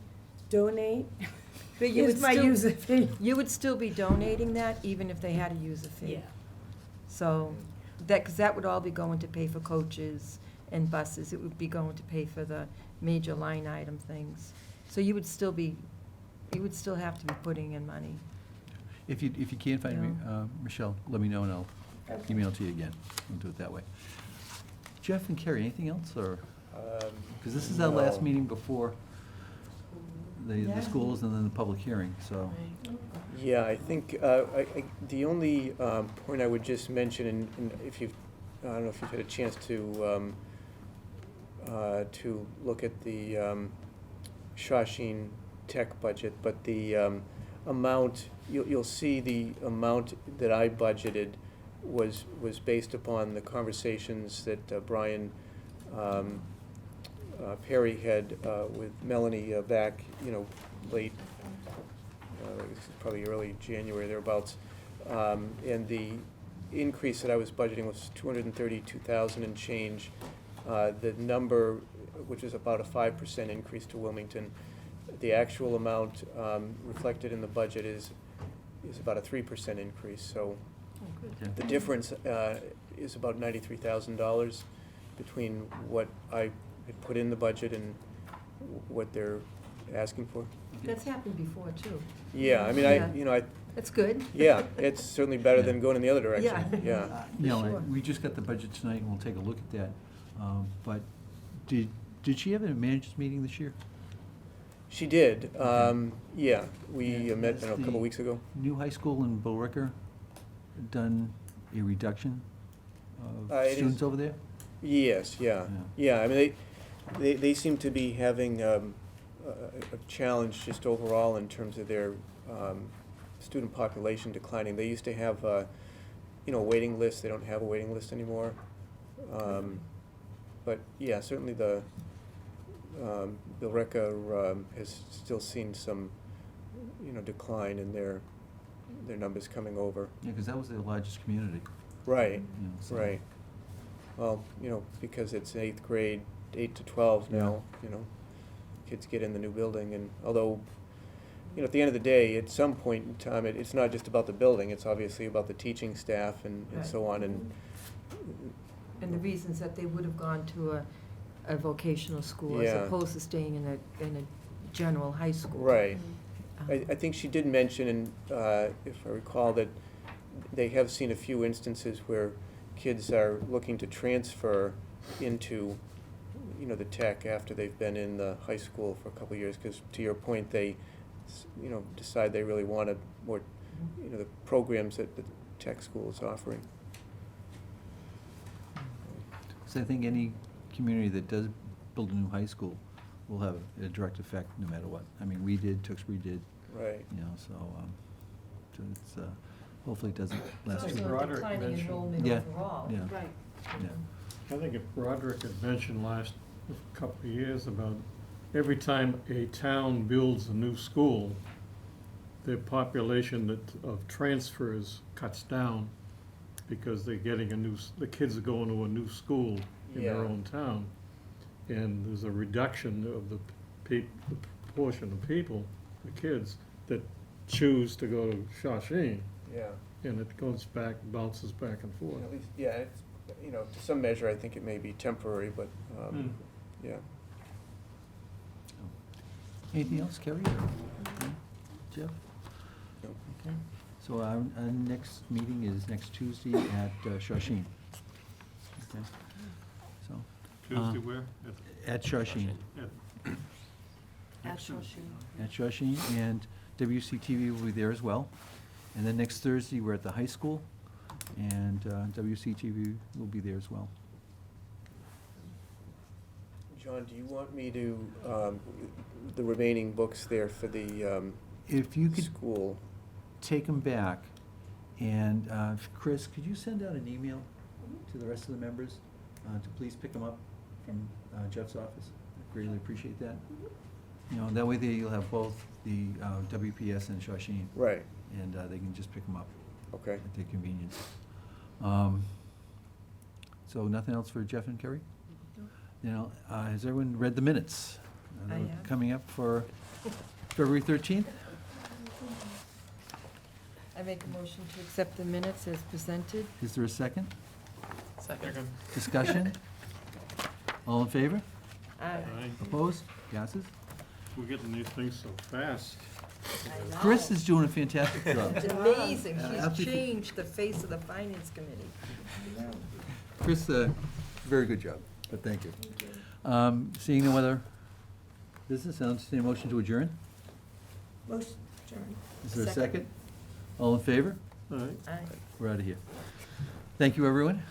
S10: donate
S3: But you would
S10: is my
S3: still-
S10: user fee.
S3: You would still be donating that even if they had a user fee.
S5: Yeah,
S3: So, because that would all be going to pay for coaches and buses, it would be going to pay for the major line item things. So you would still have to be putting in money.
S1: If you can't find me, Michelle, let me know and I'll
S10: Okay.
S1: email it to you again. We'll do it that way. Jeff and Kerry, anything else, or, because this is our last
S7: No.
S1: meeting before the
S10: Yeah.
S1: schools and then the public hearing, so.
S5: right.
S7: Yeah, I think, the only point I would just mention, and if you've, I don't know if you've had a chance to look at the Shawshene Tech budget, but the amount, you'll see the amount that I budgeted was based upon the conversations that Brian Perry had with Melanie back, late, probably early January, thereabouts. And the increase that I was budgeting was 232,000 and change. The number, which is about a 5% increase to Wilmington, the actual amount reflected in the budget is about a 3% increase. So
S1: Okay.
S7: the difference is about $93,000 between what I had put in the budget and what they're asking for.
S3: That's happened before, too.
S7: Yeah, I mean,
S3: Yeah. That's good.
S7: yeah, it's certainly better than going in the other direction,
S3: Yeah.
S7: yeah.
S3: Sure.
S1: We just got the budget tonight, and we'll take a look at that. But did she have a managers meeting this year?
S7: She did,
S1: Okay.
S7: yeah, we
S1: And
S7: met,
S1: has
S7: I don't know, a couple
S1: the
S7: weeks ago.
S1: New high school in Billerica done a reduction of
S7: It
S1: students
S7: is-
S1: over there?
S7: Yes, yeah, yeah, I mean, they seem to be having a challenge just overall in terms of their student population declining. They used to have, a waiting list, they don't have a waiting list anymore. But, yeah, certainly the Billerica has still seen some, decline in their numbers coming over.
S1: Yeah, because that was their largest community.
S7: Right,
S1: you know, so-
S7: right. Well, because it's 8th grade, 8 to 12 now, kids get in the new building, and although, at the end of the day, at some point in time, it's not just about the building, it's obviously about the teaching staff and so on, and,
S3: And the reasons that they would have gone to a vocational school as
S7: Yeah.
S3: opposed to staying in a general high school.
S7: right.
S3: Um,
S7: I think she did mention, and if I recall, that they have seen a few instances where kids are looking to transfer into, the tech after they've been in the high school for a couple of years, because to your point, they, decide they really want more, the programs that the tech school is offering.
S1: So I think any community that does build a new high school will have a direct effect no matter what. I mean, we did, Tewksbury did,
S7: Right.
S1: you know, so it's, hopefully it doesn't last
S4: It's
S1: too
S4: also
S1: long.
S4: Broderick declining mentioned- enrollment
S1: Yeah,
S3: overall.
S1: yeah,
S5: Right.
S1: yeah.
S4: I think if Broderick had mentioned last couple of years about every time a town builds a new school, the population of transfers cuts down because they're getting the kids are going to a new school in their
S7: Yeah.
S4: own town. And there's a reduction of the proportion of people, the kids, that choose to go to Shawshene.
S7: Yeah.
S4: And it bounces back and forth.
S7: At least, yeah, it's, you know, to some measure, I think it may be temporary, but, yeah.
S1: Anything else, Kerry? or Jeff?
S7: No.
S1: Okay, so our next meeting is next Tuesday at Shawshene. Okay, so.
S4: Tuesday where?
S1: At Shawshene.
S5: At Shawshene.
S1: At Shawshene, and WCTV will be there as well. And then next Thursday, we're at the high school, and WCTV will be there as well.
S7: John, do you want me to, the remaining books there for the
S1: If you could
S7: school?
S1: take them back, and Chris, could you send out an email to the rest of the members to please pick them up from Jeff's office? I greatly appreciate that. You know, that way there you'll have both the WPS and Shawshene,
S7: Right,
S1: and they can just pick them up
S7: okay.
S1: at their convenience. So nothing else for Jeff and Kerry? You know, has everyone read the minutes?
S3: I
S1: They're
S3: have.
S1: Coming up for February 13th?
S3: I make a motion to accept the minutes as presented.
S1: Is there a second?
S9: Second.
S1: Discussion? All in favor?
S3: Aye.
S4: Aye.
S1: Opposed? Passes?
S4: We're getting these things so fast.
S1: Chris is doing a fantastic job.
S3: It's amazing. She's
S1: Absolutely.
S3: changed the face of the finance committee.
S1: Chris, very good job, but thank you. Seeing no other business, I'll entertain a motion to adjourn.
S10: Motion adjourned.
S1: Is there a
S3: Second.
S1: second? All in favor?
S4: All right.
S3: Aye.
S1: We're out of here. Thank you, everyone.